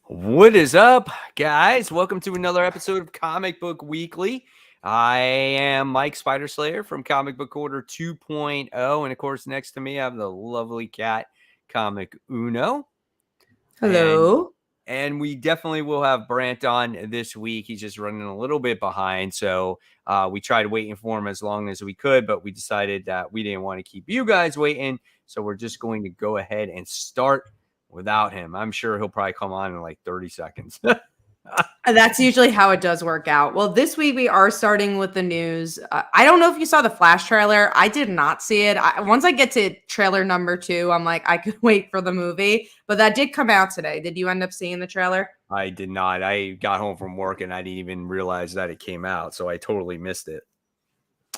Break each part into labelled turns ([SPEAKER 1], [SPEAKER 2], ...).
[SPEAKER 1] What is up, guys? Welcome to another episode of Comic Book Weekly. I am Mike Spider Slayer from Comic Book Order 2.0. And of course, next to me, I have the lovely cat, Comic Uno. And
[SPEAKER 2] Hello.
[SPEAKER 1] and we definitely will have Brant on this week. He's just running a little bit behind. So we tried waiting for him as long as we could, but we decided that we didn't want to keep you guys waiting. So we're just going to go ahead and start without him. I'm sure he'll probably come on in like 30 seconds.
[SPEAKER 2] That's usually how it does work out. Well, this week we are starting with the news. I don't know if you saw the Flash trailer. I did not see it. Once I get to trailer number 2, I'm like, I could wait for the movie. But that did come out today. Did you end up seeing the trailer?
[SPEAKER 1] I did not. I got home from work and I didn't even realize that it came out. So I totally missed it.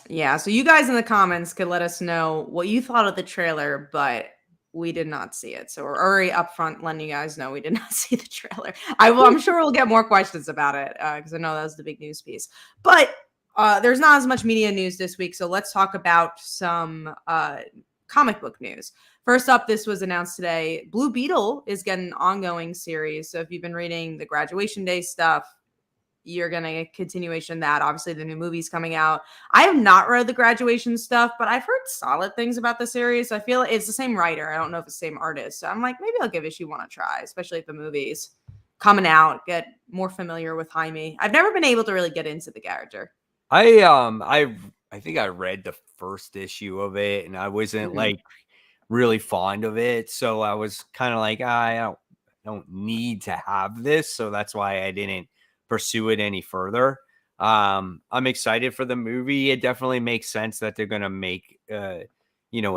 [SPEAKER 2] Yeah. So you guys in the comments could let us know what you thought of the trailer, but we did not see it. So we're already upfront letting you guys know we did not see the trailer. I'm sure we'll get more questions about it because I know that was the big news piece. But there's not as much media news this week. So let's talk about some comic book news. First up, this was announced today. Blue Beetle is getting an ongoing series. So if you've been reading the Graduation Day stuff, you're going to get a continuation of that. Obviously, the new movie's coming out. I have not read the Graduation stuff, but I've heard solid things about the series. I feel it's the same writer. I don't know if it's the same artist. So I'm like, maybe I'll give issue 1 a try, especially if the movie's coming out, get more familiar with Jaime. I've never been able to really get into the character.
[SPEAKER 1] I think I read the first issue of it and I wasn't like really fond of it. So I was kind of like, I don't need to have this. So that's why I didn't pursue it any further. I'm excited for the movie. It definitely makes sense that they're going to make, a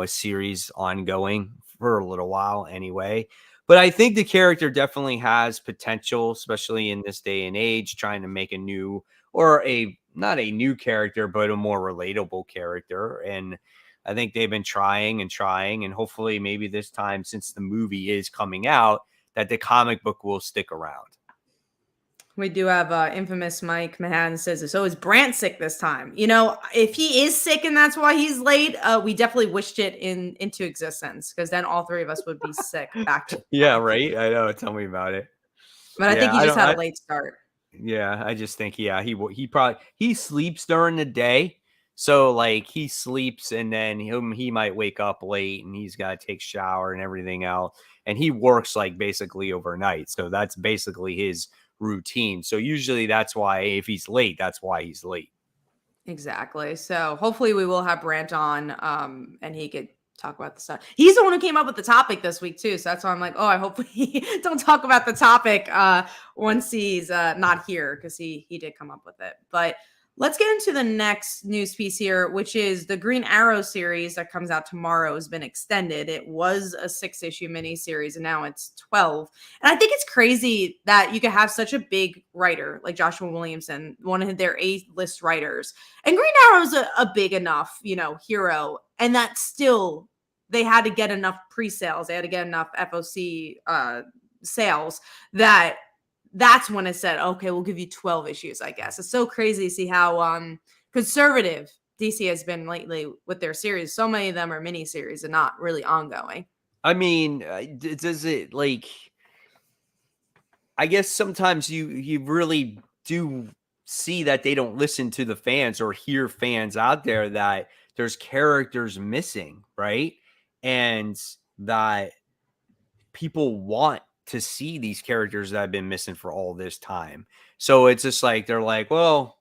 [SPEAKER 1] series ongoing for a little while anyway. But I think the character definitely has potential, especially in this day and age, trying to make a new or not a new character, but a more relatable character. And I think they've been trying, and hopefully maybe this time, since the movie is coming out, that the comic book will stick around.
[SPEAKER 2] We do have infamous Mike Mahan says, so is Brant sick this time? If he is sick and that's why he's late, we definitely wished it into existence because then all 3 of us would be sick back to
[SPEAKER 1] Yeah,
[SPEAKER 2] back.
[SPEAKER 1] right. I know. Tell me about it.
[SPEAKER 2] But I think he just had a late start.
[SPEAKER 1] Yeah, I just think he sleeps during the day. So like he sleeps and then he might wake up late and he's got to take shower and everything else. And he works like basically overnight. So that's basically his routine. So usually that's why if he's late, that's why he's late.
[SPEAKER 2] Exactly. So hopefully we will have Brant on and he could talk about the stuff. He's the one who came up with the topic this week too. So that's why I'm like, I hope we don't talk about the topic once he's not here because he did come up with it. But let's get into the next news piece here, which is the Green Arrow series that comes out tomorrow has been extended. It was a 6-issue miniseries and now it's 12. And I think it's crazy that you could have such a big writer like Joshua Williamson, one of their A-list writers. And Green Arrow's a big enough, hero. And that still, they had to get enough pre-sales. They had to get enough FOC sales that's when it said, okay, we'll give you 12 issues, I guess. It's so crazy to see how conservative DC has been lately with their series. So many of them are miniseries and not really ongoing.
[SPEAKER 1] I mean, does it like, I guess sometimes you really do see that they don't listen to the fans or hear fans out there that there's characters missing, right? And that people want to see these characters that have been missing for all this time. So it's just like, they're like, well,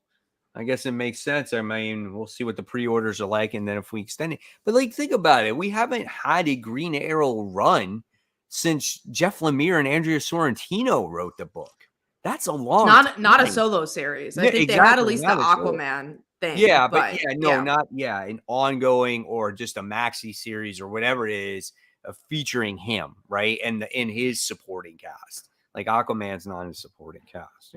[SPEAKER 1] I guess it makes sense. I mean, we'll see what the pre-orders are like. And then if we extend it, but like, think about it. We haven't had a Green Arrow run since Jeff Lemire and Andrea Sorrentino wrote the book. That's a long
[SPEAKER 2] not a solo series. I think exactly, they had at least the Aquaman thing.
[SPEAKER 1] Yeah, but not an ongoing or just a maxi series or whatever it is featuring him, right? And in his supporting cast. Like Aquaman's not a supporting cast,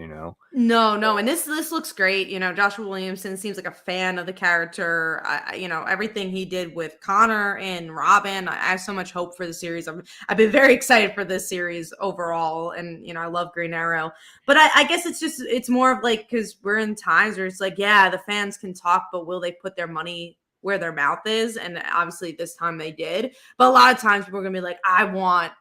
[SPEAKER 2] No, and this looks great. Joshua Williamson seems like a fan of the character. Everything he did with Connor and Robin. I have so much hope for the series. I've been very excited for this series overall, and I love Green Arrow. But I guess it's more of like, because we're in times where it's like, yeah, the fans can talk, but will they put their money where their mouth is? And obviously this time they did. But a lot of times people are gonna be like, I want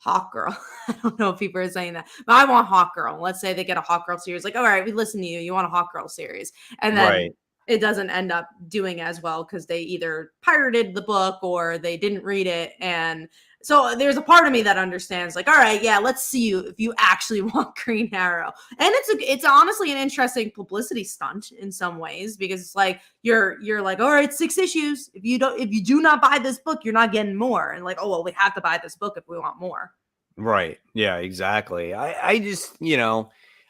[SPEAKER 2] Hawkgirl. I don't know if people are saying that, but I want Hawkgirl. Let's say they get a Hawkgirl series, like, all right, we listen to you. You want a Hawkgirl series, and
[SPEAKER 1] Right.
[SPEAKER 2] then it doesn't end up doing as well because they either pirated the book or they didn't read it. And so there's a part of me that understands, like, all right, yeah, let's see you if you actually want Green Arrow. And it's honestly an interesting publicity stunt in some ways, because it's like you're like, all right, 6 issues. If you do not buy this book, you're not getting more. And like, oh well, we have to buy this book if we want more.
[SPEAKER 1] Right. Yeah, exactly. I just,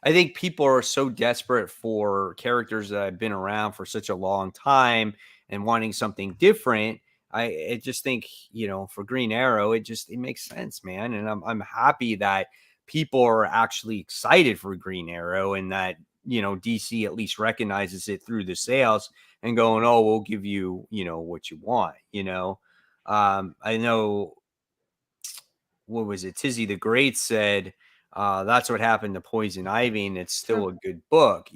[SPEAKER 1] I think people are so desperate for characters that have been around for such a long time and wanting something different. I just think, for Green Arrow, it makes sense, man. And I'm happy that people are actually excited for Green Arrow, and that, DC at least recognizes it through the sales and going, oh, we'll give you, what you want. I know, what was it? Tizzy the Great said, that's what happened to Poison Ivy, and it's still
[SPEAKER 2] True.
[SPEAKER 1] a good book.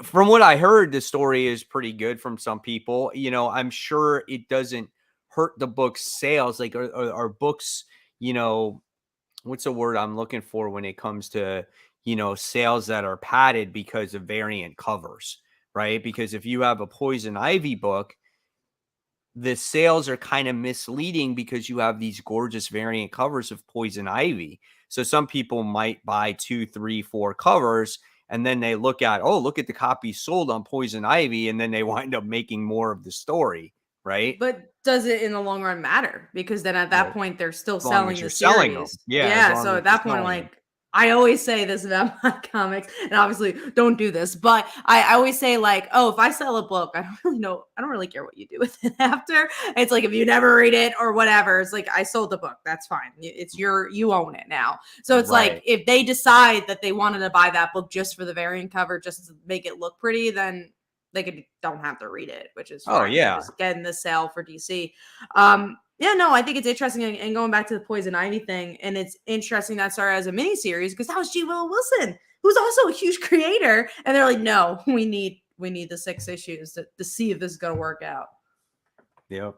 [SPEAKER 1] From what I heard, the story is pretty good from some people. I'm sure it doesn't hurt the book's sales. Like, are books, what's the word I'm looking for when it comes to, sales that are padded because of variant covers, right? Because if you have a Poison Ivy book, the sales are kind of misleading because you have these gorgeous variant covers of Poison Ivy. So some people might buy 2, 3, 4 covers, and then they look at, oh, look at the copies sold on Poison Ivy, and then they wind up making more of the story, right?
[SPEAKER 2] But does it in the long run matter? Because then at that
[SPEAKER 1] Right.
[SPEAKER 2] point, they're still
[SPEAKER 1] As long
[SPEAKER 2] selling
[SPEAKER 1] as
[SPEAKER 2] the
[SPEAKER 1] you're selling them.
[SPEAKER 2] series.
[SPEAKER 1] Yeah, as
[SPEAKER 2] Yeah.
[SPEAKER 1] long
[SPEAKER 2] So
[SPEAKER 1] as
[SPEAKER 2] at
[SPEAKER 1] you're
[SPEAKER 2] that point,
[SPEAKER 1] selling them.
[SPEAKER 2] like, I always say this about my comics, and obviously don't do this, but I always say, like, oh, if I sell a book, I don't really care what you do with it after. It's like, if you never read it or whatever, it's like, I sold the book. That's fine. You own it now. So it's like,
[SPEAKER 1] Right.
[SPEAKER 2] if they decide that they wanted to buy that book just for the variant cover, just to make it look pretty, then don't have to read it, which is
[SPEAKER 1] Oh,
[SPEAKER 2] fine. They're
[SPEAKER 1] yeah.
[SPEAKER 2] just getting the sale for DC. Yeah, no, I think it's interesting. And going back to the Poison Ivy thing, and it's interesting that started as a miniseries because that was G. Willow Wilson, who's also a huge creator. And they're like, no, we need the 6 issues to see if this is gonna work out.
[SPEAKER 1] Yep.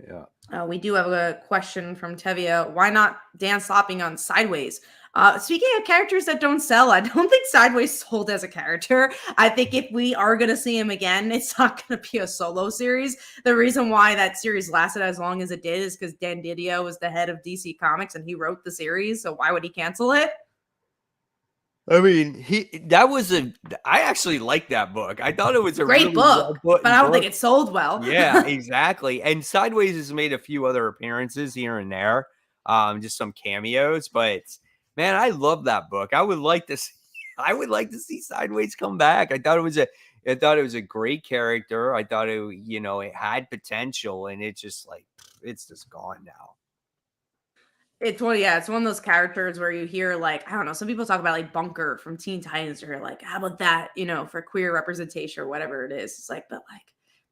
[SPEAKER 1] Yeah.
[SPEAKER 2] We do have a question from Tevia. Why not Dan Slopping on Sideways? Speaking of characters that don't sell, I don't think Sideways sold as a character. I think if we are going to see him again, it's not going to be a solo series. The reason why that series lasted as long as it did is because Dan Didio was the head of DC Comics and he wrote the series. So why would he cancel it?
[SPEAKER 1] I mean, I actually liked that book. I thought it was a
[SPEAKER 2] Great
[SPEAKER 1] really
[SPEAKER 2] book,
[SPEAKER 1] well put
[SPEAKER 2] but I don't think
[SPEAKER 1] book.
[SPEAKER 2] it sold well.
[SPEAKER 1] Yeah, exactly. And Sideways has made a few other appearances here and there, just some cameos. But man, I love that book. I would like to see, I would like to see Sideways come back. I thought it was a great character. I thought it had potential, and it's just like it's just gone now.
[SPEAKER 2] It's one of those characters where you hear, like, I don't know, some people talk about like Bunker from Teen Titans, or you're like, how about that, for queer representation or whatever it is. It's like, but like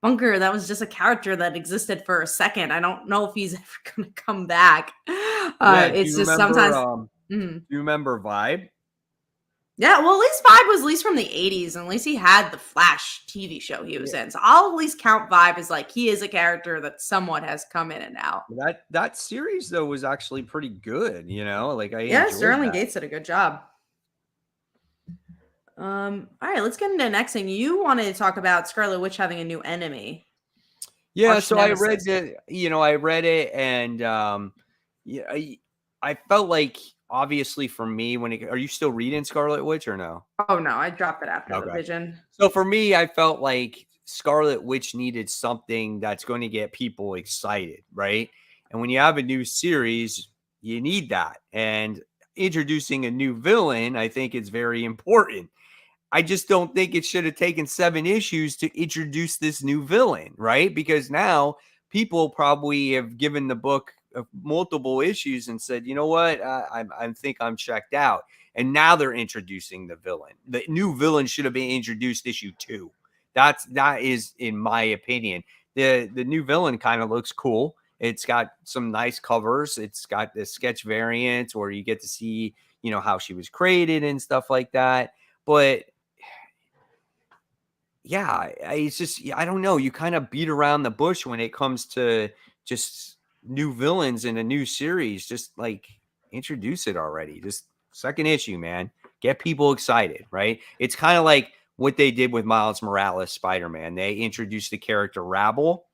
[SPEAKER 2] Bunker, that was just a character that existed for a second. I don't know if he's ever gonna come back.
[SPEAKER 1] Yeah. Do
[SPEAKER 2] It's
[SPEAKER 1] you
[SPEAKER 2] just
[SPEAKER 1] remember?
[SPEAKER 2] sometimes. Mhm.
[SPEAKER 1] Do you remember Vibe?
[SPEAKER 2] Yeah, well, at least Vibe was at least from the 80s, and at least he had the Flash TV show he was in. So I'll at least count Vibe as like he is a character that somewhat has come in and out.
[SPEAKER 1] That series though was actually pretty good. Like I
[SPEAKER 2] Yeah,
[SPEAKER 1] enjoyed
[SPEAKER 2] Sterling
[SPEAKER 1] that.
[SPEAKER 2] Gates did a good job. All right, let's get into the next thing. You wanted to talk about Scarlet Witch having a new enemy.
[SPEAKER 1] Yeah,
[SPEAKER 2] Arch
[SPEAKER 1] so I read
[SPEAKER 2] nemesis.
[SPEAKER 1] I read it, and yeah, I felt like, obviously for me, are you still reading Scarlet Witch or no?
[SPEAKER 2] Oh no, I dropped it after the
[SPEAKER 1] Okay.
[SPEAKER 2] Vision.
[SPEAKER 1] So for me, I felt like Scarlet Witch needed something that's going to get people excited, right? And when you have a new series, you need that. And introducing a new villain, I think, is very important. I just don't think it should have taken 7 issues to introduce this new villain, right? Because now people probably have given the book multiple issues and said, you know what, I think I'm checked out. And now they're introducing the villain. The new villain should have been introduced issue 2. That is, in my opinion. The new villain kind of looks cool. It's got some nice covers. It's got the sketch variant where you get to see, how she was created and stuff like that. But yeah, it's just, I don't know. You kind of beat around the bush when it comes to just new villains in a new series, just like introduce it already. Just second issue, man. Get people excited, right? It's kind of like what they did with Miles Morales Spider-Man. They introduced the character Rabble,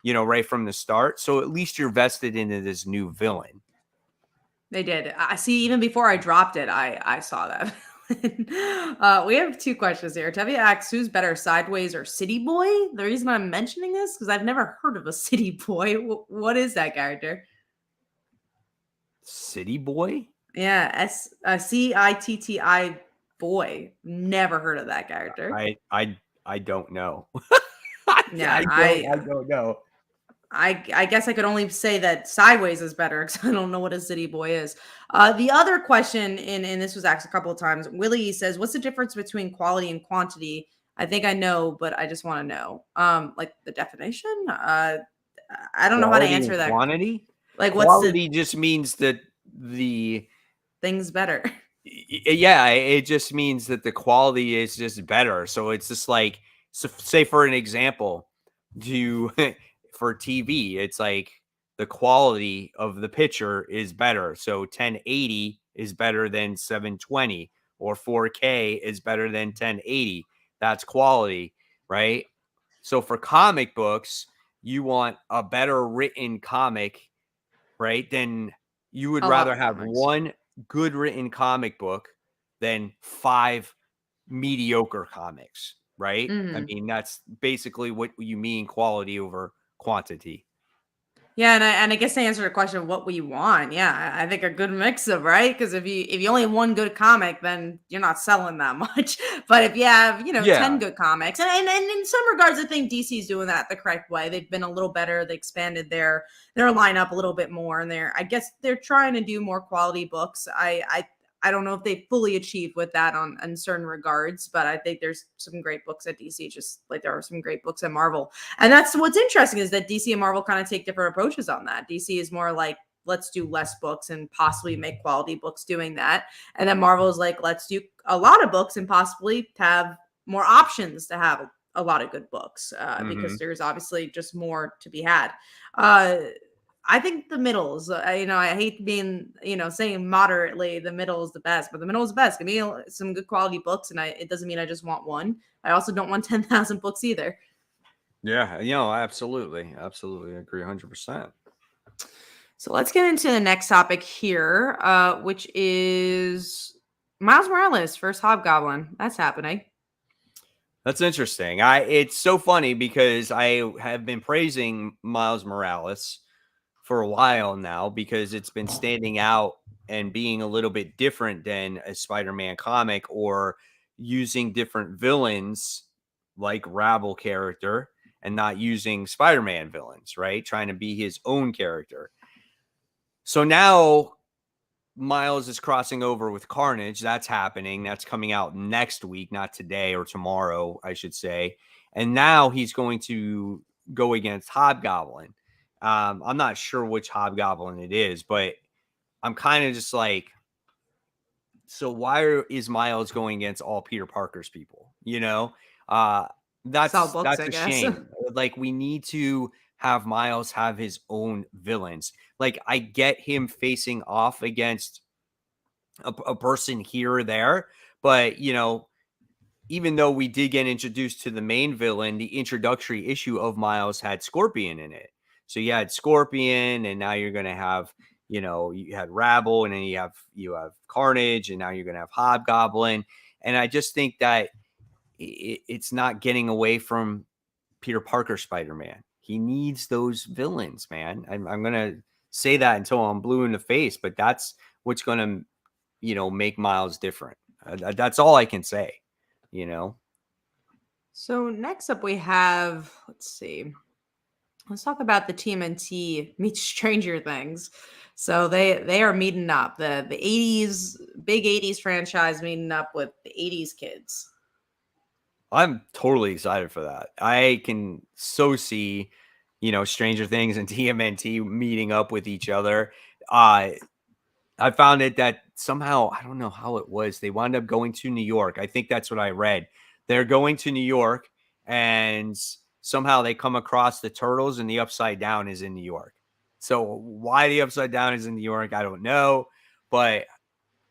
[SPEAKER 1] right from the start. So at least you're vested into this new villain.
[SPEAKER 2] They did. I see. Even before I dropped it, I saw that. We have two questions here. Tevye asks, "Who's better, Sideways or City Boy?" The reason I'm mentioning this because I've never heard of a City Boy. What is that character?
[SPEAKER 1] City Boy?
[SPEAKER 2] Yeah, Citti boy. Never heard of that character.
[SPEAKER 1] I don't know.
[SPEAKER 2] Yeah,
[SPEAKER 1] I don't know.
[SPEAKER 2] I guess I could only say that Sideways is better because I don't know what a City Boy is. The other question, and this was asked a couple of times, Willie says, "What's the difference between quality and quantity?" I think I know, but I just want to know, like the definition. I don't know how to
[SPEAKER 1] Quality
[SPEAKER 2] answer
[SPEAKER 1] and
[SPEAKER 2] that.
[SPEAKER 1] quantity?
[SPEAKER 2] Like, what's the
[SPEAKER 1] Quality just means that the
[SPEAKER 2] things better?
[SPEAKER 1] yeah, it just means that the quality is just better. So it's just like, so say for an example, do for TV, it's like the quality of the picture is better. So 1080 is better than 720, or 4K is better than 1080. That's quality, right? So for comic books, you want a better written comic, right? Then you would
[SPEAKER 2] A lot
[SPEAKER 1] rather
[SPEAKER 2] of
[SPEAKER 1] have
[SPEAKER 2] comics.
[SPEAKER 1] one good written comic book than 5 mediocre comics, right? I
[SPEAKER 2] Mhm.
[SPEAKER 1] mean, that's basically what you mean, quality over quantity.
[SPEAKER 2] Yeah, and I guess to answer the question of what we want, yeah, I think a good mix of right because if you only have one good comic, then you're not selling that much. But if you have 10
[SPEAKER 1] Yeah.
[SPEAKER 2] good comics, and in some regards, I think DC's doing that the correct way. They've been a little better. They expanded their lineup a little bit more, and I guess they're trying to do more quality books. I don't know if they fully achieved with that on in certain regards, but I think there's some great books at DC, just like there are some great books at Marvel. And that's what's interesting is that DC and Marvel kind of take different approaches on that. DC is more like, let's do less books and possibly make quality books doing that. And then Marvel is like, let's do a lot of books and possibly have more options to have a lot of good books because
[SPEAKER 1] Mhm.
[SPEAKER 2] there's obviously just more to be had. Uh, I think the middles, I hate being, saying moderately the middle is the best, but the middle is the best. Give me some good quality books, and it doesn't mean I just want one. I also don't want 10,000 books either.
[SPEAKER 1] Yeah, absolutely. Absolutely. I agree 100%.
[SPEAKER 2] So let's get into the next topic here, which is Miles Morales first Hobgoblin. That's happening.
[SPEAKER 1] That's interesting. It's so funny because I have been praising Miles Morales for a while now because it's been standing out and being a little bit different than a Spider-Man comic, or using different villains like Rabble character and not using Spider-Man villains, right? Trying to be his own character. So now Miles is crossing over with Carnage. That's happening. That's coming out next week, not today or tomorrow, I should say. And now he's going to go against Hobgoblin. I'm not sure which Hobgoblin it is, but I'm kind of just like, so why is Miles going against all Peter Parker's people? Uh,
[SPEAKER 2] Sell
[SPEAKER 1] that's
[SPEAKER 2] books,
[SPEAKER 1] that's
[SPEAKER 2] I
[SPEAKER 1] a
[SPEAKER 2] guess.
[SPEAKER 1] shame. Like, we need to have Miles have his own villains. Like, I get him facing off against a person here or there, but even though we did get introduced to the main villain, the introductory issue of Miles had Scorpion in it. So you had Scorpion, and now you're going to have, you had Rabble, and then you have Carnage, and now you're going to have Hobgoblin. And I just think that it's not getting away from Peter Parker Spider-Man. He needs those villains, man. I'm going to say that until I'm blue in the face, but that's what's going to, make Miles different. That's all I can say, you know.
[SPEAKER 2] So next up we have, let's see. Let's talk about the TMNT meets Stranger Things. So they are meeting up. The 80s big 80s franchise meeting up with the 80s kids.
[SPEAKER 1] I'm totally excited for that. I can so see, Stranger Things and TMNT meeting up with each other. I found it that somehow, I don't know how it was, they wound up going to New York. I think that's what I read. They're going to New York, and somehow they come across the turtles, and the Upside Down is in New York. So why the Upside Down is in New York, I don't know, but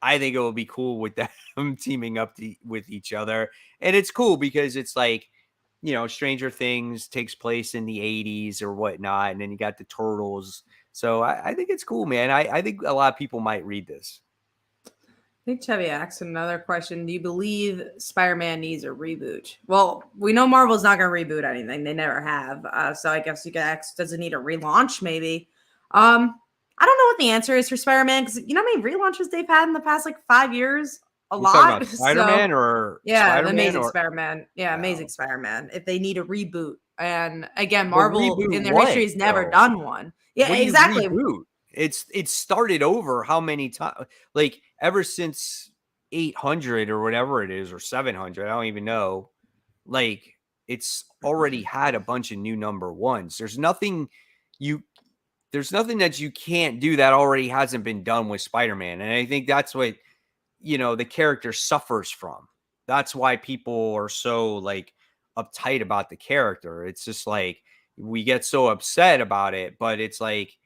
[SPEAKER 1] I think it will be cool with them teaming up with each other. And it's cool because it's like, Stranger Things takes place in the 80s or whatnot. And then you got the Turtles. So I think it's cool, man. I think a lot of people might read this.
[SPEAKER 2] I think Chevy asked another question. Do you believe Spider-Man needs a reboot? Well, we know Marvel's not going to reboot anything. They never have. So I guess you could ask, does it need a relaunch? Maybe. I don't know what the answer is for Spider-Man because you know how many relaunches they've had in the past like 5 years? A
[SPEAKER 1] You're talking
[SPEAKER 2] lot.
[SPEAKER 1] about Spider-Man or
[SPEAKER 2] Yeah, the
[SPEAKER 1] Spider-Man
[SPEAKER 2] Amazing
[SPEAKER 1] or
[SPEAKER 2] Spider-Man. Yeah, Amazing
[SPEAKER 1] wow.
[SPEAKER 2] Spider-Man. If they need a reboot. And again,
[SPEAKER 1] But
[SPEAKER 2] Marvel
[SPEAKER 1] reboot
[SPEAKER 2] in their
[SPEAKER 1] what
[SPEAKER 2] history has never
[SPEAKER 1] though?
[SPEAKER 2] done one. Yeah,
[SPEAKER 1] What do you
[SPEAKER 2] exactly.
[SPEAKER 1] reboot? It's started over how many times? Like ever since 800 or whatever it is, or 700, I don't even know. Like it's already had a bunch of new number ones. You there's nothing that you can't do that already hasn't been done with Spider-Man. And I think that's what, the character suffers from. That's why people are so like uptight about the character. It's just like we get so upset about it, but it's like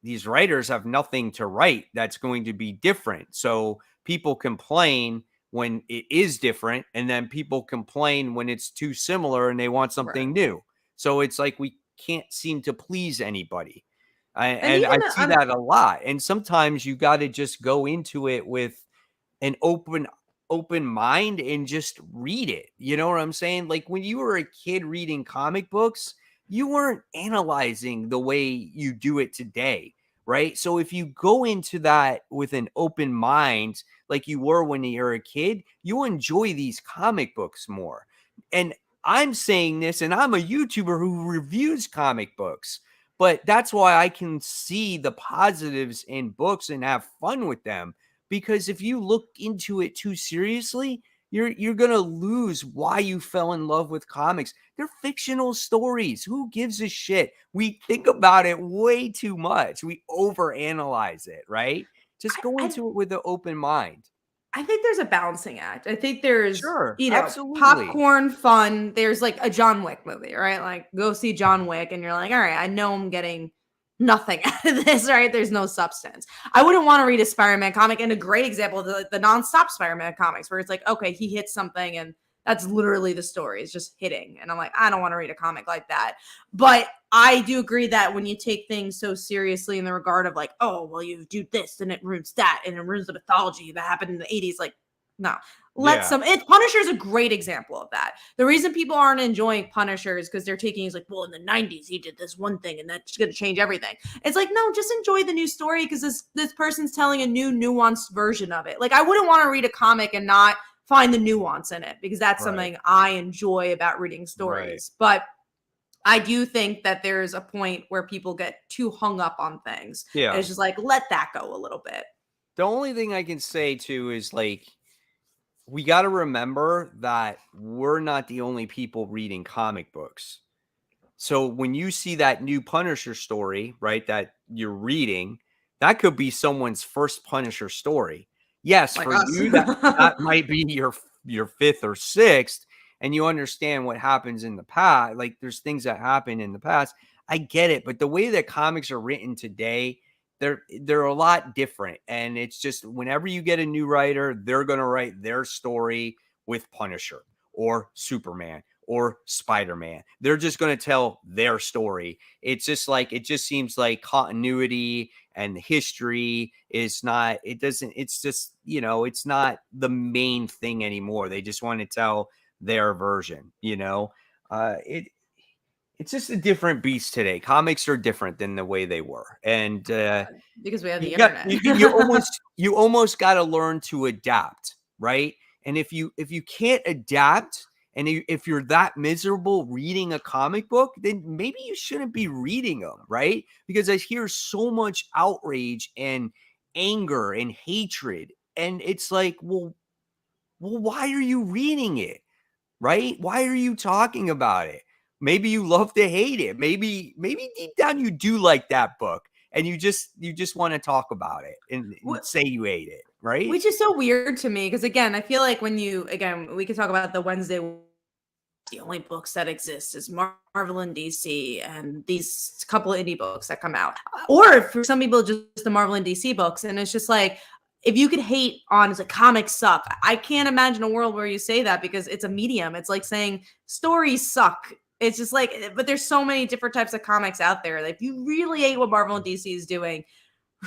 [SPEAKER 1] these writers have nothing to write that's going to be different. So people complain when it is different, and then people complain when it's too similar and they want something
[SPEAKER 2] Right.
[SPEAKER 1] new. So it's like we can't seem to please anybody.
[SPEAKER 2] And
[SPEAKER 1] And
[SPEAKER 2] even
[SPEAKER 1] I see that a lot. And sometimes you got to just go into it with an open mind and just read it. You know what I'm saying? Like when you were a kid reading comic books, you weren't analyzing the way you do it today, right? So if you go into that with an open mind like you were when you were a kid, you enjoy these comic books more. And I'm saying this, and I'm a YouTuber who reviews comic books, but that's why I can see the positives in books and have fun with them. Because if you look into it too seriously, you're gonna lose why you fell in love with comics. They're fictional stories. Who gives a shit? We think about it way too much. We overanalyze it, right? Just go
[SPEAKER 2] I
[SPEAKER 1] into it with an open mind.
[SPEAKER 2] I think there's a balancing act. I think there's,
[SPEAKER 1] Sure, absolutely.
[SPEAKER 2] popcorn fun. There's like a John Wick movie, right? Like go see John Wick and you're like, all right, I know I'm getting nothing out of this, right? There's no substance. I wouldn't want to read a Spider-Man comic. And a great example of the nonstop Spider-Man comics where it's like, okay, he hits something and that's literally the story. It's just hitting. And I'm like, I don't want to read a comic like that. But I do agree that when you take things so seriously in the regard of like, oh, well, you do this and it ruins that and it ruins the mythology that happened in the 80s, like, no.
[SPEAKER 1] Yeah,
[SPEAKER 2] Punisher is a great example of that. The reason people aren't enjoying Punisher is because they're taking he's like, well, in the 90s, he did this one thing and that's gonna change everything. It's like, no, just enjoy the new story because this person's telling a new nuanced version of it. Like, I wouldn't want to read a comic and not find the nuance in it because that's
[SPEAKER 1] right,
[SPEAKER 2] something I enjoy about reading
[SPEAKER 1] right.
[SPEAKER 2] stories. But I do think that there's a point where people get too hung up on things. And
[SPEAKER 1] Yeah.
[SPEAKER 2] it's just like, let that go a little bit.
[SPEAKER 1] The only thing I can say too is like we got to remember that we're not the only people reading comic books. So when you see that new Punisher story, right, that you're reading, that could be someone's first Punisher story. Yes,
[SPEAKER 2] Like
[SPEAKER 1] for
[SPEAKER 2] us.
[SPEAKER 1] you that might be your fifth or sixth, and you understand what happens in the past. Like there's things that happen in the past. I get it, but the way that comics are written today, they're a lot different. And it's just whenever you get a new writer, they're gonna write their story with Punisher or Superman or Spider-Man. They're just going to tell their story. It's just like it just seems like continuity and history is not it's just, it's not the main thing anymore. They just want to tell their version. It's just a different beast today. Comics are different than the way they were. And
[SPEAKER 2] Because we have the
[SPEAKER 1] you got
[SPEAKER 2] internet.
[SPEAKER 1] you almost got to learn to adapt, right? And if you can't adapt, and if you're that miserable reading a comic book, then maybe you shouldn't be reading them, right? Because I hear so much outrage and anger and hatred, and it's like, well, why are you reading it? Right? Why are you talking about it? Maybe you love to hate it. Maybe deep down you do like that book and you just want to talk about it and say you hate it, right?
[SPEAKER 2] Which is so weird to me because again, I feel like when we could talk about the Wednesday the only books that exist is Marvel and DC and these couple of indie books that come out. Or for some people, just the Marvel and DC books. And it's just like, if you could hate on the comics suck, I can't imagine a world where you say that because it's a medium. It's like saying stories suck. It's just like, but there's so many different types of comics out there. Like, if you really hate what Marvel and DC is doing,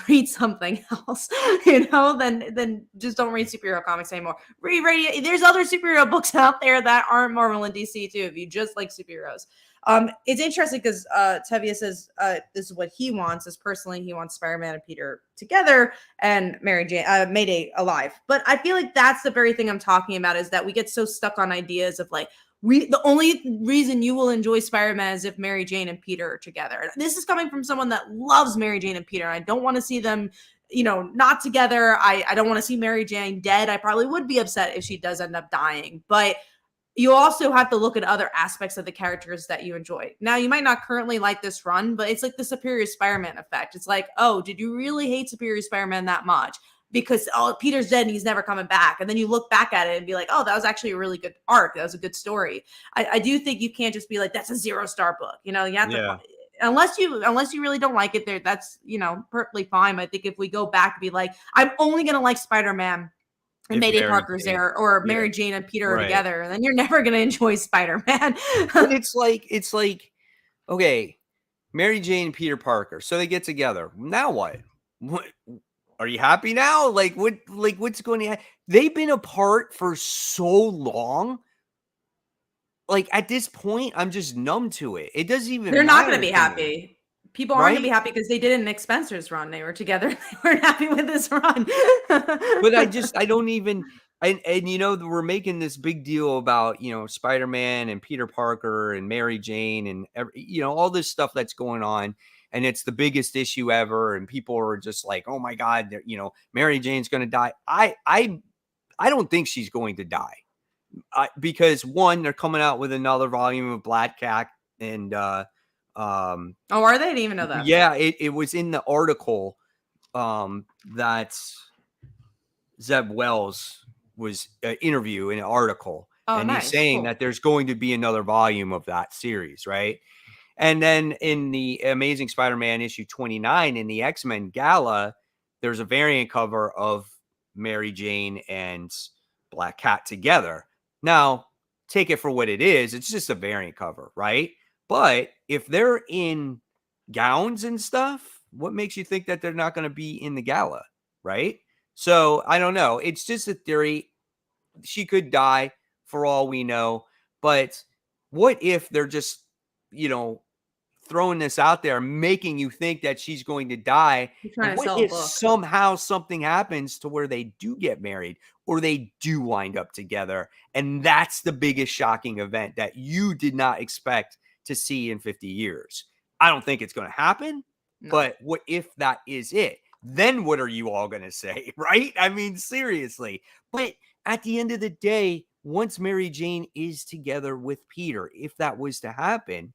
[SPEAKER 2] read something else, then just don't read superhero comics anymore. There's other superhero books out there that aren't Marvel and DC too, if you just like superheroes. It's interesting because Tevye says this is what he wants. Is personally he wants Spider-Man and Peter together and Mary Jane, Mayday alive. But I feel like that's the very thing I'm talking about, is that we get so stuck on ideas of like, the only reason you will enjoy Spider-Man is if Mary Jane and Peter are together. This is coming from someone that loves Mary Jane and Peter. And I don't want to see them, not together. I don't want to see Mary Jane dead. I probably would be upset if she does end up dying. But you also have to look at other aspects of the characters that you enjoy. Now, you might not currently like this run, but it's like the Superior Spider-Man effect. It's like, oh, did you really hate Superior Spider-Man that much? Because Peter's dead and he's never coming back. And then you look back at it and be like, oh, that was actually a really good arc. That was a good story. I do think you can't just be like, that's a 0-star book. You have to, unless you really don't like it there, that's, perfectly fine. I think if we go back and be like, I'm only going to like Spider-Man and Mayday Parker's there, or Mary Jane and Peter are together, then you're never going to enjoy Spider-Man.
[SPEAKER 1] But it's like, okay, Mary Jane and Peter Parker. So they get together. Now what? What? Are you happy now? What's going to happen? They've been apart for so long. Like, at this point, I'm just numb to it. It doesn't even
[SPEAKER 2] They're not going to be happy. People aren't going to be happy because they did in Nick Spencer's run. They were together. They weren't happy with this run.
[SPEAKER 1] But I don't even, and we're making this big deal about, Spider-Man and Peter Parker and Mary Jane and, all this stuff that's going on. And it's the biggest issue ever. And people are just like, oh my God, Mary Jane's going to die. I don't think she's going to die. Because one, they're coming out with another volume of Black Cat. And,
[SPEAKER 2] oh, are they? I didn't even know that.
[SPEAKER 1] Yeah, it was in the article that Zeb Wells was interview in an article.
[SPEAKER 2] Oh,
[SPEAKER 1] and
[SPEAKER 2] nice.
[SPEAKER 1] He's saying that there's going to be another volume of that series, right? And then in the Amazing Spider-Man issue 29 in the X-Men Gala, there's a variant cover of Mary Jane and Black Cat together. Now, take it for what it is. It's just a variant cover, right? But if they're in gowns and stuff, what makes you think that they're not going to be in the gala, right? So I don't know. It's just a theory. She could die for all we know. But what if they're just, throwing this out there, making you think that she's going to die? And what if somehow something happens to where they do get married or they do wind up together? And that's the biggest shocking event that you did not expect to see in 50 years. I don't think it's going to happen, but what if that is it? Then what are you all going to say, right? I mean, seriously. But at the end of the day, once Mary Jane is together with Peter, if that was to happen,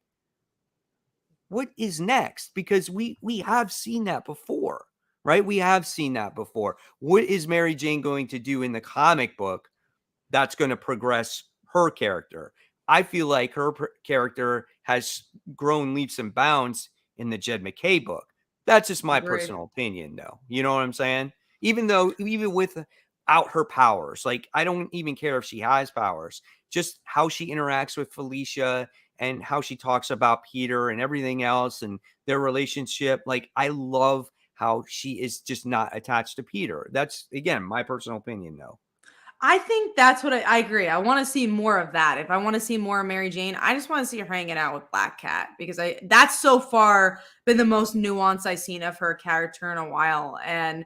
[SPEAKER 1] what is next? Because we have seen that before, right? We have seen that before. What is Mary Jane going to do in the comic book that's going to progress her character? I feel like her character has grown leaps and bounds in the Jed MacKay book. That's just my personal opinion, though. You know what I'm saying? Even without her powers, like, I don't even care if she has powers, just how she interacts with Felicia and how she talks about Peter and everything else and their relationship. Like, I love how she is just not attached to Peter. That's, again, my personal opinion, though.
[SPEAKER 2] I think that's what I agree. I want to see more of that. If I want to see more of Mary Jane, I just want to see her hanging out with Black Cat, because that's so far been the most nuance I've seen of her character in a while. And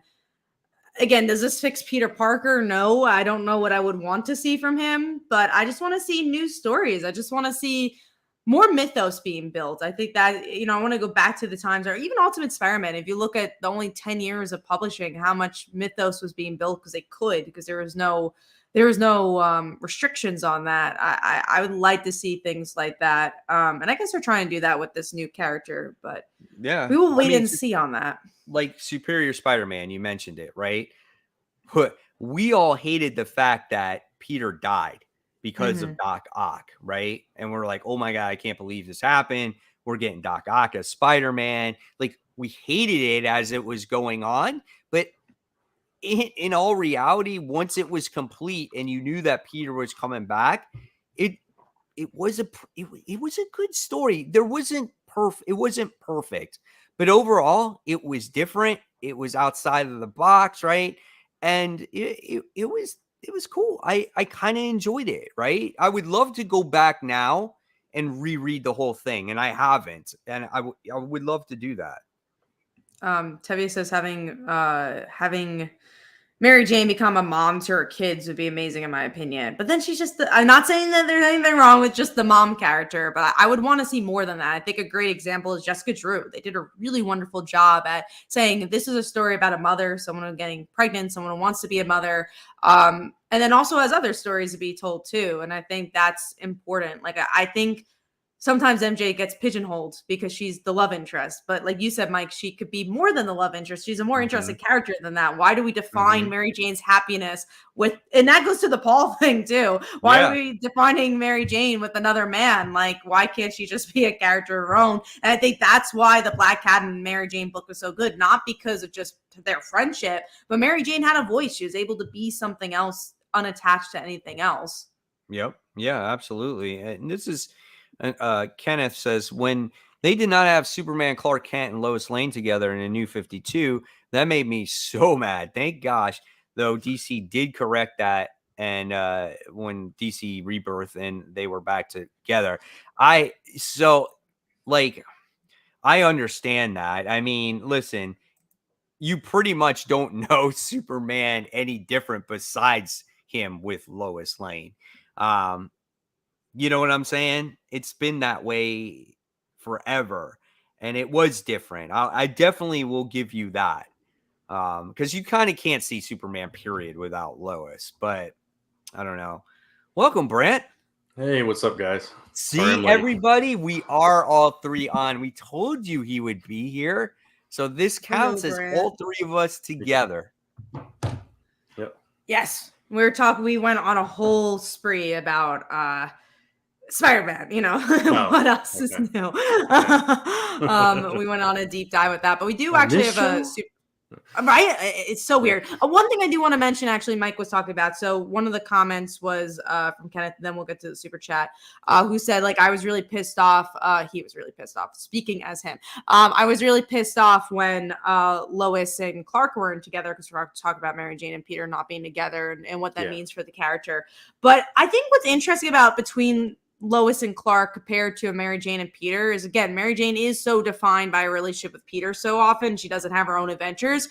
[SPEAKER 2] again, does this fix Peter Parker? No, I don't know what I would want to see from him, but I just want to see new stories. I just want to see more mythos being built. I think that, I want to go back to the times, or even Ultimate Spider-Man. If you look at the only 10 years of publishing, how much mythos was being built because they could, because there was no restrictions on that. I would like to see things like that. And I guess they're trying to do that with this new character, but
[SPEAKER 1] yeah,
[SPEAKER 2] we will wait and see on that.
[SPEAKER 1] Like Superior Spider-Man, you mentioned it, right? We all hated the fact that Peter died. because of Doc Ock, right? And we're like, oh my God, I can't believe this happened. We're getting Doc Ock as Spider-Man. Like, we hated it as it was going on, but in all reality, once it was complete and you knew that Peter was coming back, it was a good story. It wasn't perfect, but overall it was different. It was outside of the box, right? And it was cool. I kind of enjoyed it, right? I would love to go back now and reread the whole thing, and I haven't, and I would love to do that.
[SPEAKER 2] Tevye says having Mary Jane become a mom to her kids would be amazing in my opinion. But then she's just, I'm not saying that there's anything wrong with just the mom character, but I would want to see more than that. I think a great example is Jessica Drew. They did a really wonderful job at saying this is a story about a mother, someone who's getting pregnant, someone who wants to be a mother. And then also has other stories to be told too. And I think that's important. Like, I think sometimes MJ gets pigeonholed because she's the love interest. But like you said, Mike, she could be more than the love interest. She's a more interesting character than that. Why do we define Mary Jane's happiness with, and that goes to the Paul thing too. Why are we defining Mary Jane with another man? Like, why can't she just be a character of her own? And I think that's why the Black Cat and Mary Jane book was so good. Not because of just their friendship, but Mary Jane had a voice. She was able to be something else unattached to anything else.
[SPEAKER 1] Yep. Yeah, absolutely. And this is, Kenneth says, when they did not have Superman, Clark Kent, and Lois Lane together in a New 52, that made me so mad. Thank gosh, though DC did correct that, and when DC Rebirth and they were back together, I understand that. I mean, listen, you pretty much don't know Superman any different besides him with Lois Lane. You know what I'm saying? It's been that way forever, and it was different. I definitely will give you that, because you kind of can't see Superman period without Lois. But I don't know. Welcome, Brent.
[SPEAKER 3] Hey, what's up, guys?
[SPEAKER 1] See, everybody, we are all three on. We told you he would be here, so this counts as all three of us together.
[SPEAKER 3] Yep.
[SPEAKER 2] Yes, we went on a whole spree about Spider-Man, what else is new? We went on a deep dive with that, but we do actually have a super, right? It's so weird. One thing I do want to mention, actually, Mike was talking about. So one of the comments was from Kenneth, then we'll get to the super chat, who said, like, I was really pissed off. He was really pissed off, speaking as him. I was really pissed off when Lois and Clark weren't together, because we're talking about Mary Jane and Peter not being together and what that means for the character. But I think what's interesting about between Lois and Clark compared to a Mary Jane and Peter is, again, Mary Jane is so defined by a relationship with Peter so often. She doesn't have her own adventures.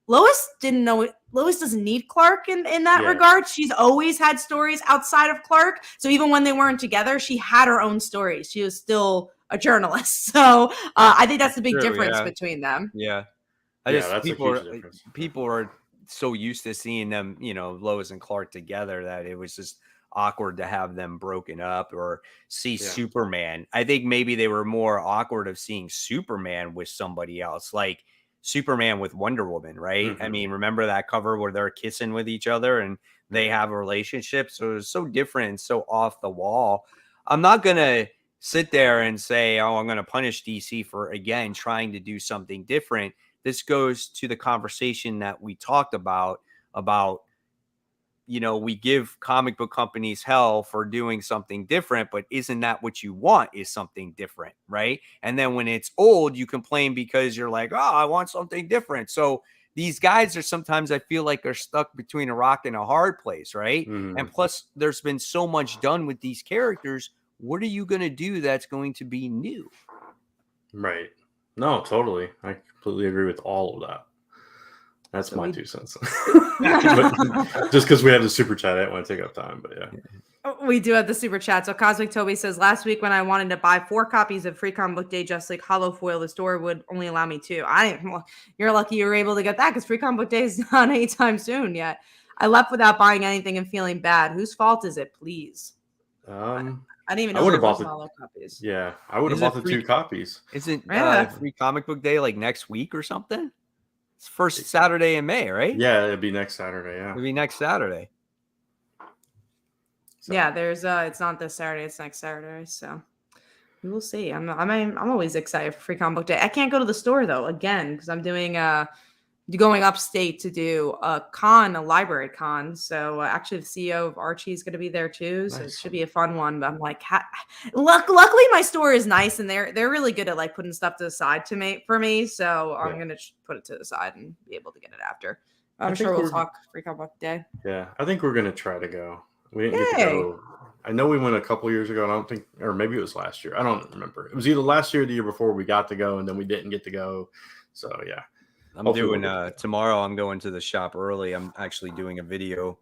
[SPEAKER 2] Lois doesn't need Clark in that regard. She's always had stories outside of Clark. So even when they weren't together, she had her own stories. She was still a journalist. So I think that's the big difference between them.
[SPEAKER 1] Yeah. People are so used to seeing them, Lois and Clark together, that it was just awkward to have them broken up, or see Superman. I think maybe they were more awkward of seeing Superman with somebody else, like Superman with Wonder Woman, right? I mean, remember that cover where they're kissing with each other and they have a relationship? So it was so different and so off the wall. I'm not going to sit there and say, oh, I'm going to punish DC for, again, trying to do something different. This goes to the conversation that we talked about, we give comic book companies hell for doing something different, but isn't that what you want, is something different, right? And then when it's old, you complain because you're like, oh, I want something different. So these guys are sometimes, I feel like, are stuck between a rock and a hard place, right? And plus, there's been so much done with these characters. What are you going to do that's going to be new?
[SPEAKER 3] Right. No, totally. I completely agree with all of that. That's my 2 cents. Just because we had the super chat, I didn't want to take up time, but yeah.
[SPEAKER 2] We do have the super chat. So Cosmic Toby says, last week when I wanted to buy 4 copies of Free Comic Book Day Just League Hollow Foil, the store would only allow me 2. You're lucky you were able to get that, because Free Comic Book Day is not anytime soon yet. I left without buying anything and feeling bad. Whose fault is it, please?
[SPEAKER 3] I
[SPEAKER 2] didn't even know there was hollow copies.
[SPEAKER 3] Yeah, I would have bought the 2 copies.
[SPEAKER 1] Isn't Free Comic Book Day like next week or something? It's first Saturday in May, right?
[SPEAKER 3] Yeah, it'd be next Saturday. Yeah,
[SPEAKER 1] it'd be next Saturday.
[SPEAKER 3] So.
[SPEAKER 2] Yeah, there's it's not this Saturday, it's next Saturday, so we will see. I'm always excited for Free Comic Book Day. I can't go to the store though again because I'm doing going upstate to do a library con. So actually, the CEO of Archie is going to be there too. So it should be a fun one. But I'm like, luckily my store is nice and they're really good at like putting stuff to the side for me. So I'm going to put it to the side and be able to get it after. I'm sure we'll talk Free Comic Book Day.
[SPEAKER 3] Yeah, I think we're going to try to go. We didn't get to go. I know we went a couple years ago. I don't think, or maybe it was last year. I don't remember. It was either last year or the year before we got to go, and then we didn't get to go. So yeah.
[SPEAKER 1] I'm doing tomorrow. I'm going to the shop early. I'm actually doing a video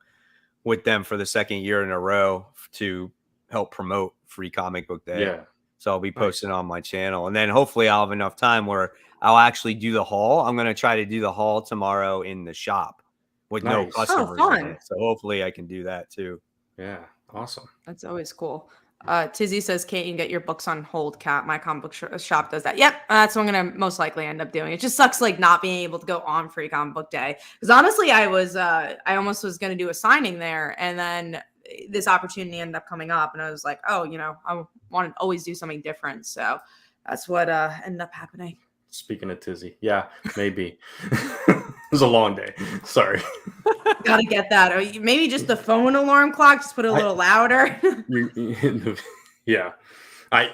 [SPEAKER 1] with them for the second year in a row to help promote Free Comic Book Day.
[SPEAKER 3] Yeah.
[SPEAKER 1] So I'll be posting on my channel, and then hopefully I'll have enough time where I'll actually do the haul. I'm going to try to do the haul tomorrow in the shop with no customers. In it. So hopefully I can do that too.
[SPEAKER 3] Yeah. Awesome.
[SPEAKER 2] That's always cool. Tizzy says, can't you get your books on hold, Kat? My comic book shop does that. Yep, that's what I'm going to most likely end up doing. It just sucks like not being able to go on Free Comic Book Day. Because honestly, I almost was going to do a signing there. And then this opportunity ended up coming up. And I was like, oh, I want to always do something different. So that's what ended up happening.
[SPEAKER 3] Speaking of Tizzy. Yeah, maybe. It was a long day. Sorry.
[SPEAKER 2] Gotta get that. Or maybe just the phone alarm clock. Just put it a little louder.
[SPEAKER 3] Yeah. I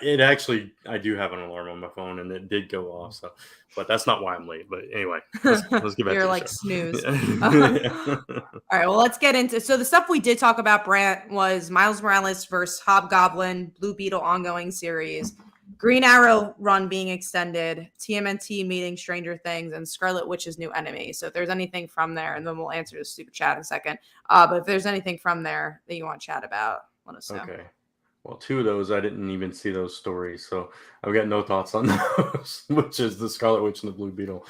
[SPEAKER 3] do have an alarm on my phone and it did go off. So, but that's not why I'm late. But anyway, let's get back
[SPEAKER 2] You're
[SPEAKER 3] to
[SPEAKER 2] like
[SPEAKER 3] the show.
[SPEAKER 2] snooze. All right. Well, let's get into. So the stuff we did talk about, Brant, was Miles Morales versus Hobgoblin, Blue Beetle ongoing series, Green Arrow run being extended, TMNT meeting Stranger Things, and Scarlet Witch's new enemy. So if there's anything from there, and then we'll answer the super chat in a second. But if there's anything from there that you want to chat about, let us know. Okay.
[SPEAKER 3] Well, two of those, I didn't even see those stories. So I've got no thoughts on those, which is the Scarlet Witch and the Blue Beetle.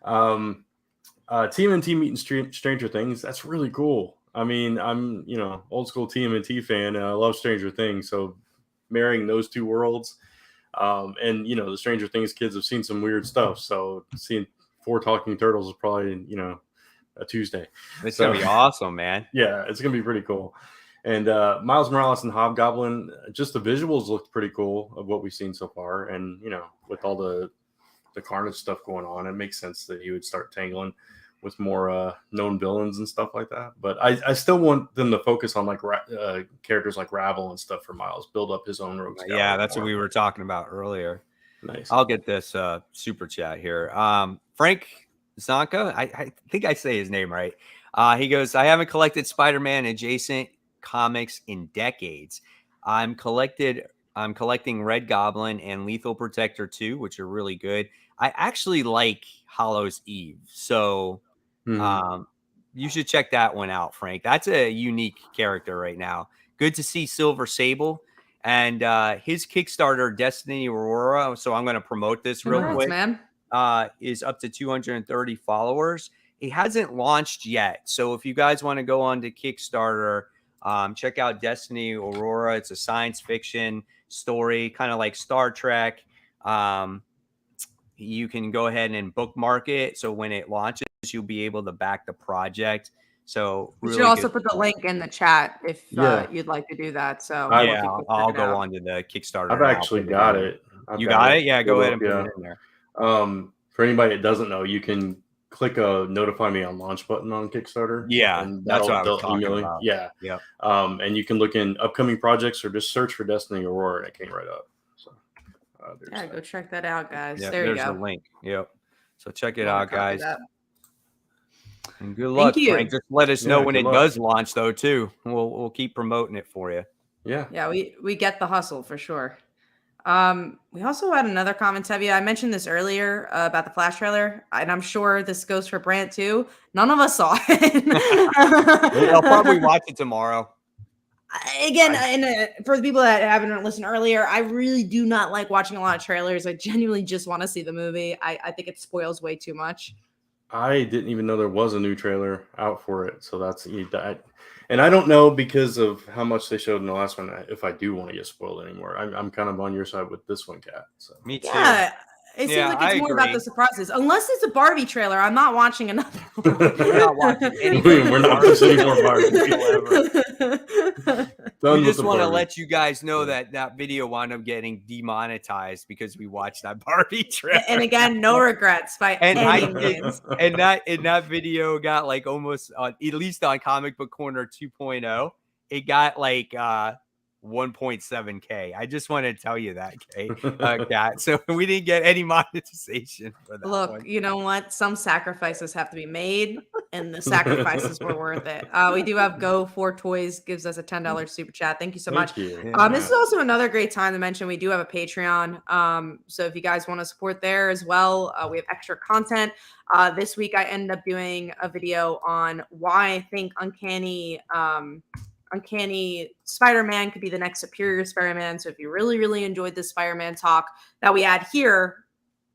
[SPEAKER 3] TMNT meeting Stranger Things, that's really cool. I mean, I'm, old school TMNT fan, and I love Stranger Things. So marrying those two worlds, and the Stranger Things kids have seen some weird stuff. So seeing 4 talking turtles is probably, a Tuesday.
[SPEAKER 1] It's going to be awesome, man.
[SPEAKER 3] Yeah, it's going to be pretty cool. And Miles Morales and Hobgoblin, just the visuals looked pretty cool of what we've seen so far. And, with all the Carnage stuff going on, it makes sense that he would start tangling with more known villains and stuff like that. But I still want them to focus on like characters like Ravel and stuff for Miles, build up his own rogues.
[SPEAKER 1] Yeah, that's what we were talking about earlier.
[SPEAKER 3] Nice.
[SPEAKER 1] I'll get this super chat here. Frank Zonka, I think I say his name right. He goes, I haven't collected Spider-Man adjacent comics in decades. I'm collecting Red Goblin and Lethal Protector 2, which are really good. I actually like Hollow's Eve, so you should check that one out, Frank. That's a unique character right now. Good to see Silver Sable and his Kickstarter Destiny Aurora. So I'm going to promote this real quick. Man. Is up to 230 followers. It hasn't launched yet, so if you guys want to go on to Kickstarter, check out Destiny Aurora. It's a science fiction story, kind of like Star Trek. You can go ahead and bookmark it, so when it launches, you'll be able to back the project. So
[SPEAKER 2] really you should also put the link in the chat if you'd like to do that. So
[SPEAKER 1] I'll go on to the Kickstarter.
[SPEAKER 3] I've actually got it.
[SPEAKER 1] You got it? Yeah, go ahead and put it in there.
[SPEAKER 3] For anybody that doesn't know, you can click a notify me on launch button on Kickstarter.
[SPEAKER 1] Yeah, and that's what I was talking about.
[SPEAKER 3] Yeah. And you can look in upcoming projects or just search for Destiny Aurora, and it came right up. So
[SPEAKER 2] go check that out, guys.
[SPEAKER 1] Yeah,
[SPEAKER 2] there's
[SPEAKER 1] the link. Yep. So check it out, guys. And good luck, Frank. Just let us know when it does launch, though, too. We'll keep promoting it for you.
[SPEAKER 2] Yeah, we get the hustle for sure. We also had another comment, Tevye. I mentioned this earlier about the Flash trailer, and I'm sure this goes for Brant too. None of us saw it.
[SPEAKER 1] I'll probably watch it tomorrow.
[SPEAKER 2] Again, for the people that haven't listened earlier, I really do not like watching a lot of trailers. I genuinely just want to see the movie. I think it spoils way too much.
[SPEAKER 3] I didn't even know there was a new trailer out for it, so that's and I don't know because of how much they showed in the last one if I do want to get spoiled anymore. I'm kind of on your side with this one, Kat. So.
[SPEAKER 1] Me too.
[SPEAKER 2] Yeah, it seems like it's more about the surprises. Unless it's a Barbie trailer, I'm not watching another one.
[SPEAKER 1] We're not watching anything.
[SPEAKER 3] We're not watching any more Barbie. Done
[SPEAKER 1] we
[SPEAKER 3] with
[SPEAKER 1] just
[SPEAKER 3] the
[SPEAKER 1] want to
[SPEAKER 3] Barbie.
[SPEAKER 1] let you guys know that that video wound up getting demonetized because we watched that Barbie trailer.
[SPEAKER 2] And again, no regrets by
[SPEAKER 1] And
[SPEAKER 2] any
[SPEAKER 1] I
[SPEAKER 2] means.
[SPEAKER 1] and that video got like almost at least on Comic Book Corner 2.0, it got like 1.7K. I just want to tell you that, Kat. So we didn't get any monetization for that
[SPEAKER 2] Look,
[SPEAKER 1] one.
[SPEAKER 2] you know what? Some sacrifices have to be made, and the sacrifices were worth it. We do have Go for Toys gives us a $10 super chat. Thank you so much.
[SPEAKER 3] Thank you.
[SPEAKER 2] This is also another great time to mention we do have a Patreon. So if you guys want to support there as well, we have extra content. This week I ended up doing a video on why I think Uncanny Spider-Man could be the next Superior Spider-Man. So if you really, really enjoyed this Spider-Man talk that we had here,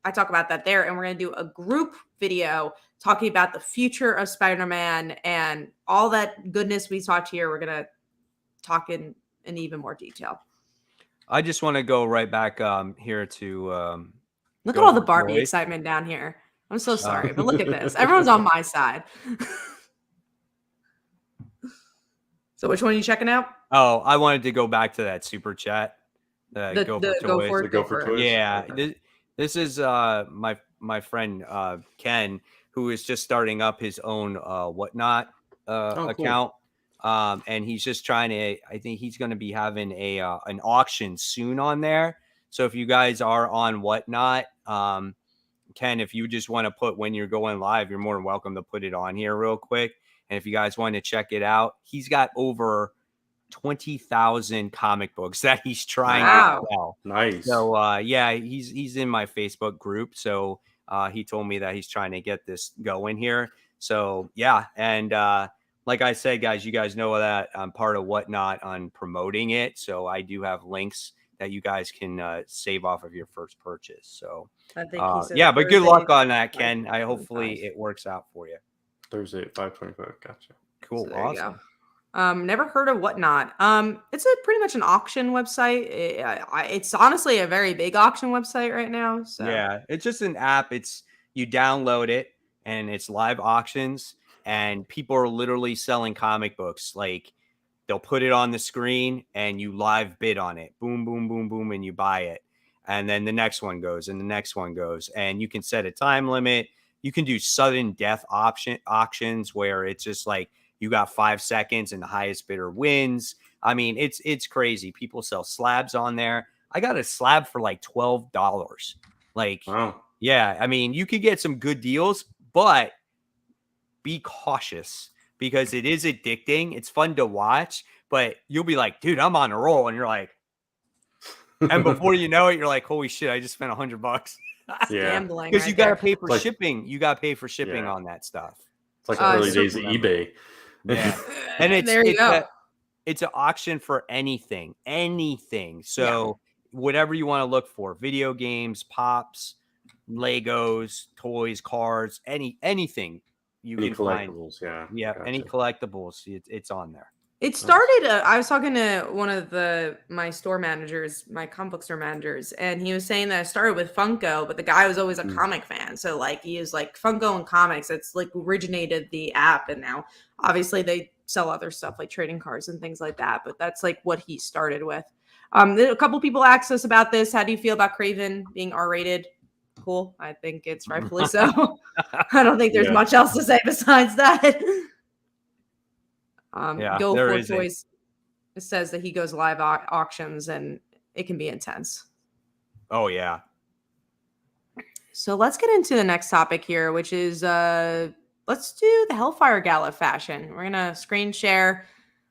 [SPEAKER 2] I talk about that there. And we're going to do a group video talking about the future of Spider-Man and all that goodness we talked here. We're going to talk in even more detail.
[SPEAKER 1] I just want to go right back here to
[SPEAKER 2] look at all the Barbie excitement down here. I'm so sorry, but look at this. Everyone's on my side. So which one are you checking out?
[SPEAKER 1] Oh, I wanted to go back to that super chat.
[SPEAKER 2] The Go for Toys.
[SPEAKER 1] Yeah, okay. This is my friend Ken, who is just starting up his own Whatnot account. Cool. And he's just trying to. I think he's going to be having an auction soon on there. So if you guys are on Whatnot, Ken, if you just want to put when you're going live, you're more than welcome to put it on here real quick. And if you guys want to check it out, he's got over 20,000 comic books that he's trying to sell.
[SPEAKER 3] Nice.
[SPEAKER 1] So yeah, he's in my Facebook group. So he told me that he's trying to get this going here. So yeah, and like I said, guys, you guys know that I'm part of Whatnot on promoting it. So I do have links that you guys can save off of your first purchase. So
[SPEAKER 2] I think
[SPEAKER 1] yeah, but good luck on that, Ken. Hopefully it works out for you.
[SPEAKER 3] Thursday at 5:25. Gotcha.
[SPEAKER 1] Cool.
[SPEAKER 2] So
[SPEAKER 1] awesome.
[SPEAKER 2] Never heard of Whatnot. It's a pretty much an auction website. It's honestly a very big auction website right now. So
[SPEAKER 1] yeah, it's just an app. You download it and it's live auctions, and people are literally selling comic books. Like they'll put it on the screen and you live bid on it. Boom, boom, boom, boom, and you buy it. And then the next one goes and the next one goes, and you can set a time limit. You can do sudden death auctions where it's just like you got 5 seconds and the highest bidder wins. I mean, it's crazy. People sell slabs on there. I got a slab for like $12. Like, wow. Yeah, I mean, you could get some good deals, but be cautious because it is addicting. It's fun to watch, but you'll be like, dude, I'm on a roll. And you're like, and before you know it, you're like, holy shit, I just spent $100.
[SPEAKER 3] Yeah,
[SPEAKER 2] because
[SPEAKER 1] you got to pay for shipping. You got to pay for shipping on that stuff.
[SPEAKER 3] It's like the early days of eBay.
[SPEAKER 1] Yeah, and it's an auction for anything. So whatever you want to look for: video games, pops, Legos, toys, cars, anything you can find.
[SPEAKER 3] Collectibles, yeah,
[SPEAKER 1] gotcha. Any collectibles, it's on there.
[SPEAKER 2] It started. I was talking to one of my store managers, my comic book store managers, and he was saying that it started with Funko, but the guy was always a comic fan. So like he used like Funko and comics. It's like originated the app, and now obviously they sell other stuff like trading cards and things like that. But that's like what he started with. A couple people asked us about this. How do you feel about Kraven being R-rated? Cool. I think it's rightfully so. I don't think there's much else to say besides that. Go for Toys. It says that he goes live auctions and it can be intense.
[SPEAKER 1] Oh yeah.
[SPEAKER 2] So let's get into the next topic here, which is let's do the Hellfire Gala fashion. We're gonna screen share,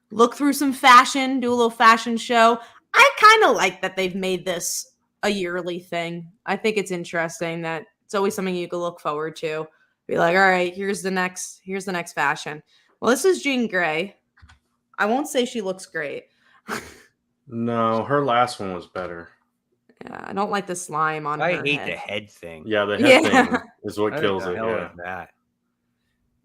[SPEAKER 2] look through some fashion, do a little fashion show. I kind of like that they've made this a yearly thing. I think it's interesting that it's always something you can look forward to. Be like, all right, here's the next fashion. Well, this is Jean Grey. I won't say she looks great.
[SPEAKER 3] No, her last one was better.
[SPEAKER 2] Yeah, I don't like the slime on her head.
[SPEAKER 1] I hate the head thing.
[SPEAKER 3] Yeah, the head thing is what kills it. Yeah.
[SPEAKER 1] That.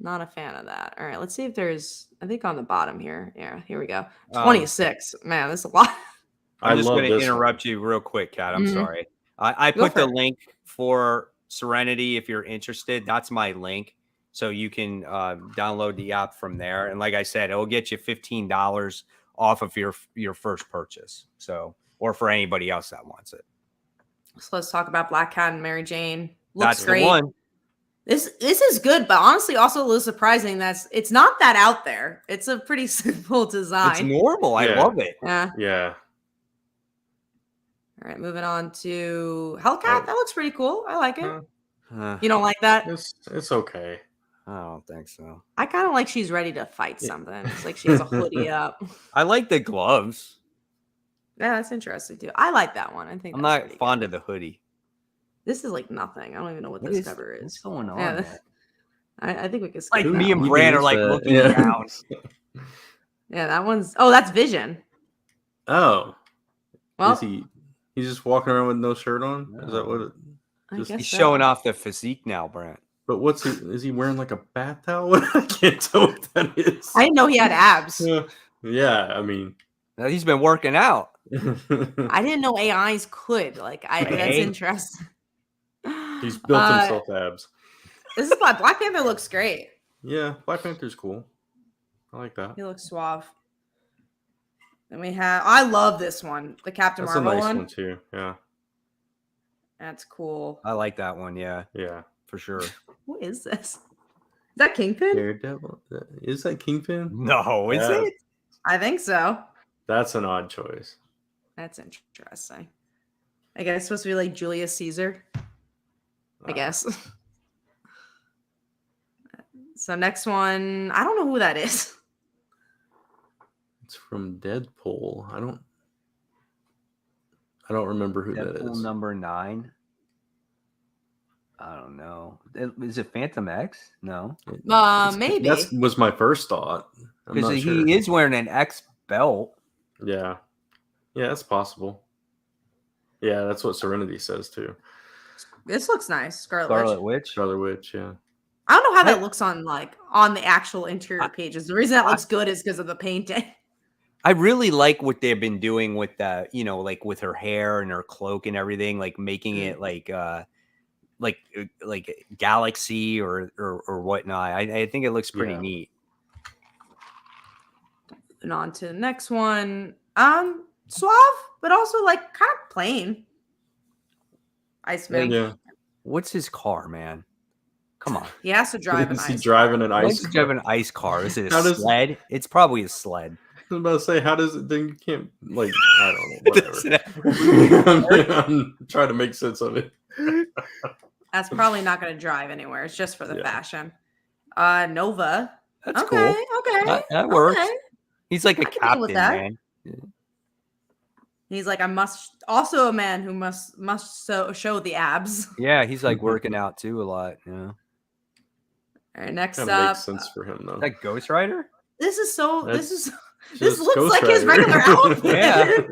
[SPEAKER 2] Not a fan of that. All right, let's see if there's, I think on the bottom here. Yeah, here we go. 26. Man, that's a lot.
[SPEAKER 1] I'm just going to interrupt you real quick, Kat. I'm sorry. I put the link for Serenity if you're interested. That's my link. So you can download the app from there. And like I said, it'll get you $15 off of your first purchase. So, or for anybody else that wants it.
[SPEAKER 2] So let's talk about Black Cat and Mary Jane. Looks
[SPEAKER 1] That's
[SPEAKER 2] great.
[SPEAKER 1] the one.
[SPEAKER 2] This is good, but honestly, also a little surprising. It's not that out there. It's a pretty simple design.
[SPEAKER 1] It's normal. I
[SPEAKER 3] Yeah.
[SPEAKER 1] love it.
[SPEAKER 2] Yeah.
[SPEAKER 3] Yeah.
[SPEAKER 2] All right, moving on to Hellcat. That looks pretty cool. I like it.
[SPEAKER 1] Uh,
[SPEAKER 2] You don't like that?
[SPEAKER 3] It's okay.
[SPEAKER 1] I don't think so.
[SPEAKER 2] I kind of like she's ready to fight something. It's like she has a hoodie up.
[SPEAKER 1] I like the gloves.
[SPEAKER 2] Yeah, that's interesting too. I like that one. I think
[SPEAKER 1] I'm
[SPEAKER 2] that's
[SPEAKER 1] not
[SPEAKER 2] pretty
[SPEAKER 1] fond
[SPEAKER 2] good.
[SPEAKER 1] of the hoodie.
[SPEAKER 2] This is like nothing. I don't even know what this cover is.
[SPEAKER 1] What's going on?
[SPEAKER 2] Yeah,
[SPEAKER 1] man?
[SPEAKER 2] I think we can skip
[SPEAKER 1] Like
[SPEAKER 2] that
[SPEAKER 1] me and
[SPEAKER 2] one.
[SPEAKER 1] Brand are like looking down.
[SPEAKER 2] Yeah, that one's. Oh, that's Vision.
[SPEAKER 3] Oh,
[SPEAKER 2] Well,
[SPEAKER 3] is he's just walking around with no shirt on? Is that what?
[SPEAKER 2] I
[SPEAKER 3] just-
[SPEAKER 2] guess
[SPEAKER 1] He's
[SPEAKER 2] so.
[SPEAKER 1] showing off the physique now, Brent.
[SPEAKER 3] But what's he? Is he wearing like a bath towel? I can't tell what that is.
[SPEAKER 2] I didn't know he had abs.
[SPEAKER 3] Yeah, I mean,
[SPEAKER 1] Now, he's been working out.
[SPEAKER 2] I didn't know AIs could. Like, that's
[SPEAKER 1] Hey.
[SPEAKER 2] interesting.
[SPEAKER 3] he's built himself abs.
[SPEAKER 2] This is why Black Panther looks great.
[SPEAKER 3] Yeah, Black Panther's cool. I like that.
[SPEAKER 2] He looks suave. Then we have. I love this one, the Captain
[SPEAKER 3] That's a
[SPEAKER 2] Marvel
[SPEAKER 3] nice
[SPEAKER 2] one.
[SPEAKER 3] one too. Yeah,
[SPEAKER 2] That's cool.
[SPEAKER 1] I like that one. Yeah,
[SPEAKER 3] yeah.
[SPEAKER 1] for sure.
[SPEAKER 2] What is this? Is that Kingpin?
[SPEAKER 3] Daredevil. Is that Kingpin?
[SPEAKER 1] No, is
[SPEAKER 3] Yeah.
[SPEAKER 1] it?
[SPEAKER 2] I think so.
[SPEAKER 3] That's an odd choice.
[SPEAKER 2] That's interesting. I guess it's supposed to be like Julius Caesar. I guess. So next one, I don't know who that is.
[SPEAKER 3] It's from Deadpool. I don't remember who that
[SPEAKER 1] Deadpool
[SPEAKER 3] is.
[SPEAKER 1] number 9. I don't know. Is it Phantom X? No,
[SPEAKER 2] Maybe.
[SPEAKER 3] That was my first thought. I'm
[SPEAKER 1] because
[SPEAKER 3] not
[SPEAKER 1] he
[SPEAKER 3] sure.
[SPEAKER 1] is wearing an X belt.
[SPEAKER 3] Yeah. Yeah, that's possible. Yeah, that's what Serenity says too.
[SPEAKER 2] This looks nice.
[SPEAKER 1] Scarlet Witch.
[SPEAKER 3] Scarlet Witch, yeah.
[SPEAKER 2] I don't know how that looks on the actual interior pages. The reason that looks good is because of the painting.
[SPEAKER 1] I really like what they've been doing with the, like with her hair and her cloak and everything, like making it like galaxy or whatnot. I think it looks pretty neat.
[SPEAKER 2] And on to the next one. Suave, but also like kind of plain. Iceman.
[SPEAKER 3] Yeah.
[SPEAKER 1] What's his car, man? Come on.
[SPEAKER 2] He has to drive an
[SPEAKER 3] Is he
[SPEAKER 2] ice.
[SPEAKER 3] driving an
[SPEAKER 1] Why
[SPEAKER 3] ice
[SPEAKER 1] does he
[SPEAKER 3] car?
[SPEAKER 1] drive an ice car? Is it
[SPEAKER 3] How
[SPEAKER 1] a
[SPEAKER 3] does-
[SPEAKER 1] sled? It's probably a sled.
[SPEAKER 3] I was about to say, how does it then you can't like I don't know, whatever. I'm trying to make sense of it.
[SPEAKER 2] That's probably not going to drive anywhere. It's just for the
[SPEAKER 3] Yeah.
[SPEAKER 2] fashion. Nova.
[SPEAKER 1] That's
[SPEAKER 2] Okay,
[SPEAKER 1] cool.
[SPEAKER 2] okay.
[SPEAKER 1] That works.
[SPEAKER 2] Okay.
[SPEAKER 1] He's like a
[SPEAKER 2] I can deal with
[SPEAKER 1] captain,
[SPEAKER 2] that.
[SPEAKER 1] man.
[SPEAKER 2] He's like, I must also a man who must show the abs.
[SPEAKER 1] Yeah, he's like working out too a lot. Yeah.
[SPEAKER 2] All right, next
[SPEAKER 3] That
[SPEAKER 2] up.
[SPEAKER 3] makes sense for him though.
[SPEAKER 1] Is that Ghost Rider?
[SPEAKER 2] This is so.
[SPEAKER 3] That's
[SPEAKER 2] This
[SPEAKER 3] just
[SPEAKER 2] looks
[SPEAKER 3] Ghost
[SPEAKER 2] like his
[SPEAKER 3] Rider.
[SPEAKER 2] regular outfit.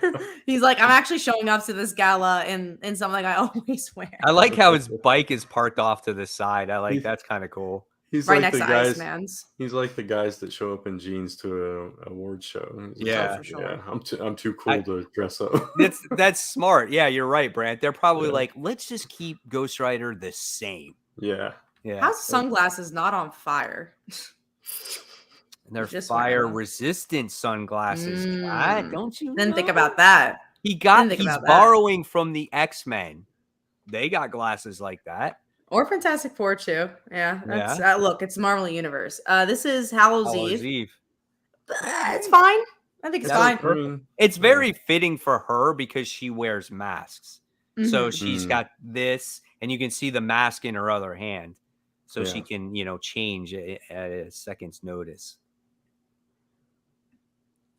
[SPEAKER 1] Yeah.
[SPEAKER 2] He's like, I'm actually showing up to this gala in something I always wear.
[SPEAKER 1] I like how his bike is parked off to the side. I like that's kind of cool.
[SPEAKER 3] He's
[SPEAKER 2] Right
[SPEAKER 3] like
[SPEAKER 2] next
[SPEAKER 3] the
[SPEAKER 2] to
[SPEAKER 3] guys.
[SPEAKER 2] Iceman's.
[SPEAKER 3] He's like the guys that show up in jeans to a award show. He's like,
[SPEAKER 1] Yeah.
[SPEAKER 2] for sure.
[SPEAKER 3] yeah. I'm too cool to dress up.
[SPEAKER 1] That's smart. Yeah, you're right, Brant. They're probably like, let's just keep Ghost Rider the same.
[SPEAKER 3] Yeah.
[SPEAKER 1] Yeah.
[SPEAKER 2] How's the sunglasses not on fire?
[SPEAKER 1] And they're
[SPEAKER 2] just
[SPEAKER 1] fire
[SPEAKER 2] wearing them.
[SPEAKER 1] resistant sunglasses.
[SPEAKER 2] Mm.
[SPEAKER 1] What? Don't you
[SPEAKER 2] Didn't think
[SPEAKER 1] know?
[SPEAKER 2] about that.
[SPEAKER 1] He's
[SPEAKER 2] think about that.
[SPEAKER 1] borrowing from the X-Men. They got glasses like that.
[SPEAKER 2] Or Fantastic Four too. Yeah. That's look, it's Marvel Universe. This is Hallows
[SPEAKER 1] Hallows
[SPEAKER 2] Eve.
[SPEAKER 1] Eve.
[SPEAKER 2] It's fine. I think it's
[SPEAKER 1] That's
[SPEAKER 2] fine.
[SPEAKER 3] I mean,
[SPEAKER 1] It's very fitting for her because she wears masks. So
[SPEAKER 2] Mhm.
[SPEAKER 1] she's got this, and you can see the mask in her other hand. So she
[SPEAKER 3] Yeah.
[SPEAKER 1] can, change it at a second's notice.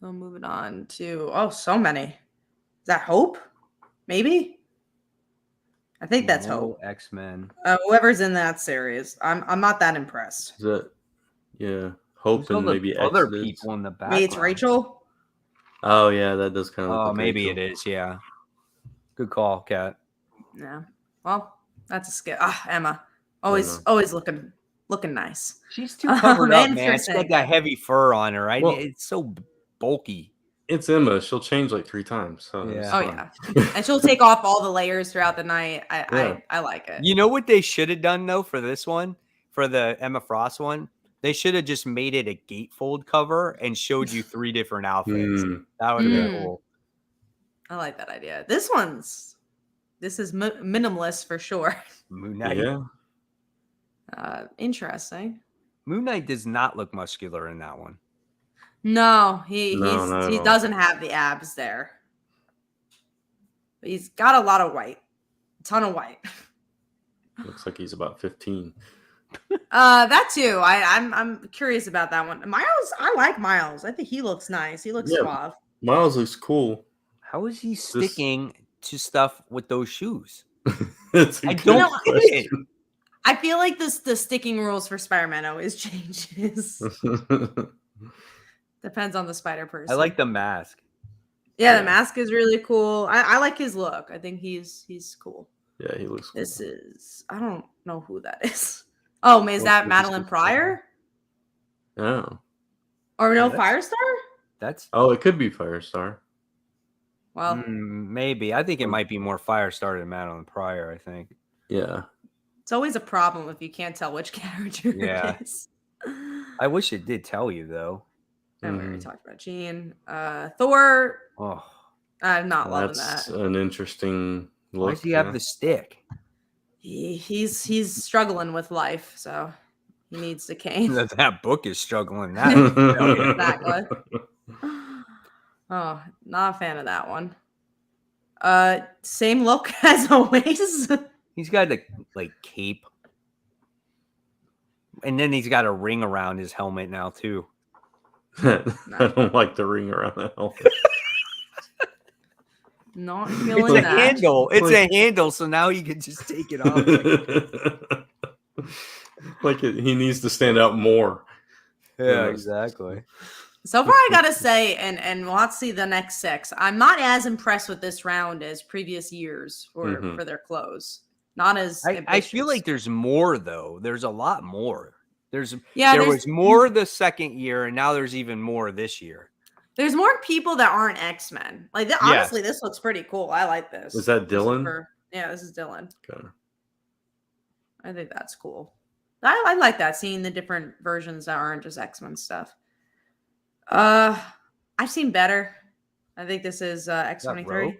[SPEAKER 2] Well, moving on to so many. Is that Hope? Maybe. I think that's Hope.
[SPEAKER 1] X-Men.
[SPEAKER 2] Whoever's in that series, I'm not that impressed.
[SPEAKER 3] is that yeah. Hope
[SPEAKER 1] Who's all
[SPEAKER 3] and
[SPEAKER 1] the
[SPEAKER 3] maybe
[SPEAKER 1] other
[SPEAKER 3] Exodus.
[SPEAKER 1] people in the back.
[SPEAKER 2] Maybe it's Rachel.
[SPEAKER 3] Oh yeah, that does kind of.
[SPEAKER 1] Oh,
[SPEAKER 3] look like
[SPEAKER 1] maybe
[SPEAKER 3] Rachel.
[SPEAKER 1] it is. Yeah. Good call, Kat.
[SPEAKER 2] Yeah. Well, that's a skip. Emma, always looking nice.
[SPEAKER 1] She's too covered up, man. She's got
[SPEAKER 2] Interesting.
[SPEAKER 1] that heavy fur on her.
[SPEAKER 3] Well-
[SPEAKER 1] It's so bulky.
[SPEAKER 3] It's Emma. She'll change like 3 times. So it's
[SPEAKER 1] Yeah.
[SPEAKER 2] Oh
[SPEAKER 3] fine.
[SPEAKER 2] yeah, and she'll take off all the layers throughout the night.
[SPEAKER 3] Yeah.
[SPEAKER 2] I like it.
[SPEAKER 1] You know what they should have done though for this one, for the Emma Frost one? They should have just made it a gatefold cover and showed you 3 different outfits.
[SPEAKER 3] Hmm.
[SPEAKER 1] That would have been
[SPEAKER 2] Mm.
[SPEAKER 1] cool.
[SPEAKER 2] I like that idea. This is minimalist for sure.
[SPEAKER 1] Moon Knight.
[SPEAKER 3] Yeah.
[SPEAKER 2] Interesting.
[SPEAKER 1] Moon Knight does not look muscular in that one.
[SPEAKER 2] No,
[SPEAKER 3] No, not at
[SPEAKER 2] he
[SPEAKER 3] all.
[SPEAKER 2] doesn't have the abs there. But he's got a lot of white. A ton of white.
[SPEAKER 3] Looks like he's about 15.
[SPEAKER 2] That too. I'm curious about that one. Miles, I like Miles. I think he looks nice. He looks
[SPEAKER 3] Yeah.
[SPEAKER 2] suave.
[SPEAKER 3] Miles looks cool.
[SPEAKER 1] How is he sticking to stuff with those shoes?
[SPEAKER 3] It's a
[SPEAKER 1] I
[SPEAKER 3] good
[SPEAKER 1] don't get it.
[SPEAKER 3] question.
[SPEAKER 2] I feel like the sticking rules for Spider-Man always changes. Depends on the spider person.
[SPEAKER 1] I like the mask.
[SPEAKER 2] Yeah,
[SPEAKER 3] Yeah.
[SPEAKER 2] the mask is really cool. I like his look. I think he's cool.
[SPEAKER 3] Yeah, he looks cool.
[SPEAKER 2] This is I don't know who that is. Oh, is that Madeline Pryor?
[SPEAKER 3] Oh.
[SPEAKER 2] Or no,
[SPEAKER 1] that's-
[SPEAKER 2] Firestar?
[SPEAKER 1] That's
[SPEAKER 3] Oh, it could be Firestar.
[SPEAKER 2] Well,
[SPEAKER 1] maybe. I think it might be more Firestar than Madeline Pryor, I think.
[SPEAKER 3] Yeah.
[SPEAKER 2] it's always a problem if you can't tell which character
[SPEAKER 1] Yeah.
[SPEAKER 2] it is.
[SPEAKER 1] I wish it did tell you though.
[SPEAKER 2] And we already
[SPEAKER 3] Mhm.
[SPEAKER 2] talked about Jean. Thor,
[SPEAKER 1] Oh,
[SPEAKER 2] I'm not loving
[SPEAKER 3] That's
[SPEAKER 2] that.
[SPEAKER 3] an interesting look.
[SPEAKER 1] why does he have the stick?
[SPEAKER 2] He's struggling with life, so he needs the cane.
[SPEAKER 1] That book is struggling. That
[SPEAKER 2] Exactly. Oh, not a fan of that one. Same look as always.
[SPEAKER 1] he's got a like cape, and then he's got a ring around his helmet now too.
[SPEAKER 3] I don't like the ring around the helmet.
[SPEAKER 2] Not
[SPEAKER 1] It's
[SPEAKER 2] feeling
[SPEAKER 1] a
[SPEAKER 2] that.
[SPEAKER 1] handle. It's a handle, so now you can just take it off.
[SPEAKER 3] Like he needs to stand out more.
[SPEAKER 1] Yeah, exactly.
[SPEAKER 2] So far, I gotta say, and we'll have to see the next 6. I'm not as impressed with this round as previous years for their clothes. Not as.
[SPEAKER 1] I feel
[SPEAKER 2] ambitious.
[SPEAKER 1] like there's more though. There's a lot more. There
[SPEAKER 2] there's-
[SPEAKER 1] was more the second year, and now there's even more this year.
[SPEAKER 2] There's more people that aren't X-Men. Like honestly, this looks pretty cool. I like this.
[SPEAKER 3] Is that
[SPEAKER 2] This is
[SPEAKER 3] Dylan?
[SPEAKER 2] this is Dylan.
[SPEAKER 3] Okay.
[SPEAKER 2] I think that's cool. I like that, seeing the different versions that aren't just X-Men stuff. I've seen better. I think this is X-23.
[SPEAKER 1] Rogue?
[SPEAKER 2] No,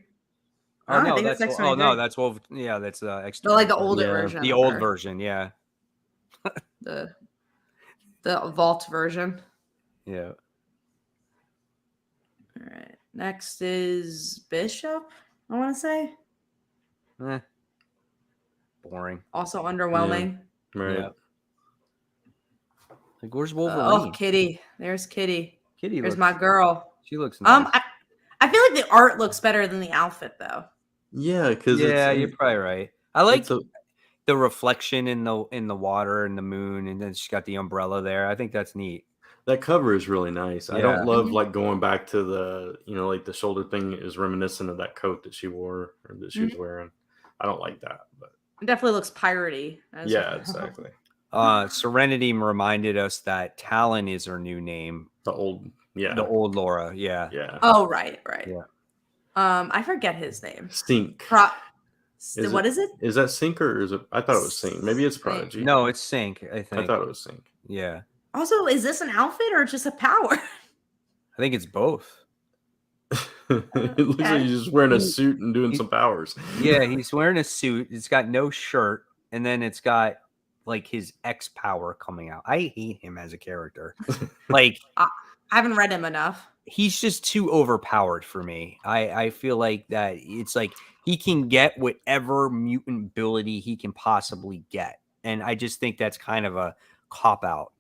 [SPEAKER 1] Oh
[SPEAKER 2] I
[SPEAKER 1] no,
[SPEAKER 2] think it's
[SPEAKER 1] that's
[SPEAKER 2] X-23.
[SPEAKER 1] that's Wolf. Yeah, that's extra.
[SPEAKER 2] But like the older
[SPEAKER 3] Yeah.
[SPEAKER 2] version.
[SPEAKER 1] the
[SPEAKER 2] of
[SPEAKER 1] old
[SPEAKER 2] her.
[SPEAKER 1] version. Yeah,
[SPEAKER 2] The vault version.
[SPEAKER 1] yeah.
[SPEAKER 2] All right. Next is Bishop, I want to say.
[SPEAKER 1] Boring.
[SPEAKER 2] Also underwhelming.
[SPEAKER 3] Right.
[SPEAKER 1] Yeah. Like, where's Wolverine?
[SPEAKER 2] Oh, Kitty. There's Kitty.
[SPEAKER 1] Kitty
[SPEAKER 2] There's
[SPEAKER 1] looks.
[SPEAKER 2] my girl.
[SPEAKER 1] She looks nice.
[SPEAKER 2] I feel like the art looks better than the outfit though.
[SPEAKER 3] Yeah, because
[SPEAKER 1] Yeah, you're probably right. I like
[SPEAKER 3] it's a,
[SPEAKER 1] the reflection in the water and the moon, and then she's got the umbrella there. I think that's neat.
[SPEAKER 3] that cover is really nice. I
[SPEAKER 1] Yeah.
[SPEAKER 3] don't love
[SPEAKER 2] Mhm.
[SPEAKER 3] like going back to the like the shoulder thing is reminiscent of that coat that she wore or that she was wearing. I don't like that, but
[SPEAKER 2] It definitely looks piratey. as
[SPEAKER 3] yeah,
[SPEAKER 2] well.
[SPEAKER 3] exactly.
[SPEAKER 1] Serenity reminded us that Talon is her new name.
[SPEAKER 3] The old, yeah,
[SPEAKER 1] The old Laura. Yeah.
[SPEAKER 3] yeah,
[SPEAKER 2] Oh, right.
[SPEAKER 1] Yeah.
[SPEAKER 2] I forget his name.
[SPEAKER 3] Stink.
[SPEAKER 2] What is it?
[SPEAKER 3] Is that Sink or is it? I thought it was Sink. Maybe it's Prodigy.
[SPEAKER 1] No, it's Sync, I think.
[SPEAKER 3] I thought it was Sink.
[SPEAKER 1] Yeah.
[SPEAKER 2] Also, is this an outfit or just a power?
[SPEAKER 1] I think it's both.
[SPEAKER 3] It looks like he's just wearing a suit and doing some powers.
[SPEAKER 1] Yeah, he's wearing a suit. It's got no shirt, and then it's got like his X power coming out. I hate him as a character. Like,
[SPEAKER 2] I haven't read him enough.
[SPEAKER 1] he's just too overpowered for me. I feel like that it's like he can get whatever mutant ability he can possibly get. And I just think that's kind of a cop out.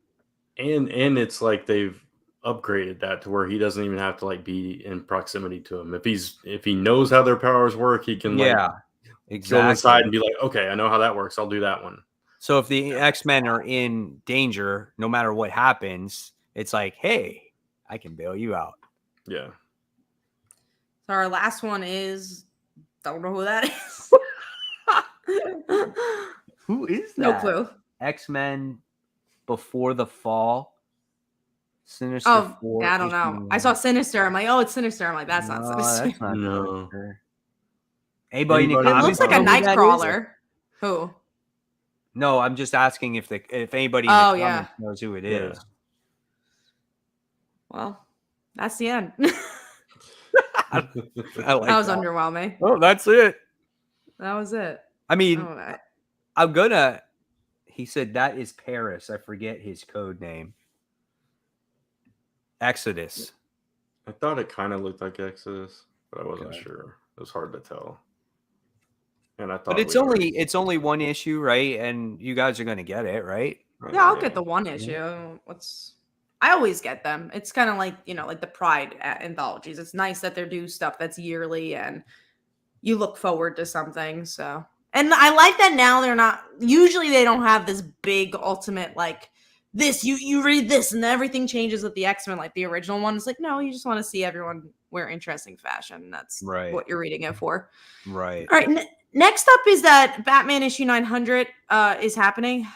[SPEAKER 3] And it's like they've upgraded that to where he doesn't even have to like be in proximity to him. If he knows how their powers work, he can like go
[SPEAKER 1] exactly.
[SPEAKER 3] inside and be like, okay, I know how that works. I'll do that one.
[SPEAKER 1] So if the X-Men are in danger, no matter what happens, it's like, hey, I can bail you out.
[SPEAKER 3] Yeah.
[SPEAKER 2] So our last one is don't know who that is.
[SPEAKER 1] Who is that?
[SPEAKER 2] No clue.
[SPEAKER 1] X-Men Before the Fall. Sinister
[SPEAKER 2] Oh,
[SPEAKER 1] Four.
[SPEAKER 2] yeah, I don't know. I saw Sinister. I'm like, oh, it's Sinister. I'm like, that's not Sinister.
[SPEAKER 1] That's not
[SPEAKER 3] No.
[SPEAKER 1] Sinister. Anybody in the
[SPEAKER 3] Anybody-
[SPEAKER 2] It
[SPEAKER 1] comments
[SPEAKER 2] looks like a
[SPEAKER 1] know who that is?
[SPEAKER 2] Nightcrawler. Who?
[SPEAKER 1] No, I'm just asking if anybody in
[SPEAKER 2] Oh
[SPEAKER 1] the
[SPEAKER 2] yeah.
[SPEAKER 1] comments knows who it
[SPEAKER 3] Yeah.
[SPEAKER 1] is.
[SPEAKER 2] Well, that's the end.
[SPEAKER 1] I like
[SPEAKER 2] That was
[SPEAKER 1] that.
[SPEAKER 2] underwhelming.
[SPEAKER 1] Oh, that's it.
[SPEAKER 2] That was it.
[SPEAKER 1] I mean,
[SPEAKER 2] Oh,
[SPEAKER 1] I'm gonna. He said that is Paris. I forget his code name. Exodus.
[SPEAKER 3] I thought it kind of looked like Exodus, but I wasn't
[SPEAKER 1] Okay.
[SPEAKER 3] sure. It was hard to tell. And I thought
[SPEAKER 1] But it's only one issue, right? And you guys are gonna get it, right?
[SPEAKER 2] yeah, I'll get the one issue. I always get them. It's kind of like, like the Pride anthologies. It's nice that they're do stuff that's yearly and you look forward to something. So, and I like that now they're not, usually they don't have this big ultimate, like this, you read this and everything changes with the X-Men, like the original one. It's like, no, you just want to see everyone wear interesting fashion. That's
[SPEAKER 1] Right.
[SPEAKER 2] what you're reading it for.
[SPEAKER 1] Right.
[SPEAKER 2] All right. Next up is that Batman issue 900 is happening.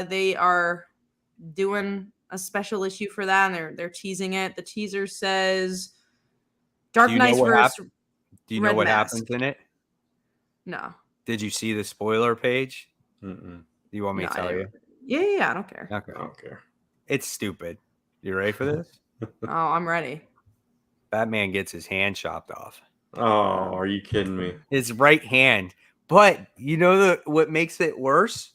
[SPEAKER 2] They are doing a special issue for that, and they're teasing it. The teaser says Dark Knight's versus
[SPEAKER 1] Do you know
[SPEAKER 2] Red
[SPEAKER 1] what
[SPEAKER 2] Mask.
[SPEAKER 1] happens in it?
[SPEAKER 2] No.
[SPEAKER 1] Did you see the spoiler page?
[SPEAKER 3] Mm-mm.
[SPEAKER 1] Do you want me to tell you?
[SPEAKER 2] Yeah, I don't care.
[SPEAKER 1] Okay.
[SPEAKER 3] I don't care.
[SPEAKER 1] It's stupid. You ready for this?
[SPEAKER 2] Oh, I'm ready.
[SPEAKER 1] Batman gets his hand chopped off.
[SPEAKER 3] Oh, are you kidding me?
[SPEAKER 1] His right hand. But you know what makes it worse?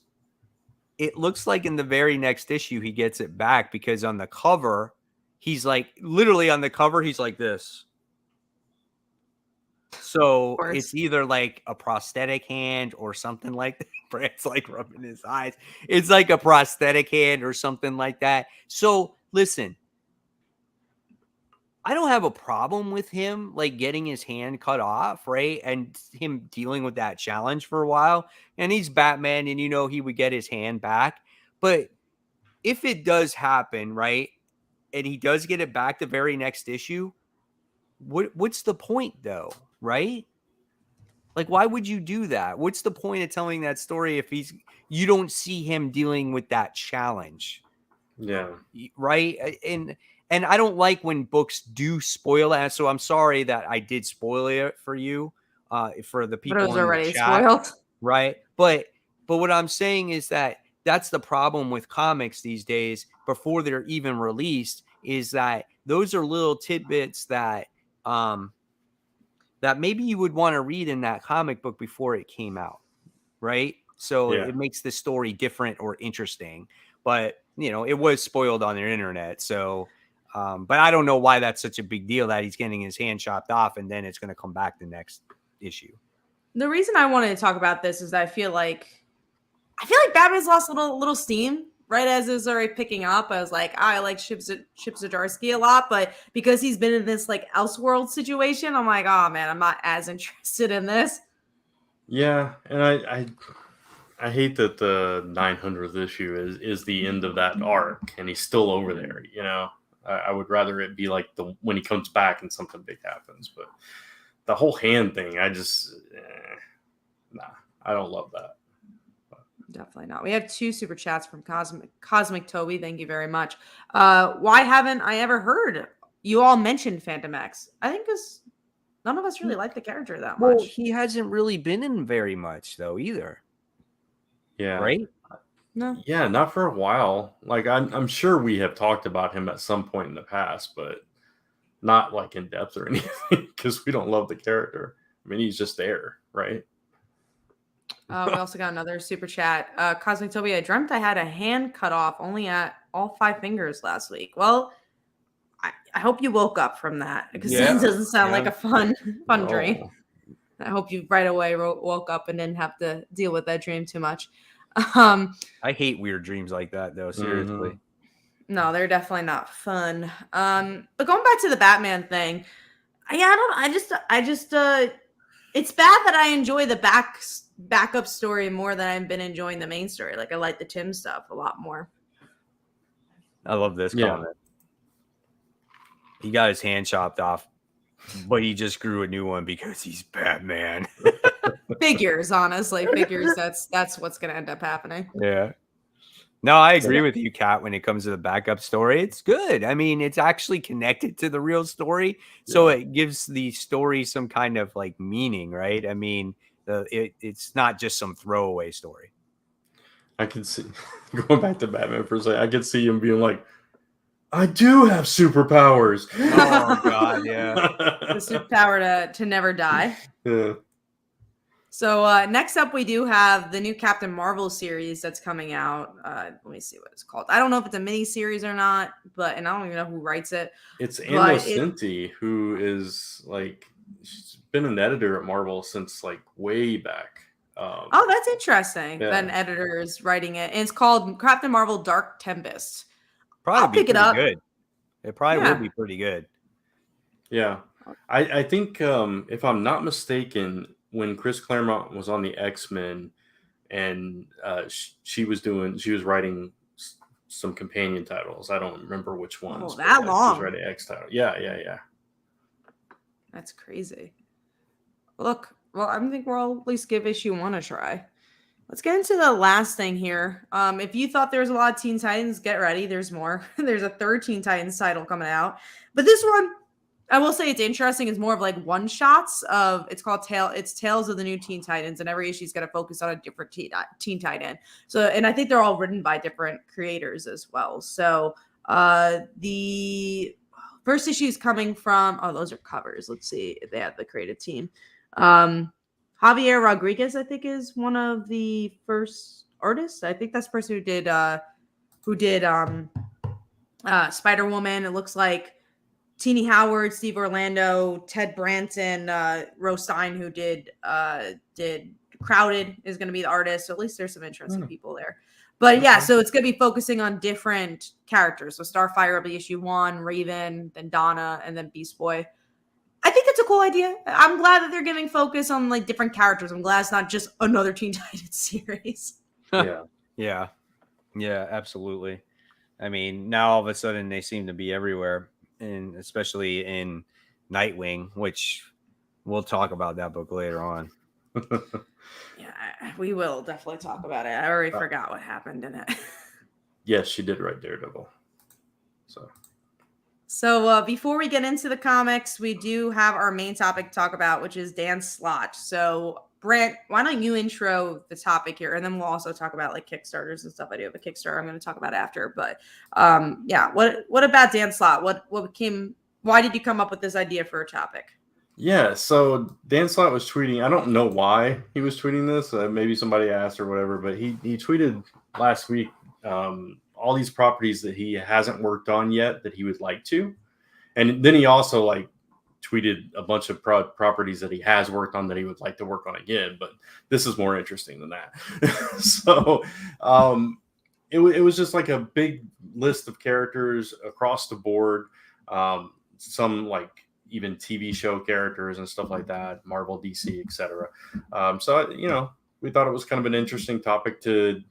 [SPEAKER 1] It looks like in the very next issue he gets it back, because on the cover, he's like, literally on the cover, he's like this. So it's either like a prosthetic hand or something like that. Brand's like rubbing his eyes. It's like a prosthetic hand or something like that. So listen, I don't have a problem with him like getting his hand cut off, right? And him dealing with that challenge for a while. And he's Batman, and he would get his hand back. But if it does happen, right, and he does get it back the very next issue, what's the point though, right? Like, why would you do that? What's the point of telling that story if you don't see him dealing with that challenge?
[SPEAKER 3] Yeah.
[SPEAKER 1] Right. And I don't like when books do spoil that. So I'm sorry that I did spoil it for you, for the people.
[SPEAKER 2] But it was
[SPEAKER 1] in
[SPEAKER 2] already
[SPEAKER 1] the chat,
[SPEAKER 2] spoiled.
[SPEAKER 1] right? But what I'm saying is that that's the problem with comics these days before they're even released, is that those are little tidbits that that maybe you would want to read in that comic book before it came out, right? So it makes the story different or interesting. But, it was spoiled on their internet. So, but I don't know why that's such a big deal that he's getting his hand chopped off and then it's going to come back the next issue.
[SPEAKER 2] The reason I wanted to talk about this is that I feel like Batman's lost a little steam. Right as it was already picking up, I was like, I like Chip Zdarsky a lot, but because he's been in this like Elseworld situation, I'm like, oh man, I'm not as interested in this.
[SPEAKER 3] Yeah, and I hate that the 900th issue is the end of that arc, and he's still over there. I would rather it be like when he comes back and something big happens. But the whole hand thing, I just I don't love that.
[SPEAKER 2] Definitely not. We have 2 super chats from Cosmic Toby. Thank you very much. Why haven't I ever heard you all mentioned Phantom X? I think because none of us really like the character that much.
[SPEAKER 1] Well, he hasn't really been in very much though either.
[SPEAKER 3] Yeah.
[SPEAKER 1] Right?
[SPEAKER 2] No.
[SPEAKER 3] Yeah, not for a while. Like I'm sure we have talked about him at some point in the past, but not like in depth or anything, because we don't love the character. I mean, he's just there, right?
[SPEAKER 2] We also got another super chat. Cosmic Toby, I dreamt I had a hand cut off only at all 5 fingers last week. Well, I hope you woke up from that, because that doesn't sound like a fun dream. I hope you right away woke up and didn't have to deal with that dream too much.
[SPEAKER 1] I hate weird drereams like that though. Seriously.
[SPEAKER 3] Mm-hmm.
[SPEAKER 2] No, they're definitely not fun. But going back to the Batman thing, it's bad that I enjoy the backup story more than I've been enjoying the main story. Like I like the Tim stuff a lot more.
[SPEAKER 1] I love this comment. He got his hand chopped off, but he just grew a new one because he's Batman.
[SPEAKER 2] Figures, honestly. That's what's going to end up happening.
[SPEAKER 1] Yeah. No, I agree with you, Kat, when it comes to the backup story. It's good. I mean, it's actually connected to the real story. So it gives the story some kind of like meaning, right? I mean, it's not just some throwaway story.
[SPEAKER 3] I can see going back to Batman for a second. I could see him being like, "I do have superpowers."
[SPEAKER 1] Oh God, yeah.
[SPEAKER 2] The superpower to never die.
[SPEAKER 3] Yeah.
[SPEAKER 2] So next up, we do have the new Captain Marvel series that's coming out. Let me see what it's called. I don't know if it's a mini series or not, and I don't even know who writes it.
[SPEAKER 3] It's Ann Nocenti, who is like, she's been an editor at Marvel since like way back.
[SPEAKER 2] Oh, that's interesting.
[SPEAKER 3] Yeah.
[SPEAKER 2] That an editor is writing it, and it's called Captain Marvel: Dark Tempest.
[SPEAKER 1] Probably
[SPEAKER 2] I'll pick it up.
[SPEAKER 1] Good. It probably will be pretty good.
[SPEAKER 3] Yeah, I think if I'm not mistaken, when Chris Claremont was on the X-Men, and she was writing some companion titles. I don't remember which ones.
[SPEAKER 2] Oh, that long.
[SPEAKER 3] She was writing X title. Yeah.
[SPEAKER 2] That's crazy. Look, well, I think we'll at least give issue 1 a try. Let's get into the last thing here. If you thought there was a lot of Teen Titans, get ready. There's more. There's a third Teen Titans title coming out. But this one, I will say it's interesting. It's more of like one shots of, it's called Tales of the New Teen Titans, and every issue's got to focus on a different Teen Titan. So, and I think they're all written by different creators as well. So the first issue is coming from, those are covers. Let's see if they have the creative team. Javier Rodriguez, I think, is one of the first artists. I think that's the person who did Spider-Woman. It looks like Teenie Howard, Steve Orlando, Ted Branson, Rose Stein, who did Crowded, is going to be the artist. So at least there's some interesting people there. But yeah, so it's going to be focusing on different characters. So Starfire will be issue 1, Raven, then Donna, and then Beast Boy. I think that's a cool idea. I'm glad that they're giving focus on like different characters. I'm glad it's not just another Teen Titans series.
[SPEAKER 1] Yeah, absolutely. I mean, now all of a sudden they seem to be everywhere, and especially in Nightwing, which we'll talk about that book later on.
[SPEAKER 2] Yeah, we will definitely talk about it. I already forgot what happened in it.
[SPEAKER 3] Yes, she did write Daredevil.
[SPEAKER 2] So before we get into the comics, we do have our main topic to talk about, which is Dan Slott. So Brant, why don't you intro the topic here, and then we'll also talk about like Kickstarters and stuff. I do have a Kickstarter I'm going to talk about after, but yeah, what about Dan Slott? Why did you come up with this idea for a topic?
[SPEAKER 3] Yeah, so Dan Slott was tweeting. I don't know why he was tweeting this. Maybe somebody asked or whatever, but he tweeted last week all these properties that he hasn't worked on yet that he would like to. And then he also like tweeted a bunch of properties that he has worked on that he would like to work on again. But this is more interesting than that. So it was just like a big list of characters across the board. Some like even TV show characters and stuff like that, Marvel, DC, etc. So, we thought it was kind of an interesting topic to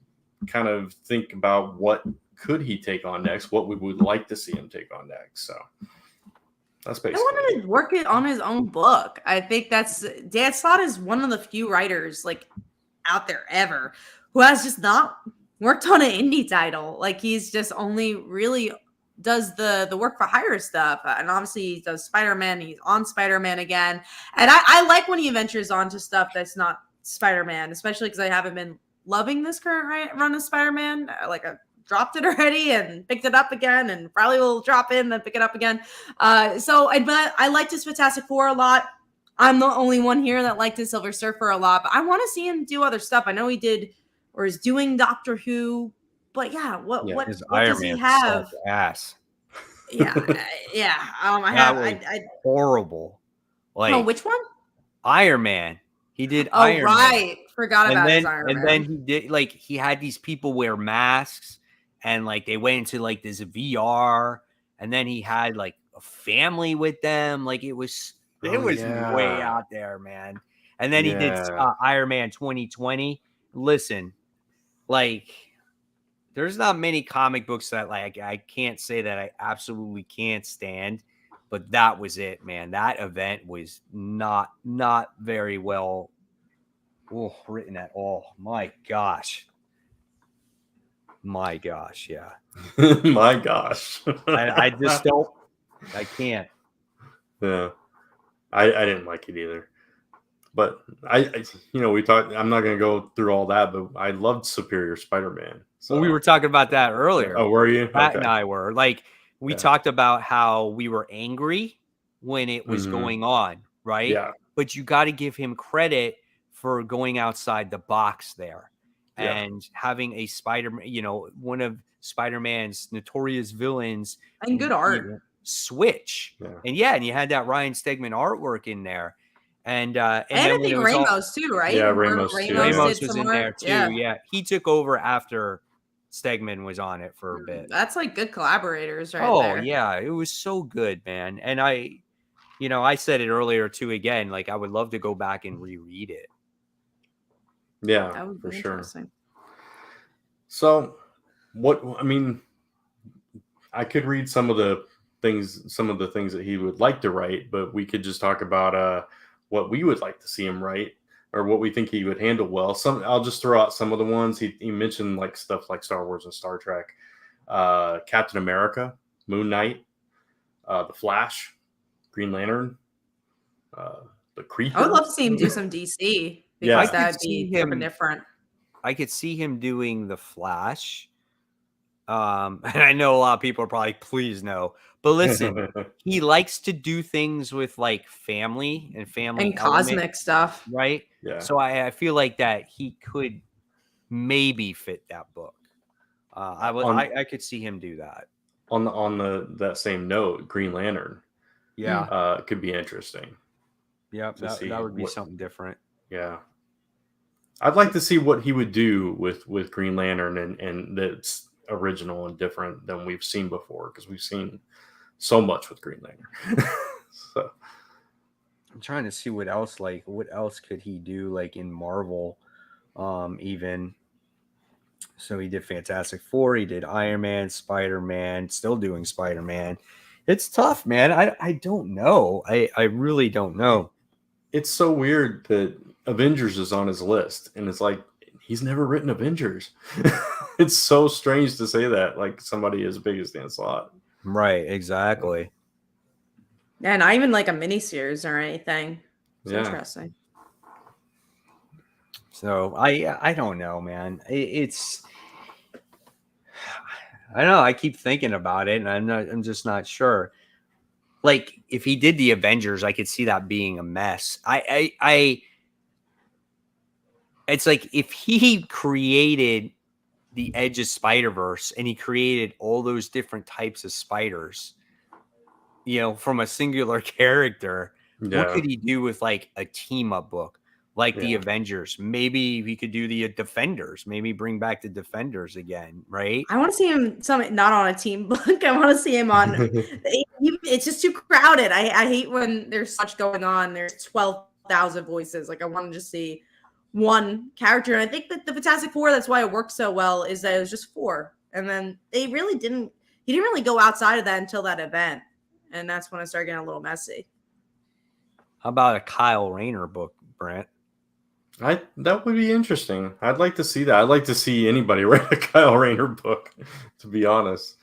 [SPEAKER 3] kind of think about what could he take on next, what we would like to see him take on next. So that's basically. I
[SPEAKER 2] wanted to work it on his own book. I think Dan Slott is one of the few writers like out there ever who has just not worked on an indie title. Like he's just only really does the work for hire stuff, and obviously he does Spider-Man. He's on Spider-Man again, and I like when he ventures onto stuff that's not Spider-Man, especially because I haven't been loving this current run of Spider-Man. Like I dropped it already and picked it up again, and probably will drop in and pick it up again. But I liked his Fantastic Four a lot. I'm the only one here that liked his Silver Surfer a lot, but I want to see him do other stuff. I know he did or is doing Doctor Who. But yeah, what does he have?
[SPEAKER 1] Ass.
[SPEAKER 2] Yeah.
[SPEAKER 1] I horrible. Like
[SPEAKER 2] which one?
[SPEAKER 1] Iron Man. He did Iron Man.
[SPEAKER 2] Right. Forgot about his Iron Man.
[SPEAKER 1] And then he did he had these people wear masks and like they went into like this VR, and then he had like a family with them. Like it was way out there, man. And then he did Iron Man 2020. Listen, like there's not many comic books that like I can't say that I absolutely can't stand, but that was it, man. That event was not very well written at all. My gosh, yeah.
[SPEAKER 3] My gosh.
[SPEAKER 1] I just don't. I can't.
[SPEAKER 3] Yeah, I didn't like it either. But we talked. I'm not going to go through all that, but I loved Superior Spider-Man. So
[SPEAKER 1] Well, we were talking about that earlier.
[SPEAKER 3] Oh, were you?
[SPEAKER 1] Pat
[SPEAKER 3] Okay.
[SPEAKER 1] and I were like, we talked about how we were angry when it was going on, right?
[SPEAKER 3] Yeah.
[SPEAKER 1] But you got to give him credit for going outside the box there and having a Spider-Man, one of Spider-Man's notorious villains
[SPEAKER 2] and good art
[SPEAKER 1] switch. And you had that Ryan Stegman artwork in there. And
[SPEAKER 2] I think Ramos too, right?
[SPEAKER 3] Yeah, Ramos
[SPEAKER 1] was in there too. Yeah, he took over after Stegman was on it for a bit.
[SPEAKER 2] That's like good collaborators, right?
[SPEAKER 1] Oh yeah, it was so good, man. And I said it earlier too. Again, like I would love to go back and reread it.
[SPEAKER 3] Yeah,
[SPEAKER 2] that would be
[SPEAKER 3] for sure.
[SPEAKER 2] Interesting.
[SPEAKER 3] So, I could read some of the things that he would like to write, but we could just talk about what we would like to see him write or what we think he would handle well. I'll just throw out some of the ones he mentioned, like stuff like Star Wars and Star Trek, Captain America, Moon Knight, The Flash, Green Lantern, The Creeper.
[SPEAKER 2] I would love to see him do some DC because that'd be different.
[SPEAKER 1] I could see him doing The Flash. And I know a lot of people are probably, please no. But listen, he likes to do things with like family and
[SPEAKER 2] cosmic stuff.
[SPEAKER 1] Right?
[SPEAKER 3] Yeah.
[SPEAKER 1] So I feel like that he could maybe fit that book. I could see him do that.
[SPEAKER 3] On that same note, Green Lantern.
[SPEAKER 1] Yeah.
[SPEAKER 3] Could be interesting.
[SPEAKER 1] Yeah, that would be something different.
[SPEAKER 3] Yeah. I'd like to see what he would do with Green Lantern and that's original and different than we've seen before, because we've seen so much with Green Lantern. So
[SPEAKER 1] I'm trying to see what else could he do like in Marvel, even. So he did Fantastic Four, he did Iron Man, Spider-Man, still doing Spider-Man. It's tough, man. I don't know. I really don't know.
[SPEAKER 3] It's so weird that Avengers is on his list, and it's like he's never written Avengers. It's so strange to say that, like somebody as big as Dan Slott.
[SPEAKER 1] Right, exactly.
[SPEAKER 2] Yeah, not even like a miniseries or anything. It's interesting.
[SPEAKER 1] So I don't know, man. It's I don't know. I keep thinking about it, and I'm just not sure. Like if he did the Avengers, I could see that being a mess. It's like if he created the Edge of Spider-Verse and he created all those different types of spiders, from a singular character, what could he do with like a team up book like the Avengers? Maybe we could do the Defenders, maybe bring back the Defenders again, right?
[SPEAKER 2] I want to see him not on a team book. I want to see him on it's just too crowded. I hate when there's such going on. There's 12,000 voices. Like I want to just see one character. And I think that the Fantastic Four, that's why it worked so well, is that it was just 4. And then he didn't really go outside of that until that event. And that's when it started getting a little messy.
[SPEAKER 3] How
[SPEAKER 1] about a Kyle Rayner book, Brent?
[SPEAKER 3] That would be interesting. I'd like to see that. I'd like to see anybody write a Kyle Rayner book, to be honest.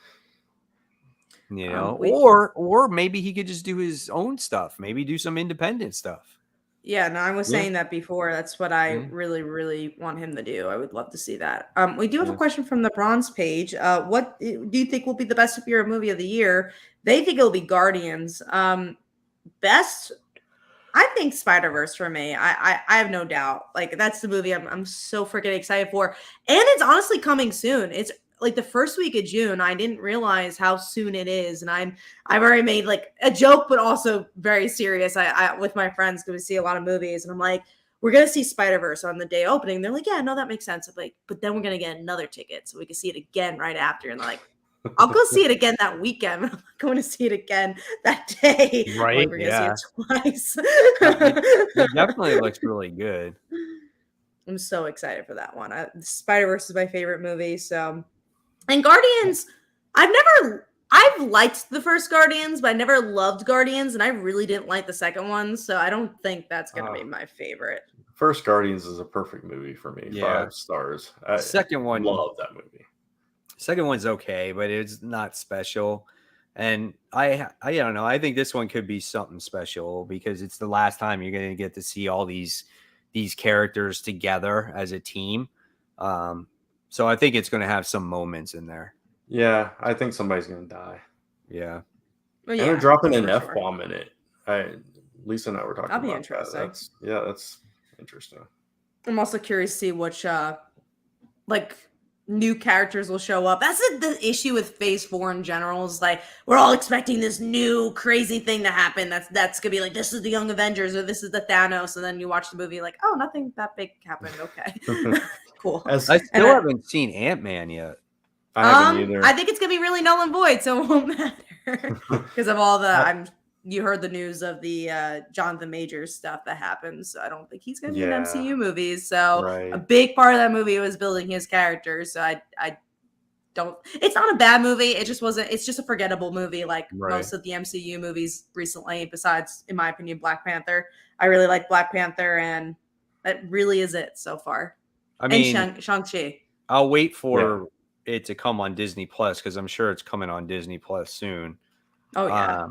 [SPEAKER 1] Or maybe he could just do his own stuff. Maybe do some independent stuff.
[SPEAKER 2] Yeah, no, I was saying that before. That's what I really, really want him to do. I would love to see that. We do have a question from the bronze page. What do you think will be the best superhero movie of the year? They think it'll be Guardians. Best, I think Spider-Verse for me. I have no doubt. Like that's the movie I'm so freaking excited for. And it's honestly coming soon. It's like the first week of June. I didn't realize how soon it is. And I've already made like a joke, but also very serious. I with my friends, because we see a lot of movies, and I'm like, we're going to see Spider-Verse on the day opening. They're like, yeah, no, that makes sense. I'm like, but then we're going to get another ticket so we can see it again right after. And they're like, I'll go see it again that weekend. I'm not going to see it again that day.
[SPEAKER 1] Right.
[SPEAKER 2] Like, we're going to see it twice.
[SPEAKER 1] It definitely looks really good.
[SPEAKER 2] I'm so excited for that one. Spider-Verse is my favorite movie. So, and Guardians, I've liked the first Guardians, but I never loved Guardians, and I really didn't like the second one. So I don't think that's going to be my favorite.
[SPEAKER 3] First Guardians is a perfect movie for me.
[SPEAKER 1] Yeah.
[SPEAKER 3] 5 stars.
[SPEAKER 1] Second one,
[SPEAKER 3] love that movie.
[SPEAKER 1] Second one's okay, but it's not special. And I don't know. I think this one could be something special because it's the last time you're going to get to see all these characters together as a team. So I think it's going to have some moments in there.
[SPEAKER 3] Yeah, I think somebody's gonna die.
[SPEAKER 1] Yeah.
[SPEAKER 2] Well,
[SPEAKER 3] And they're dropping an
[SPEAKER 2] for
[SPEAKER 3] F
[SPEAKER 2] sure.
[SPEAKER 3] bomb in it. Lisa and I were talking
[SPEAKER 2] That'll be
[SPEAKER 3] about
[SPEAKER 2] interesting.
[SPEAKER 3] that. That's interesting.
[SPEAKER 2] I'm also curious to see which like new characters will show up. That's the issue with Phase 4 in general. Is like we're all expecting this new crazy thing to happen. That's gonna be like this is the Young Avengers or this is the Thanos, and then you watch the movie like, oh, nothing that big happened. Okay, cool.
[SPEAKER 1] I still haven't seen Ant-Man yet.
[SPEAKER 3] I haven't either.
[SPEAKER 2] I think it's gonna be really null and void, so it won't matter because of all the you heard the news of the Jonathan Majors stuff that happened, so I don't think he's going to be in MCU movies. So a big part of that movie was building his character. So I don't. It's not a bad movie. It just wasn't. It's just a forgettable movie, like most of the MCU movies recently. Besides, in my opinion, Black Panther. I really like Black Panther, and that really is it so far.
[SPEAKER 1] I mean,
[SPEAKER 2] and Shang-Chi.
[SPEAKER 1] I'll wait for it to come on Disney Plus because I'm sure it's coming on Disney Plus soon.
[SPEAKER 2] Oh yeah.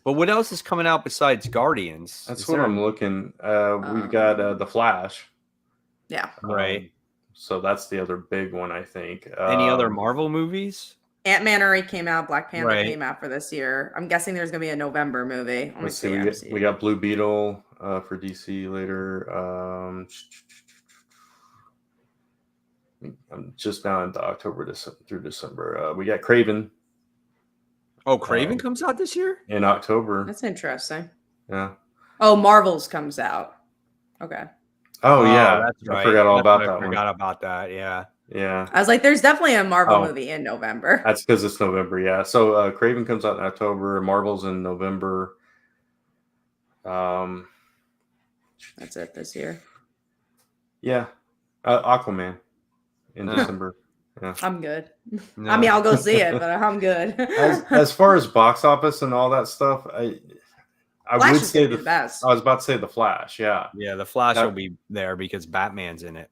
[SPEAKER 1] But what else is coming out besides Guardians?
[SPEAKER 3] That's what I'm looking. We've got The Flash.
[SPEAKER 2] Yeah.
[SPEAKER 1] Right.
[SPEAKER 3] So that's the other big one, I think.
[SPEAKER 1] Any other Marvel movies?
[SPEAKER 2] Ant-Man already came out. Black Panther came out for this year. I'm guessing there's going to be a November movie.
[SPEAKER 3] Let's see. We got Blue Beetle for DC later. I'm just now into October through December. We got Kraven.
[SPEAKER 1] Oh, Kraven comes out this year?
[SPEAKER 3] In October.
[SPEAKER 2] That's interesting.
[SPEAKER 3] Yeah.
[SPEAKER 2] Oh, Marvel's comes out. Okay.
[SPEAKER 3] Oh, yeah.
[SPEAKER 1] That's right.
[SPEAKER 3] I forgot all about that one.
[SPEAKER 1] I forgot about that, yeah.
[SPEAKER 3] Yeah.
[SPEAKER 2] I was like, there's definitely a Marvel movie in November.
[SPEAKER 3] That's because it's November, yeah. So Kraven comes out in October. Marvel's in November.
[SPEAKER 2] That's it this year.
[SPEAKER 3] Yeah. Aquaman in December. Yeah.
[SPEAKER 2] I'm good. No. I mean, I'll go see it, but I'm good.
[SPEAKER 3] as far as box office and all that stuff, I would say the best. I was about to say The Flash. Yeah.
[SPEAKER 1] Yeah, The Flash will be there because Batman's in it.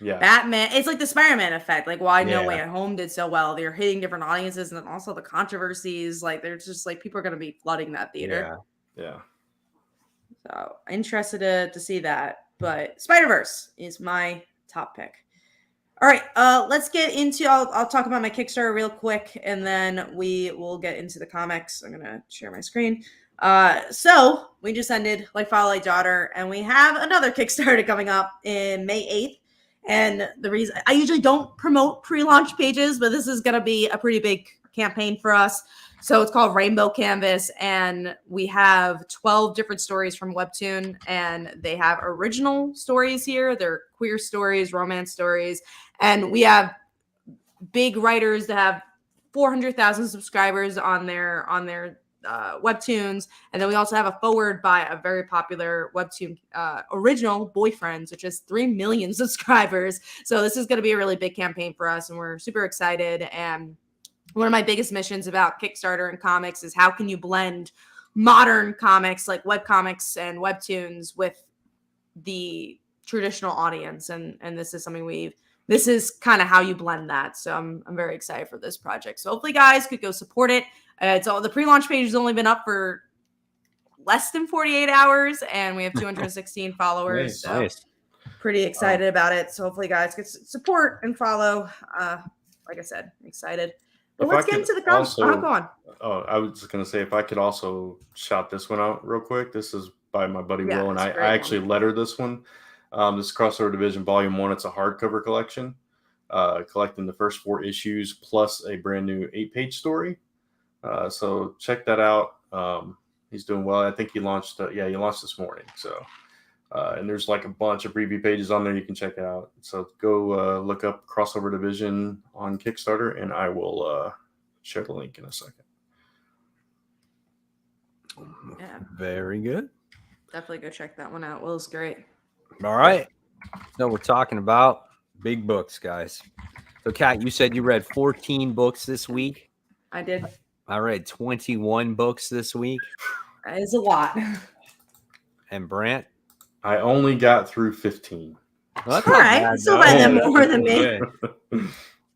[SPEAKER 3] Yeah.
[SPEAKER 2] Batman. It's like the Spider-Man effect. Like why No Way Home did so well. They're hitting different audiences, and then also the controversies. Like there's just like people are going to be flooding that theater.
[SPEAKER 3] Yeah.
[SPEAKER 2] So interested to see that. But Spider-Verse is my top pick. All right, let's get into. I'll talk about my Kickstarter real quick, and then we will get into the comics. I'm gonna share my screen. So we just ended Like Father Like Daughter, and we have another Kickstarter coming up in May 8th. And the reason I usually don't promote pre-launch pages, but this is gonna be a pretty big campaign for us. So it's called Rainbow Canvas, and we have 12 different stories from Webtoon, and they have original stories here. They're queer stories, romance stories, and we have big writers that have 400,000 subscribers on their Webtoons, and then we also have a forward by a very popular Webtoon original, Boyfriends, which has 3 million subscribers. So this is going to be a really big campaign for us, and we're super excited. And one of my biggest missions about Kickstarter and comics is how can you blend modern comics like webcomics and Webtoons with the traditional audience. And this is something this is kind of how you blend that. So I'm very excited for this project. So hopefully guys could go support it. It's all the pre-launch page has only been up for less than 48 hours, and we have 216 followers.
[SPEAKER 1] Nice.
[SPEAKER 2] Pretty excited about it. So hopefully guys could support and follow. Like I said, I'm excited. But let's get into the comments. Go on.
[SPEAKER 3] Oh, I was just going to say, if I could also shout this one out real quick. This is by my buddy Will, and I actually lettered this one. This Crossover Division Volume 1. It's a hardcover collection, collecting the first 4 issues plus a brand new 8-page story. So check that out. He's doing well. I think he launched. He launched this morning. So, and there's like a bunch of preview pages on there. You can check it out. So go look up Crossover Division on Kickstarter, and I will share the link in a second.
[SPEAKER 2] Yeah.
[SPEAKER 1] Very good.
[SPEAKER 2] Definitely go check that one out. Will's great.
[SPEAKER 1] All right. So we're talking about big books, guys. So, Kat, you said you read 14 books this week.
[SPEAKER 2] I did.
[SPEAKER 1] I read 21 books this week.
[SPEAKER 2] That is a lot.
[SPEAKER 1] And Brant?
[SPEAKER 3] I only got through 15.
[SPEAKER 2] Well, all right. Still read more than me.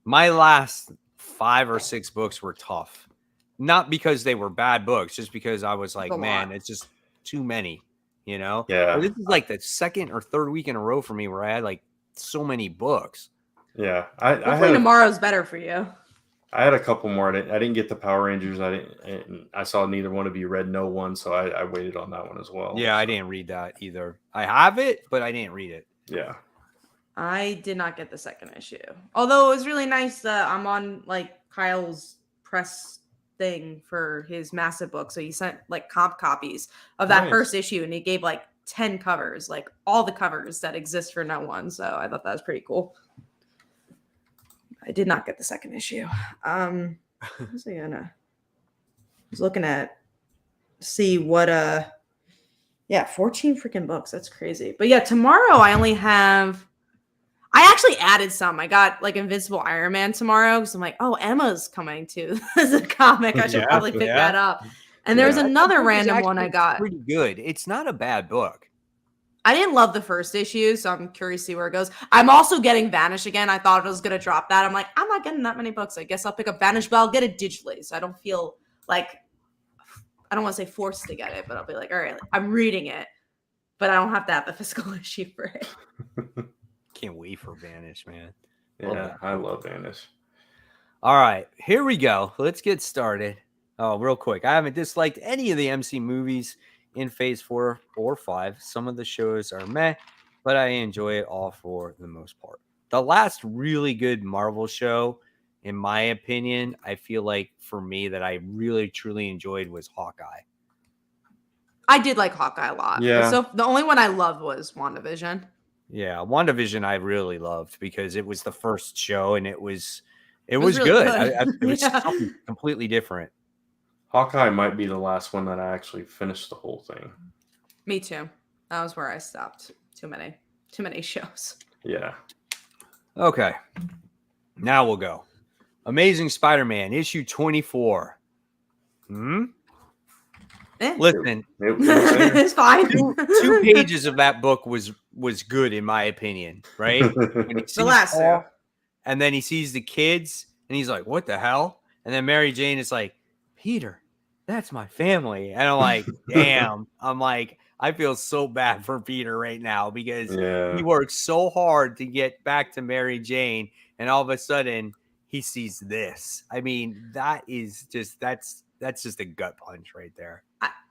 [SPEAKER 1] My last 5 or 6 books were tough. not because they were bad books, just because I was like,
[SPEAKER 2] a
[SPEAKER 1] man,
[SPEAKER 2] lot.
[SPEAKER 1] it's just too many, you know?
[SPEAKER 3] Yeah.
[SPEAKER 1] But this is like the second or third week in a row for me where I had like so many books.
[SPEAKER 3] Yeah.
[SPEAKER 2] Hopefully tomorrow's better for you.
[SPEAKER 3] I had a couple more. I didn't get the Power Rangers. I saw neither one of you read no one, so I waited on that one as well.
[SPEAKER 1] Yeah,
[SPEAKER 3] so.
[SPEAKER 1] I didn't read that either. I have it, but I didn't read it.
[SPEAKER 3] Yeah.
[SPEAKER 2] I did not get the second issue. Although it was really nice that I'm on like Kyle's press thing for his massive book. So he sent like comp copies of that
[SPEAKER 3] Nice.
[SPEAKER 2] first issue and he gave like 10 covers, like all the covers that exist for no one. So I thought that was pretty cool. I did not get the second issue. What was I gonna? I was looking at see what 14 freaking books. That's crazy. But yeah, tomorrow I actually added some. I got like Invincible Iron Man tomorrow because I'm like, oh, Emma's coming too. As a comic. I should probably pick that up. And there's another random one I got.
[SPEAKER 1] Pretty good. It's not a bad book.
[SPEAKER 2] I didn't love the first issue, so I'm curious to see where it goes. I'm also getting Vanish again. I thought I was going to drop that. I'm like, I'm not getting that many books. I guess I'll pick up Vanish, but I'll get it digitally, so I don't feel like, I don't want to say forced to get it, but I'll be like, all right, I'm reading it, but I don't have to have the physical issue for it.
[SPEAKER 1] Can't wait for Vanish, man.
[SPEAKER 3] Yeah, I love Vanish.
[SPEAKER 1] All right, here we go. Let's get started. Oh, real quick. I haven't disliked any of the MC movies in phase 4 or 5. Some of the shows are meh, but I enjoy it all for the most part. The last really good Marvel show, in my opinion, I feel like for me that I really truly enjoyed was Hawkeye.
[SPEAKER 2] I did like Hawkeye a lot.
[SPEAKER 3] Yeah.
[SPEAKER 2] So the only one I loved was WandaVision.
[SPEAKER 1] Yeah, WandaVision I really loved because it was the first show and it was
[SPEAKER 2] really
[SPEAKER 1] good.
[SPEAKER 2] good.
[SPEAKER 1] It was something completely different.
[SPEAKER 3] Hawkeye might be the last one that I actually finished the whole thing.
[SPEAKER 2] Me too. That was where I stopped. Too many shows.
[SPEAKER 3] Yeah.
[SPEAKER 1] Okay. Now we'll go. Amazing Spider-Man, issue 24. Listen,
[SPEAKER 2] it's fine.
[SPEAKER 1] two pages of that book was good in my opinion, right? When he
[SPEAKER 2] The last
[SPEAKER 1] Paul,
[SPEAKER 2] two.
[SPEAKER 1] and then he sees the kids and he's like, what the hell? And then Mary Jane is like, Peter, that's my family. And I'm like, damn. I'm like, I feel so bad for Peter right now because he worked so hard to get back to Mary Jane, and all of a sudden he sees this. I mean, that's just a gut punch right there.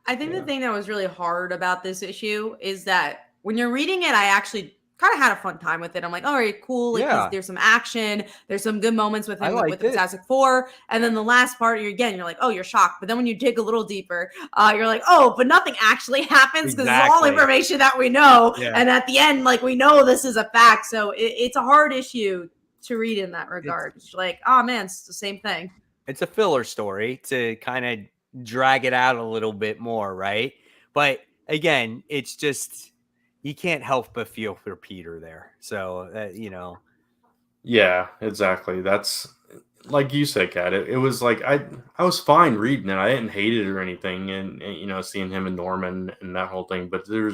[SPEAKER 2] I think the thing that was really hard about this issue is that when you're reading it, I actually kind of had a fun time with it. I'm like, all right, cool. Like there's some action. There's some good moments with him with the Fantastic Four. And then the last part, you're like, oh, you're shocked. But then when you dig a little deeper, you're like, oh, but nothing actually happens because it's all information that we know. Yeah. And at the end, like, we know this is a fact. So it's a hard issue to read in that regard. It's like, oh, man, it's the same thing.
[SPEAKER 1] It's a filler story to kind of drag it out a little bit more, right? But again, it's just you can't help but feel for Peter there. So
[SPEAKER 3] Yeah, exactly. That's like you said, Kat. It was like I was fine reading it. I didn't hate it or anything, and seeing him and Norman and that whole thing. But there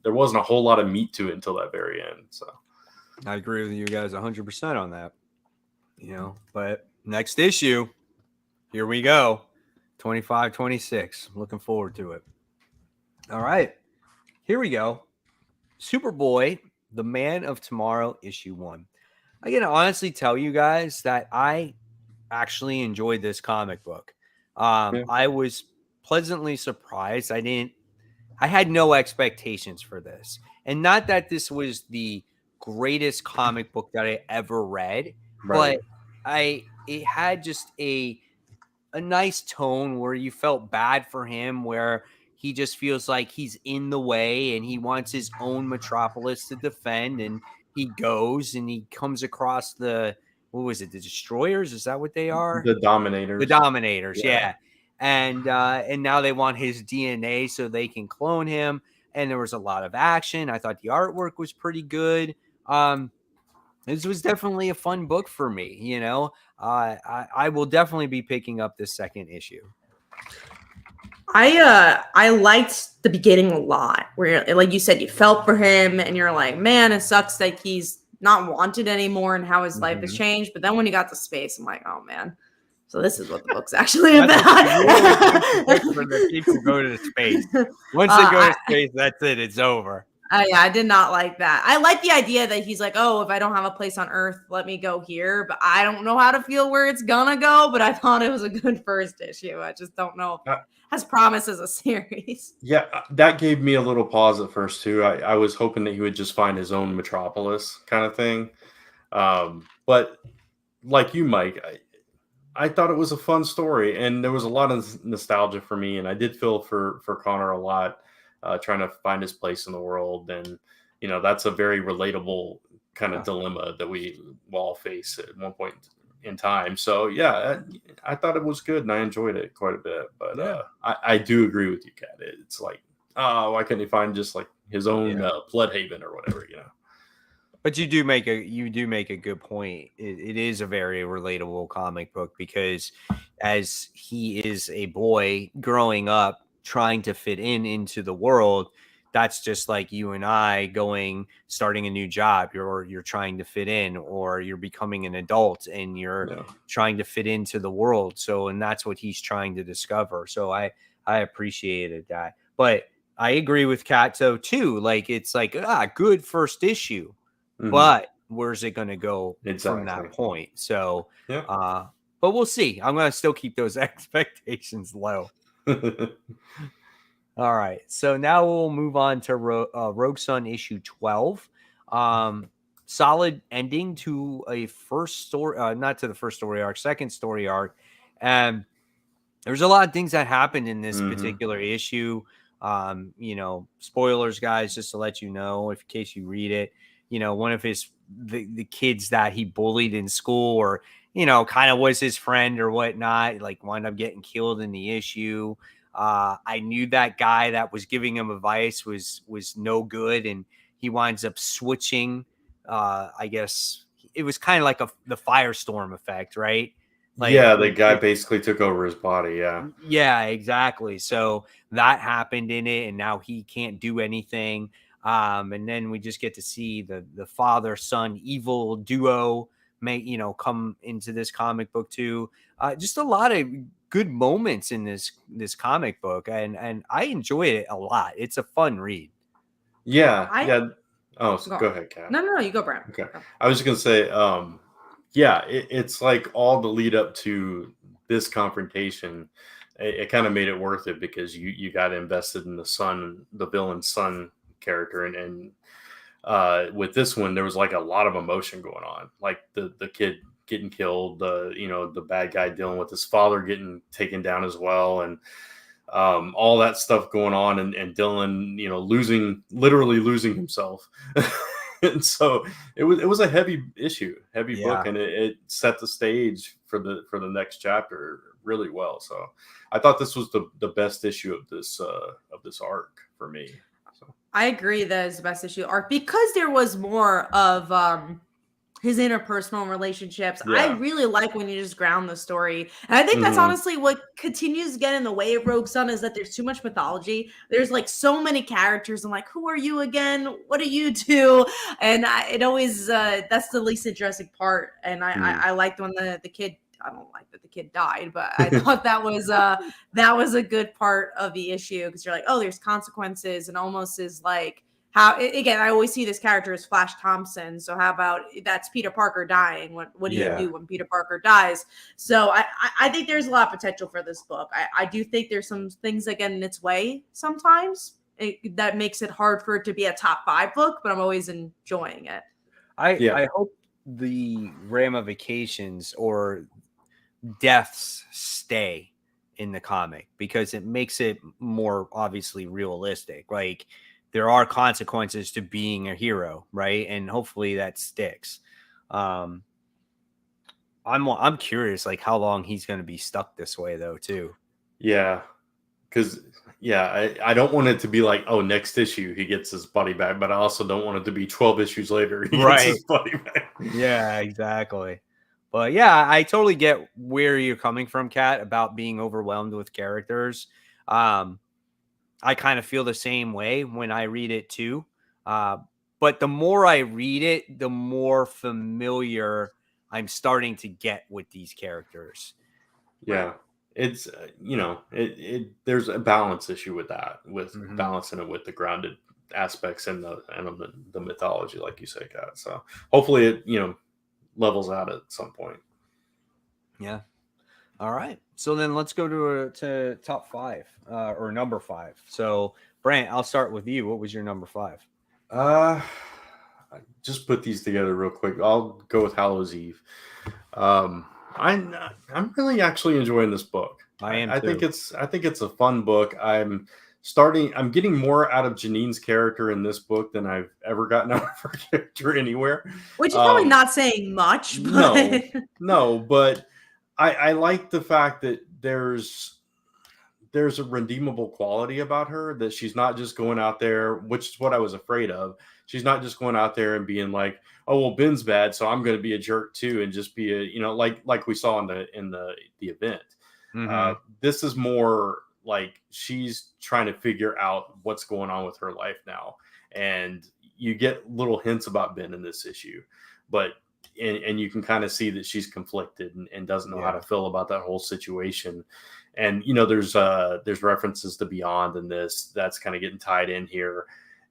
[SPEAKER 3] wasn't a whole lot of meat to it until that very end. So
[SPEAKER 1] I agree with you guys 100% on that. But next issue, here we go. 25-26. Looking forward to it. All right. Here we go. Superboy, The Man of Tomorrow, issue 1. I can honestly tell you guys that I actually enjoyed this comic book. I was pleasantly surprised. I had no expectations for this. And not that this was the greatest comic book that I ever read, but it had just a nice tone where you felt bad for him, where he just feels like he's in the way and he wants his own metropolis to defend, and he goes and he comes across the Destroyers? Is that what they are?
[SPEAKER 3] The Dominators.
[SPEAKER 1] The Dominators, yeah. And now they want his DNA so they can clone him. And there was a lot of action. I thought the artwork was pretty good. This was definitely a fun book for me. I will definitely be picking up this second issue.
[SPEAKER 2] I liked the beginning a lot, where, like you said, you felt for him and you're like, man, it sucks that he's not wanted anymore and how his life has changed. But then when he got to space, I'm like, oh man, So this is what the book's actually
[SPEAKER 1] That's
[SPEAKER 2] about.
[SPEAKER 1] a really good book for the people go to space. Once they go to space, that's it. It's over.
[SPEAKER 2] Yeah, I did not like that. I like the idea that he's like, oh, if I don't have a place on Earth, let me go here. But I don't know how to feel where it's gonna go. But I thought it was a good first issue. I just don't know if it has promise as a series.
[SPEAKER 3] Yeah, that gave me a little pause at first too. I was hoping that he would just find his own metropolis kind of thing. But like you, Mike, I thought it was a fun story, and there was a lot of nostalgia for me, and I did feel for Connor a lot. Trying to find his place in the world. And, that's a very relatable kind of dilemma that we all face at one point in time. So, yeah, I thought it was good and I enjoyed it quite a bit. But I do agree with you, Kat. It's like, why couldn't he find just like his own Bloodhaven or whatever,
[SPEAKER 1] But you do make a good point. It is a very relatable comic book because as he is a boy growing up, trying to fit into the world, that's just like you and I starting a new job. You're trying to fit in, or you're becoming an adult and you're trying to fit into the world. So, and that's what he's trying to discover. So I appreciated that. But I agree with Kat though too. Like it's like good first issue, but where's it going to go from that point? So, but we'll see. I'm going to still keep those expectations low. All right, so now we'll move on to Rogue Sun issue 12. Solid ending to a first story, not to the first story arc, second story arc. And there's a lot of things that happened in this particular issue. Spoilers, guys, just to let you know, in case you read it. One of the kids that he bullied in school, or kind of was his friend or whatnot, like wound up getting killed in the issue. I knew that guy that was giving him advice was no good, and he winds up switching. I guess it was kind of like the Firestorm effect, right? Like,
[SPEAKER 3] the guy basically took over his body.
[SPEAKER 1] Yeah, exactly. So that happened in it, and now he can't do anything. And then we just get to see the father-son evil duo come into this comic book too. Just a lot of good moments in this comic book, and I enjoy it a lot. It's a fun read.
[SPEAKER 3] Yeah. Oh, go ahead, Kat.
[SPEAKER 2] No, you go, Brad.
[SPEAKER 3] Okay. I was just gonna say, it's like all the lead up to this confrontation. It kind of made it worth it because you got invested in the villain's son character, and with this one there was like a lot of emotion going on, like the kid getting killed, the bad guy dealing with his father getting taken down as well, and all that stuff going on, and Dylan literally losing himself. And so it was a heavy book, and it set the stage for the next chapter really well. So I thought this was the best issue of this arc for me. So
[SPEAKER 2] I agree that it's the best issue arc because there was more of his interpersonal relationships. I really like when you just ground the story. And I think that's honestly what continues to get in the way of Rogue Sun, is that there's too much mythology. There's like so many characters. I'm like, who are you again? What do you do? And it always, that's the least interesting part. And I liked when the kid, I don't like that the kid died, but I thought that was a good part of the issue, because you're like, oh, there's consequences, and almost is like, how, again, I always see this character as Flash Thompson. So how about that's Peter Parker dying? What do you do when Peter Parker dies? So I think there's a lot of potential for this book. I do think there's some things that get in its way sometimes that makes it hard for it to be a top 5 book, but I'm always enjoying it.
[SPEAKER 1] I hope the ramifications or deaths stay in the comic, because it makes it more obviously realistic. Like, there are consequences to being a hero, right? And hopefully that sticks. I'm curious, like, how long he's going to be stuck this way, though, too.
[SPEAKER 3] Yeah, because I don't want it to be like, oh, next issue he gets his buddy back, but I also don't want it to be 12 issues later he gets his buddy back.
[SPEAKER 1] Yeah, exactly. But yeah, I totally get where you're coming from, Kat, about being overwhelmed with characters. I kind of feel the same way when I read it too. But the more I read it, the more familiar I'm starting to get with these characters.
[SPEAKER 3] Yeah. It's there's a balance issue with that, with
[SPEAKER 1] Mhm.
[SPEAKER 3] balancing it with the grounded aspects and the mythology, like you say, Kat. So hopefully it levels out at some point.
[SPEAKER 1] Yeah. All right. So then let's go to top 5 or number 5. So Brant, I'll start with you. What was your number 5?
[SPEAKER 3] I just put these together real quick. I'll go with Hallows Eve. I'm really actually enjoying this book.
[SPEAKER 1] I am
[SPEAKER 3] I
[SPEAKER 1] too.
[SPEAKER 3] think it's a fun book. I'm getting more out of Janine's character in this book than I've ever gotten out of her character anywhere.
[SPEAKER 2] Which is probably not saying much, but
[SPEAKER 3] No, but I like the fact that there's a redeemable quality about her, that she's not just going out there, which is what I was afraid of. She's not just going out there and being like, oh, well, Ben's bad, so I'm going to be a jerk too, and just be a, like we saw in the event.
[SPEAKER 1] Mhm.
[SPEAKER 3] This is more like she's trying to figure out what's going on with her life now. And you get little hints about Ben in this issue, but and you can kind of see that she's conflicted and doesn't know how to feel about that whole situation. And there's references to Beyond in this that's kind of getting tied in here.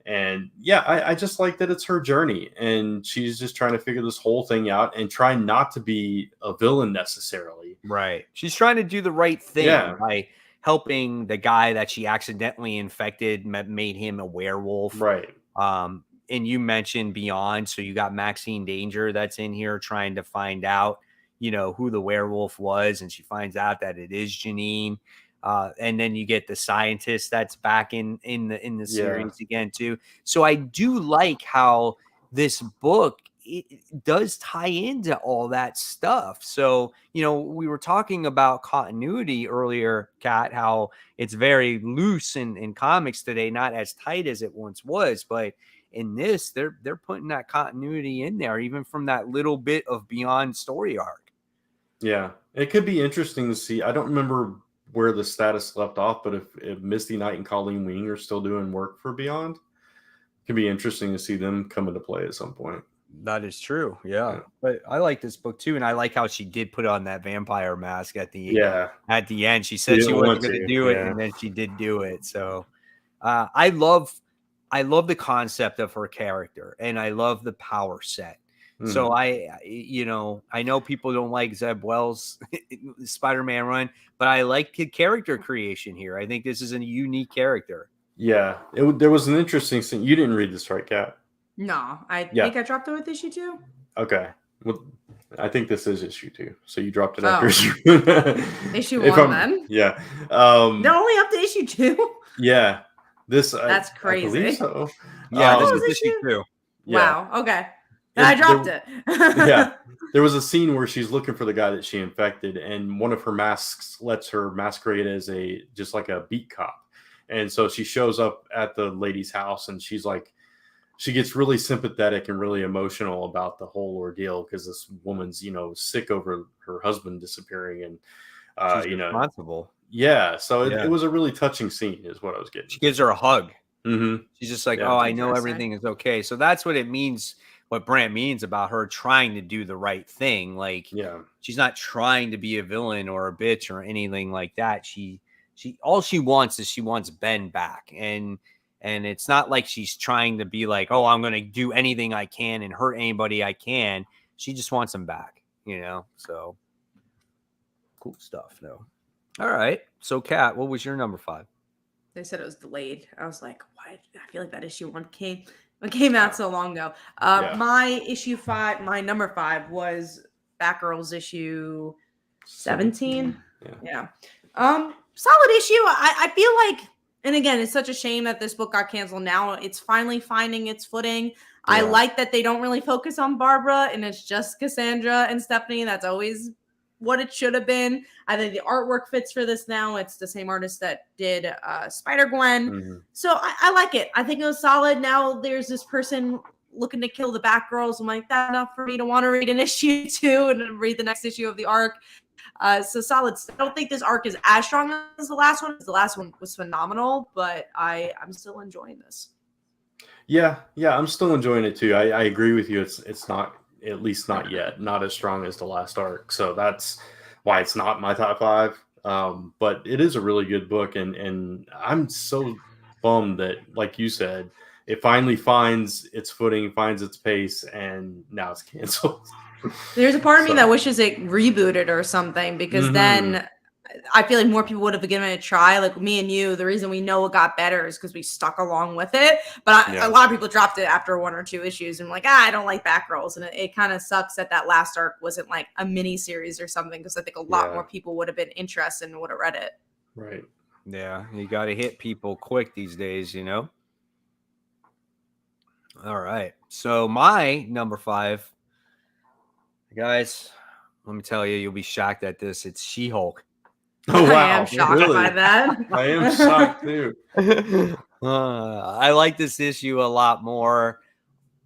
[SPEAKER 3] And yeah, I just like that it's her journey, and she's just trying to figure this whole thing out and try not to be a villain necessarily.
[SPEAKER 1] Right. She's trying to do the right thing by helping the guy that she accidentally infected, made him a werewolf.
[SPEAKER 3] Right.
[SPEAKER 1] And you mentioned Beyond, so you got Maxine Danger that's in here trying to find out, who the werewolf was, and she finds out that it is Janine. And then you get the scientist that's back in the series again too. So I do like how this book it does tie into all that stuff. So, we were talking about continuity earlier, Kat, how it's very loose in comics today, not as tight as it once was, but in this, they're putting that continuity in there, even from that little bit of Beyond story arc.
[SPEAKER 3] Yeah, it could be interesting to see. I don't remember where the status left off, but if Misty Knight and Colleen Wing are still doing work for Beyond, it could be interesting to see them come into play at some point.
[SPEAKER 1] That is true. Yeah. But I like this book too. And I like how she did put on that vampire mask at the end. She said she wasn't going to do it, and then she did do it. So I love the concept of her character, and I love the power set. So I know people don't like Zeb Wells' Spider-Man run, but I like the character creation here. I think this is a unique character.
[SPEAKER 3] Yeah, there was an interesting scene. You didn't read this, right, Kat?
[SPEAKER 2] No, I think I dropped it with issue 2.
[SPEAKER 3] Okay, well, I think this is issue 2. So you dropped it after
[SPEAKER 2] issue 1, then.
[SPEAKER 3] Yeah,
[SPEAKER 2] they're only up to issue 2.
[SPEAKER 3] Yeah,
[SPEAKER 2] that's crazy.
[SPEAKER 3] I believe so.
[SPEAKER 1] Yeah, this is issue 2.
[SPEAKER 2] Wow. Okay. I dropped it.
[SPEAKER 3] Yeah. There was a scene where she's looking for the guy that she infected, and one of her masks lets her masquerade as just like a beat cop. And so she shows up at the lady's house, and she gets really sympathetic and really emotional about the whole ordeal, because this woman's, sick over her husband disappearing, and
[SPEAKER 1] she's responsible.
[SPEAKER 3] Yeah. So it was a really touching scene, is what I was getting.
[SPEAKER 1] She gives her a hug.
[SPEAKER 3] Mm-hmm.
[SPEAKER 1] She's just like, oh, I know everything is okay. So that's what it means. What Brant means about her trying to do the right thing. Like, she's not trying to be a villain or a bitch or anything like that. All she wants is she wants Ben back. And it's not like she's trying to be like, oh, I'm going to do anything I can and hurt anybody I can. She just wants him back, so cool stuff though. All right. So Kat, what was your number 5?
[SPEAKER 2] They said it was delayed. I was like, what? I feel like that issue 1 came out so long ago. My issue 5, my number 5 was Batgirl's issue 17. Yeah. Solid issue. I feel like, and again, it's such a shame that this book got canceled now. It's finally finding its footing. Yeah. I like that they don't really focus on Barbara, and it's just Cassandra and Stephanie. That's always what it should have been. I think the artwork fits for this now. It's the same artist that did Spider-Gwen. Mm-hmm. So I like it. I think it was solid. Now there's this person looking to kill the Batgirls. I'm like, that's enough for me to want to read an issue 2 and read the next issue of the arc. So solid. I don't think this arc is as strong as the last one. The last one was phenomenal, but I'm still enjoying this.
[SPEAKER 3] Yeah, I'm still enjoying it too. I agree with you. It's not, at least not yet, not as strong as the last arc. So that's why it's not my top 5. But it is a really good book, and I'm so bummed that, like you said, it finally finds its footing, finds its pace, and now it's canceled.
[SPEAKER 2] There's a part of me that wishes it rebooted or something, because then I feel like more people would have given it a try. Like me and you, the reason we know it got better is because we stuck along with it. But a lot of people dropped it after 1 or 2 issues and like, I don't like Batgirls. And it kind of sucks that last arc wasn't like a mini series or something, because I think a lot more people would have been interested and would have read it.
[SPEAKER 3] Right.
[SPEAKER 1] Yeah, you got to hit people quick these days, you know? All right. So my number 5, guys, let me tell you, you'll be shocked at this. It's She-Hulk.
[SPEAKER 3] Oh, wow.
[SPEAKER 2] I am shocked by that.
[SPEAKER 3] I am shocked too.
[SPEAKER 1] I like this issue a lot more.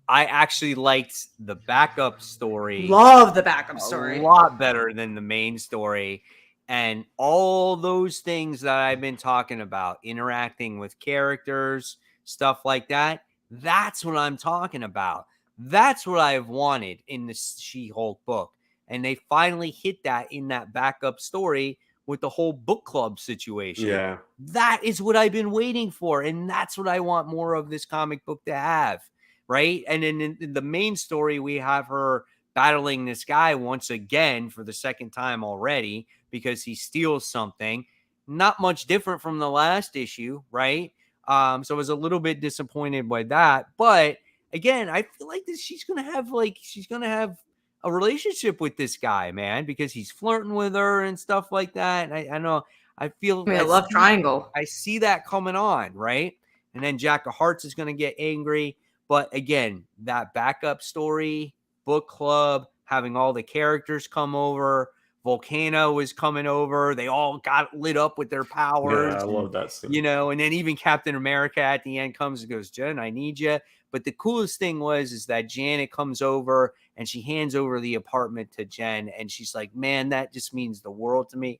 [SPEAKER 1] I actually liked the backup story.
[SPEAKER 2] Love the backup story.
[SPEAKER 1] A lot better than the main story. And all those things that I've been talking about, interacting with characters, stuff like that, that's what I'm talking about. That's what I've wanted in the She-Hulk book. And they finally hit that in that backup story with the whole book club situation.
[SPEAKER 3] Yeah.
[SPEAKER 1] That is what I've been waiting for. And that's what I want more of this comic book to have. Right. And then in the main story, we have her battling this guy once again for the second time already because he steals something. Not much different from the last issue. Right. So I was a little bit disappointed by that. But again, I feel like she's going to have a relationship with this guy, man, because he's flirting with her and stuff like that. And I know, I feel
[SPEAKER 2] I love triangle.
[SPEAKER 1] I see that coming on, right? And then Jack of Hearts is going to get angry. But again, that backup story, book club, having all the characters come over, Volcano is coming over. They all got lit up with their powers.
[SPEAKER 3] Yeah, I love that scene.
[SPEAKER 1] You know, and then even Captain America at the end comes and goes, Jen, I need you. But the coolest thing is that Janet comes over and she hands over the apartment to Jen. And she's like, man, that just means the world to me.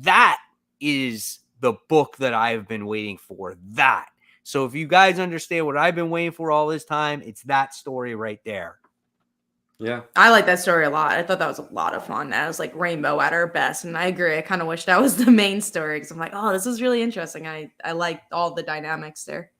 [SPEAKER 1] That is the book that I've been waiting for. That. So if you guys understand what I've been waiting for all this time, it's that story right there.
[SPEAKER 3] Yeah.
[SPEAKER 2] I like that story a lot. I thought that was a lot of fun. That was like Rainbow at her best. And I agree. I kind of wish that was the main story, because I'm like, oh, this is really interesting. I liked all the dynamics there.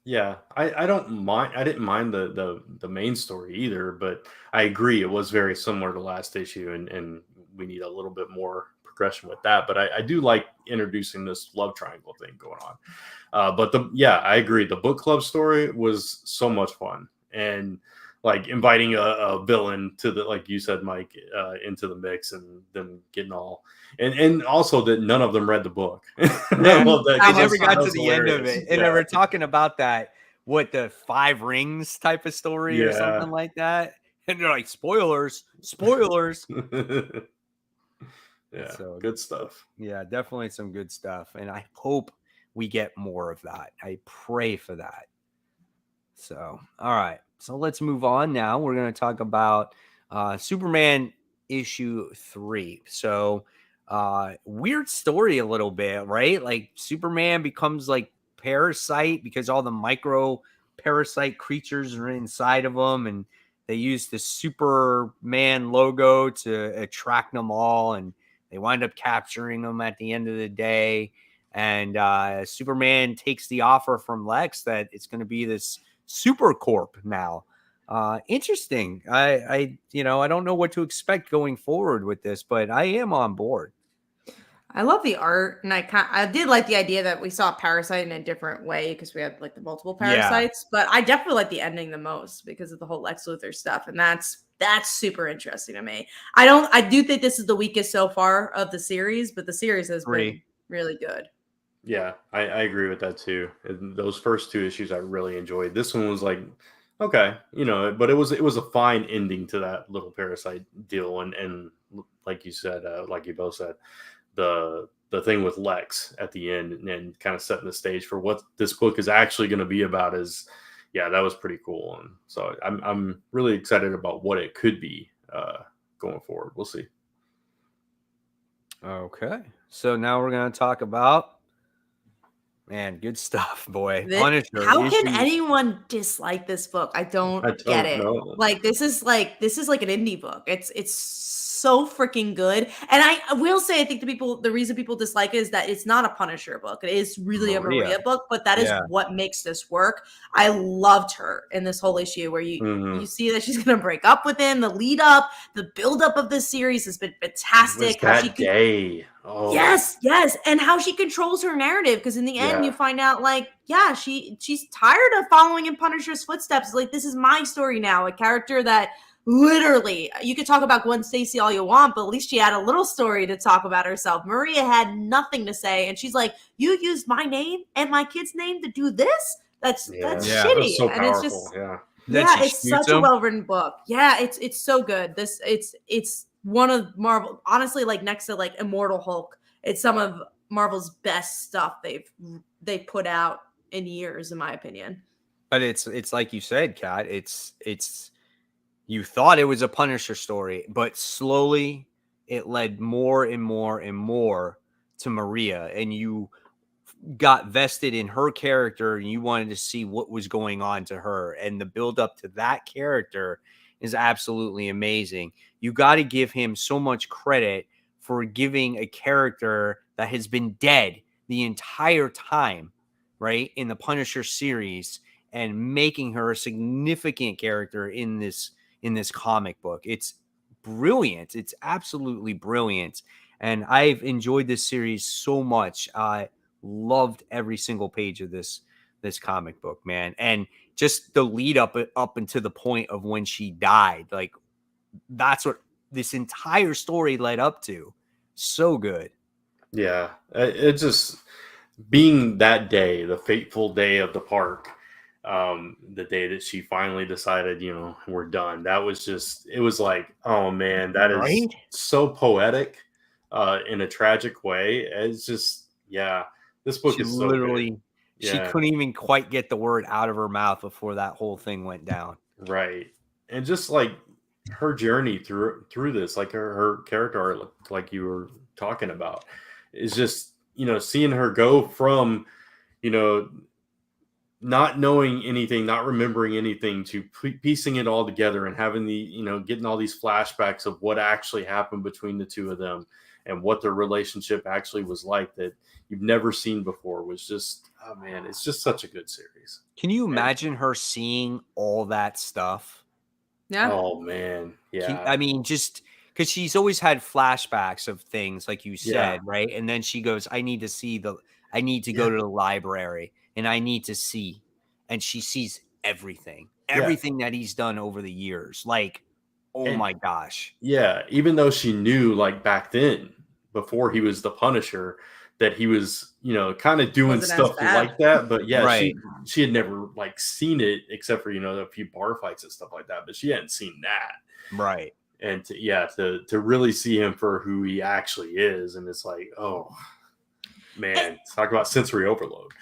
[SPEAKER 3] Yeah, I don't mind. I didn't mind the main story either, but I agree it was very similar to last issue, and we need a little bit more progression with that. But I do like introducing this love triangle thing going on. But I agree. The book club story was so much fun, and like inviting a villain to the, like you said, Mike, into the mix, and them getting all, and also that none of them read the book.
[SPEAKER 1] I love that. They never got to the end of it. And they were talking about that, what, the 5 rings type of story or something like that. And they're like, spoilers.
[SPEAKER 3] Yeah,
[SPEAKER 1] so
[SPEAKER 3] good stuff.
[SPEAKER 1] Yeah, definitely some good stuff. And I hope we get more of that. I pray for that. So, all right. So let's move on now. We're going to talk about Superman issue 3. So weird story a little bit, right? Like Superman becomes like parasite because all the micro parasite creatures are inside of him, and they use the Superman logo to attract them all, and they wind up capturing them at the end of the day. And Superman takes the offer from Lex that it's going to be this Super Corp now. Interesting. I don't know what to expect going forward with this, but I am on board.
[SPEAKER 2] I love the art, and I did like the idea that we saw Parasite in a different way because we had like the multiple parasites. Yeah. But I definitely like the ending the most because of the whole Lex Luthor stuff, and that's super interesting to me. I do think this is the weakest so far of the series, but the series has been really good.
[SPEAKER 3] Yeah, I agree with that too. And those first 2 issues I really enjoyed. This one was like, okay, but it was a fine ending to that little parasite deal, and like you said, like you both said, the thing with Lex at the end and kind of setting the stage for what this book is actually going to be about is, yeah, that was pretty cool. And so I'm really excited about what it could be going forward. We'll see.
[SPEAKER 1] Okay, so now we're going to talk about Man, good stuff, boy.
[SPEAKER 2] This,
[SPEAKER 1] Punisher
[SPEAKER 2] how can
[SPEAKER 1] issue.
[SPEAKER 2] anyone dislike this book? I
[SPEAKER 3] I
[SPEAKER 2] don't get
[SPEAKER 3] don't
[SPEAKER 2] it.
[SPEAKER 3] know.
[SPEAKER 2] Like this is like an indie book. It's so freaking good. And I will say I think the reason people dislike it is that it's not a Punisher book. It is really a
[SPEAKER 1] Maria.
[SPEAKER 2] Maria book, but that is
[SPEAKER 1] Yeah.
[SPEAKER 2] what makes this work. I loved her in this whole issue where you
[SPEAKER 3] Mhm.
[SPEAKER 2] see that she's gonna break up with him. The lead up, the build up of this series has been
[SPEAKER 3] It was
[SPEAKER 2] fantastic. How she
[SPEAKER 3] that day. Oh,
[SPEAKER 2] Yes, and how she controls her narrative because in the end you
[SPEAKER 3] yeah.
[SPEAKER 2] find out like yeah, she's tired of following in Punisher's footsteps. Like this is my story now, a character that literally you could talk about Gwen Stacy all you want, but at least she had a little story to talk about herself. Maria had nothing to say, and she's like, "You used my name and my kid's name to do this? That's
[SPEAKER 3] Yeah.
[SPEAKER 1] Yeah.
[SPEAKER 3] That was
[SPEAKER 2] shitty."
[SPEAKER 3] so
[SPEAKER 2] And it's
[SPEAKER 3] powerful.
[SPEAKER 2] just
[SPEAKER 3] Yeah.
[SPEAKER 1] Then
[SPEAKER 2] yeah,
[SPEAKER 1] she
[SPEAKER 2] it's
[SPEAKER 1] shoots
[SPEAKER 2] such a
[SPEAKER 1] him.
[SPEAKER 2] well-written book. Yeah, it's so good. It's one of Marvel, honestly, like next to like Immortal Hulk. It's some of Marvel's best stuff they've put out in years, in my opinion.
[SPEAKER 1] But it's like you said, Kat. It's you thought it was a Punisher story, but slowly it led more and more and more to Maria, and you got vested in her character, and you wanted to see what was going on to her, and the build up to that character is absolutely amazing. You got to give him so much credit for giving a character that has been dead the entire time, right, in the Punisher series, and making her a significant character in this comic book. It's brilliant. It's absolutely brilliant. And I've enjoyed this series so much. I loved every single page of this comic book, man. And just the lead up until the point of when she died. Like that's what this entire story led up to. So good.
[SPEAKER 3] Yeah. It just being that day, the fateful day of the park, the day that she finally decided, we're done. That was just, it was like, oh man, that is
[SPEAKER 1] Right?
[SPEAKER 3] so poetic, in a tragic way. It's just, yeah, this book
[SPEAKER 1] She
[SPEAKER 3] is so good.
[SPEAKER 1] literally she
[SPEAKER 3] Yeah,
[SPEAKER 1] couldn't even quite get the word out of her mouth before that whole thing went down.
[SPEAKER 3] right. And just like her journey through this, like her character art, like you were talking about, is just, seeing her go from, you know, not knowing anything, not remembering anything, to piecing it all together and having getting all these flashbacks of what actually happened between the two of them and what their relationship actually was like that you've never seen before was just, oh man, it's just such a good series.
[SPEAKER 1] Can you imagine her seeing all that stuff?
[SPEAKER 2] Yeah.
[SPEAKER 3] Oh man. Yeah.
[SPEAKER 1] I mean, just because she's always had flashbacks of things, like you
[SPEAKER 3] Yeah.
[SPEAKER 1] said, right? And then she goes, I need to go to the library and I need to see. And she sees everything that he's done over the years. Like, oh
[SPEAKER 3] And
[SPEAKER 1] my gosh.
[SPEAKER 3] yeah, even though she knew like back then, before he was the Punisher, that he was, kind of doing
[SPEAKER 2] Wasn't as
[SPEAKER 3] stuff
[SPEAKER 2] bad.
[SPEAKER 3] like that. But yeah,
[SPEAKER 1] Right.
[SPEAKER 3] she had never like seen it except for, a few bar fights and stuff like that. But she hadn't seen that.
[SPEAKER 1] Right.
[SPEAKER 3] And to really see him for who he actually is. And it's like, oh man, talk about sensory overload.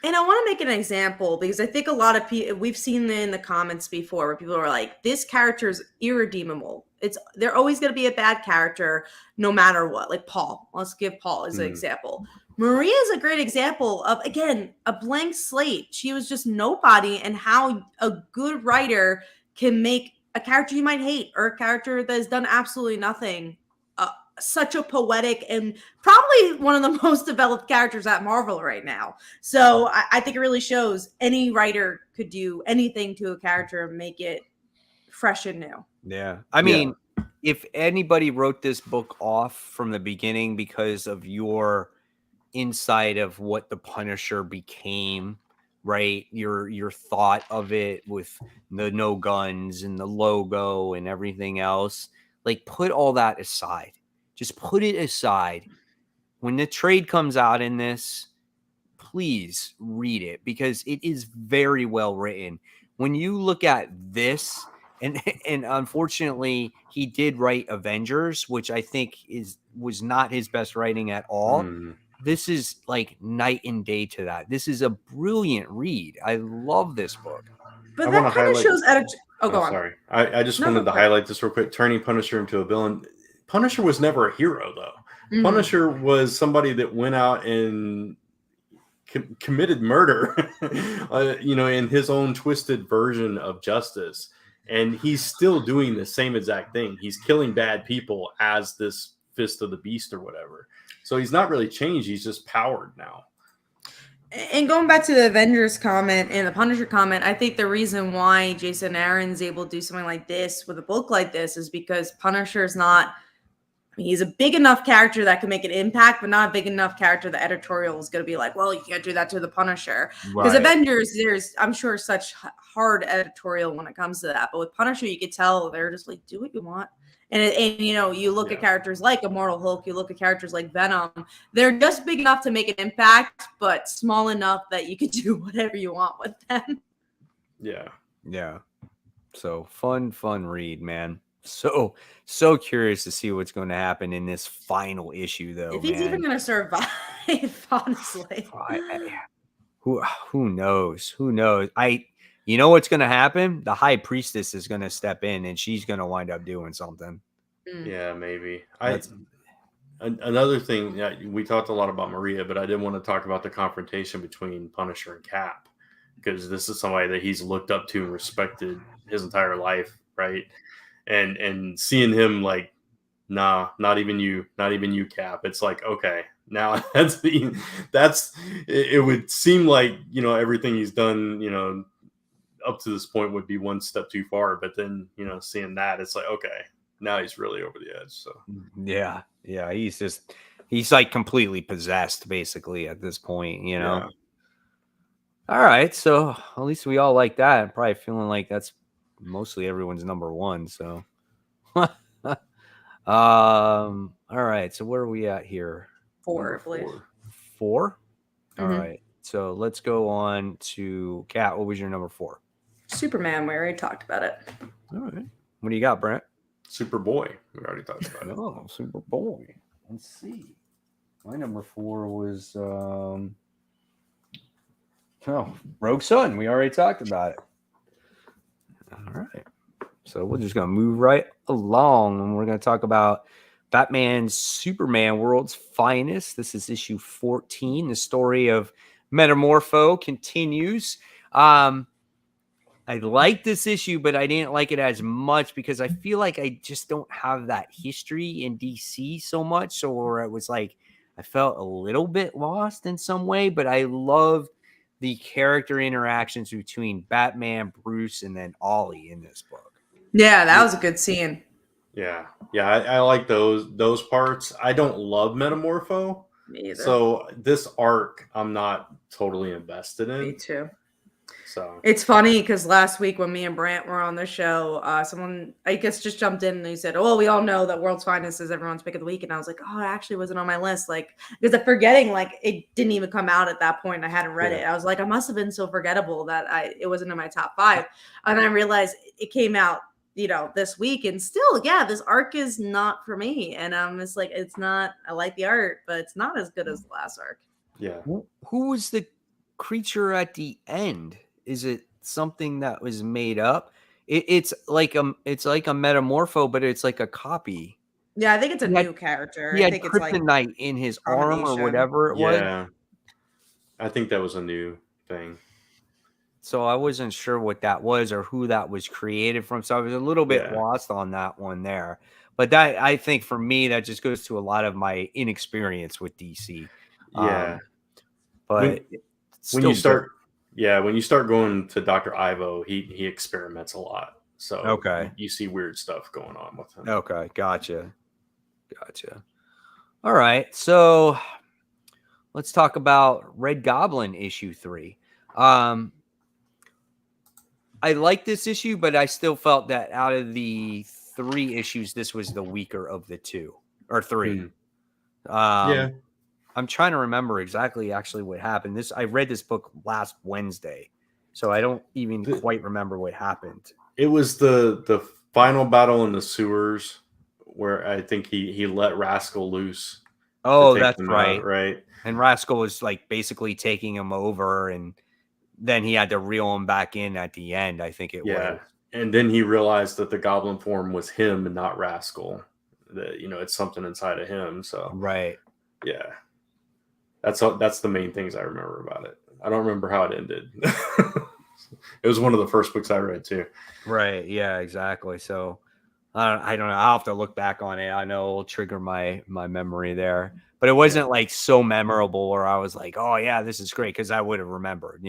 [SPEAKER 2] And I want to make an example because I think a lot of people, we've seen in the comments before where people are like, this character is irredeemable. They're always going to be a bad character no matter what. Like Paul, let's give Paul as an example. Maria is a great example of, again, a blank slate. She was just nobody, and how a good writer can make a character you might hate or a character that has done absolutely nothing such a poetic and probably one of the most developed characters at Marvel right now. So I think it really shows any writer could do anything to a character and make it fresh and new.
[SPEAKER 1] Yeah. I mean, if anybody wrote this book off from the beginning because of your insight of what the Punisher became, right? Your thought of it with the no guns and the logo and everything else, like put all that aside. Just put it aside. When the trade comes out in this, please read it because it is very well written. When you look at this, and unfortunately, he did write Avengers, which I think was not his best writing at all. This is like night and day to that. This is a brilliant read. I love this book.
[SPEAKER 2] But that kind of shows go on.
[SPEAKER 3] Sorry. I just wanted to highlight this real quick. Turning Punisher into a villain. Punisher was never a hero, though. Punisher was somebody that went out and committed murder, in his own twisted version of justice. And he's still doing the same exact thing. He's killing bad people as this Fist of the Beast or whatever. So he's not really changed. He's just powered now.
[SPEAKER 2] And going back to the Avengers comment and the Punisher comment, I think the reason why Jason Aaron's able to do something like this with a book like this is because Punisher's not, he's a big enough character that can make an impact, but not a big enough character that editorial is going to be like, well, you can't do that to the Punisher. Because Avengers, there's, I'm sure, such hard editorial when it comes to that. But with Punisher, you could tell they're just like, do what you want. And you look at characters like Immortal Hulk, you look at characters like Venom, they're just big enough to make an impact, but small enough that you could do whatever you want with them.
[SPEAKER 3] Yeah.
[SPEAKER 1] Yeah. So fun read, man. So curious to see what's going to happen in this final issue, though.
[SPEAKER 2] If he's even going to survive, honestly.
[SPEAKER 1] Who knows? Who knows? You know what's going to happen? The High Priestess is going to step in, and she's going to wind up doing something.
[SPEAKER 3] Yeah, maybe. Another thing, we talked a lot about Maria, but I didn't want to talk about the confrontation between Punisher and Cap, because this is somebody that he's looked up to and respected his entire life, right? And seeing him like, nah, not even you, Cap. It's like, okay, now it would seem like, everything he's done, up to this point would be one step too far, but then seeing that, it's like, okay, now he's really over the edge. So
[SPEAKER 1] yeah, he's like completely possessed basically at this point. All right, so at least we all like that. I'm probably feeling like that's mostly everyone's number one. So all right, so where are we at here?
[SPEAKER 2] 4, I believe.
[SPEAKER 1] 4. All right, so let's go on to Kat. What was your number 4?
[SPEAKER 2] Superman. We already talked about it.
[SPEAKER 1] All right. What do you got, Brent?
[SPEAKER 3] Superboy. We already talked about it.
[SPEAKER 1] Oh, Superboy. Let's see. My number 4 was Rogue Sun. We already talked about it. All right. So we're just going to move right along, and we're going to talk about Batman's Superman World's Finest. This is issue 14. The story of Metamorpho continues. I like this issue, but I didn't like it as much because I feel like I just don't have that history in DC so much. So where it was like, I felt a little bit lost in some way, but I love the character interactions between Batman, Bruce, and then Ollie in this book.
[SPEAKER 2] Yeah, that was a good scene.
[SPEAKER 3] Yeah. I like those parts. I don't love Metamorpho.
[SPEAKER 2] Me either.
[SPEAKER 3] So this arc, I'm not totally invested in.
[SPEAKER 2] Me too.
[SPEAKER 3] So
[SPEAKER 2] it's funny because last week when me and Brant were on the show, someone I guess just jumped in and he said, "Oh, we all know that World's Finest is everyone's pick of the week," and I was like, "Oh, it actually wasn't on my list." Like because I'm forgetting, like it didn't even come out at that point. And I hadn't read it. I was like, I must have been so forgettable that it wasn't in my top 5, and I realized it came out, this week, and still, this arc is not for me. And I'm just like, it's not. I like the art, but it's not as good as the last arc.
[SPEAKER 3] Yeah.
[SPEAKER 1] Who was the creature at the end? Is it something that was made up? It's like a Metamorpho, but it's like a copy.
[SPEAKER 2] Yeah, I think it's a new character.
[SPEAKER 1] He had
[SPEAKER 2] I think
[SPEAKER 1] kryptonite
[SPEAKER 2] it's like
[SPEAKER 1] in his arm or whatever it was.
[SPEAKER 3] Yeah, I think that was a new thing.
[SPEAKER 1] So I wasn't sure what that was or who that was created from. So I was a little bit lost on that one there. But that, I think for me, that just goes to a lot of my inexperience with DC.
[SPEAKER 3] Yeah.
[SPEAKER 1] But
[SPEAKER 3] when you start... Yeah, when you start going to Dr. Ivo, he experiments a lot. So you see weird stuff going on with him.
[SPEAKER 1] Okay, gotcha. All right, so let's talk about Red Goblin issue 3. I like this issue, but I still felt that out of the 3 issues, this was the weaker of the 2 or 3. I'm trying to remember exactly what happened. I read this book last Wednesday, so I don't even quite remember what happened.
[SPEAKER 3] It was the final battle in the sewers where I think he let Rascal loose.
[SPEAKER 1] Oh, that's right.
[SPEAKER 3] Right.
[SPEAKER 1] And Rascal was like basically taking him over, and then he had to reel him back in at the end. I think it was.
[SPEAKER 3] And then he realized that the goblin form was him and not Rascal. That it's something inside of him. So
[SPEAKER 1] right.
[SPEAKER 3] Yeah. That's the main things I remember about it. I don't remember how it ended. It was one of the first books I read too.
[SPEAKER 1] Right. Yeah, exactly. So I don't know. I'll have to look back on it. I know it'll trigger my memory there. But it wasn't like so memorable where I was like, oh yeah, this is great, because I would have remembered,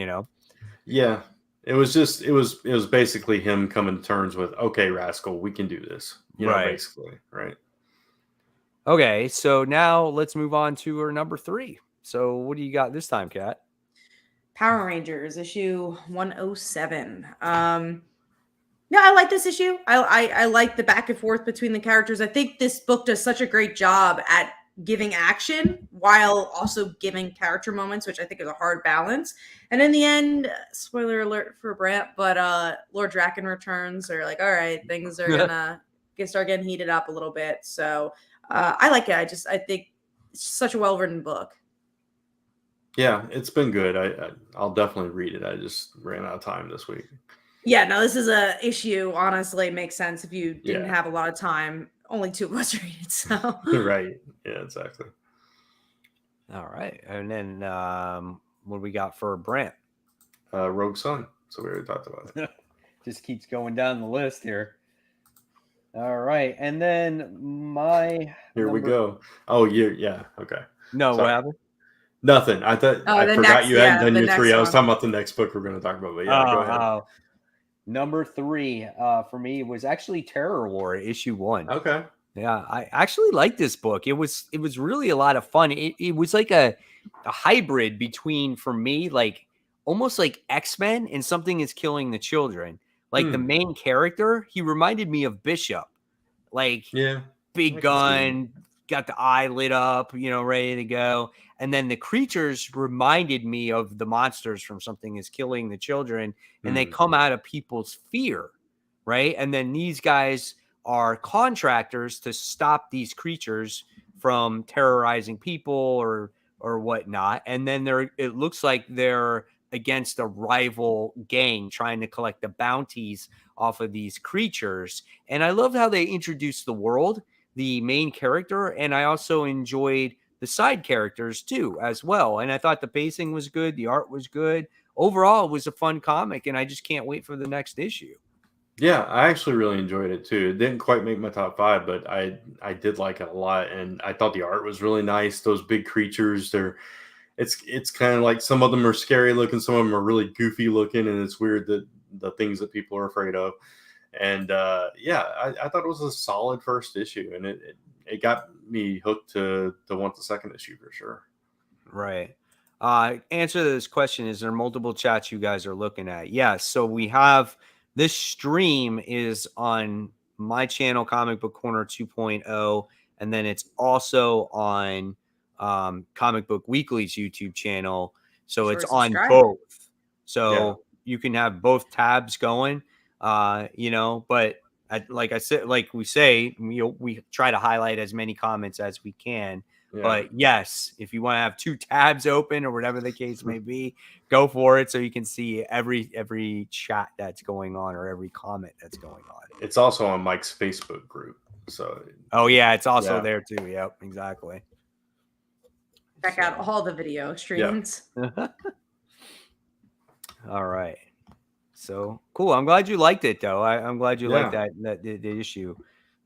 [SPEAKER 3] Yeah. It was basically him coming to terms with, okay, Rascal, we can do this. Basically, right?
[SPEAKER 1] Okay, so now let's move on to our number 3. So what do you got this time, Kat?
[SPEAKER 2] Power Rangers issue 107. Yeah, I like this issue. I like the back and forth between the characters. I think this book does such a great job at giving action while also giving character moments, which I think is a hard balance. And in the end, spoiler alert for Brant, but Lord Draken returns. Or like, all right, things are gonna start getting heated up a little bit. So I like it. I think it's such a well written book.
[SPEAKER 3] Yeah, it's been good. I'll definitely read it. I just ran out of time this week.
[SPEAKER 2] Yeah, no, this is a issue. Honestly, it makes sense if you didn't have a lot of time. Only 2 of us read it, so
[SPEAKER 3] right. Yeah, exactly.
[SPEAKER 1] All right, and then what do we got for Brant?
[SPEAKER 3] Rogue Sun. So we already talked about it.
[SPEAKER 1] Just keeps going down the list here. All right, and then
[SPEAKER 3] here we go. Oh, yeah. Okay.
[SPEAKER 1] No, what happened?
[SPEAKER 3] Nothing. I thought I forgot you hadn't done your 3. I was talking about the next book we're going to talk about. But yeah, go ahead.
[SPEAKER 1] Number 3 for me was actually Terror War issue 1.
[SPEAKER 3] Okay.
[SPEAKER 1] Yeah, I actually liked this book. It was really a lot of fun. It was like a hybrid between, for me, like almost like X-Men and Something is Killing the Children. Like the main character, he reminded me of Bishop. Like big gun, got the eye lit up, ready to go. And then the creatures reminded me of the monsters from Something is Killing the Children. And they come out of people's fear, right? And then these guys are contractors to stop these creatures from terrorizing people or whatnot. And then it looks like they're against a rival gang trying to collect the bounties off of these creatures. And I loved how they introduced the world, the main character, and I also enjoyed the side characters too as well. And I thought the pacing was good, the art was good. Overall, it was a fun comic, and I just can't wait for the next issue.
[SPEAKER 3] Yeah, I actually really enjoyed it too. It didn't quite make my top 5, but I did like it a lot, and I thought the art was really nice. Those big creatures, it's kind of like some of them are scary looking, some of them are really goofy looking, and it's weird that the things that people are afraid of. And I thought it was a solid first issue, and it got me hooked to want the second issue for sure.
[SPEAKER 1] Right. Answer to this question: is there multiple chats you guys are looking at? Yes. So we have. This stream is on my channel, Comic Book Corner 2.0, and then it's also on Comic Book Weekly's YouTube channel. So it's on both. So you can have both tabs going, but like I said, like we say, we try to highlight as many comments as we can. Yeah. But yes, if you want to have 2 tabs open or whatever the case may be, go for it so you can see every chat that's going on or every comment that's going on.
[SPEAKER 3] It's also on Mike's Facebook group. So
[SPEAKER 1] it's also there too. Yep, exactly.
[SPEAKER 2] Check out all the video streams.
[SPEAKER 1] Yeah. All right. So cool. I'm glad you liked it though. I'm glad you liked that the issue.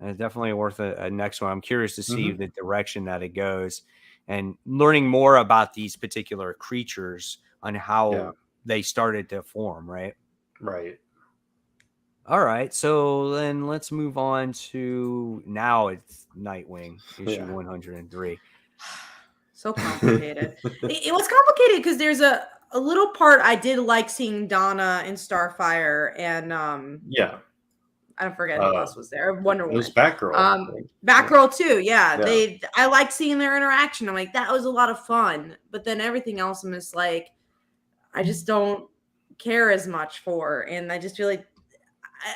[SPEAKER 1] And it's definitely worth a next one. I'm curious to see the direction that it goes and learning more about these particular creatures on how they started to form, right?
[SPEAKER 3] Right.
[SPEAKER 1] All right. So then let's move on to now it's Nightwing, issue 103.
[SPEAKER 2] So complicated. It was complicated because there's a little part I did like seeing Donna and Starfire and I don't forget who else was there. Wonder Woman.
[SPEAKER 3] It was Batgirl.
[SPEAKER 2] Batgirl too. Yeah. I like seeing their interaction. I'm like, that was a lot of fun. But then everything else I'm just like, I just don't care as much for. And I just feel like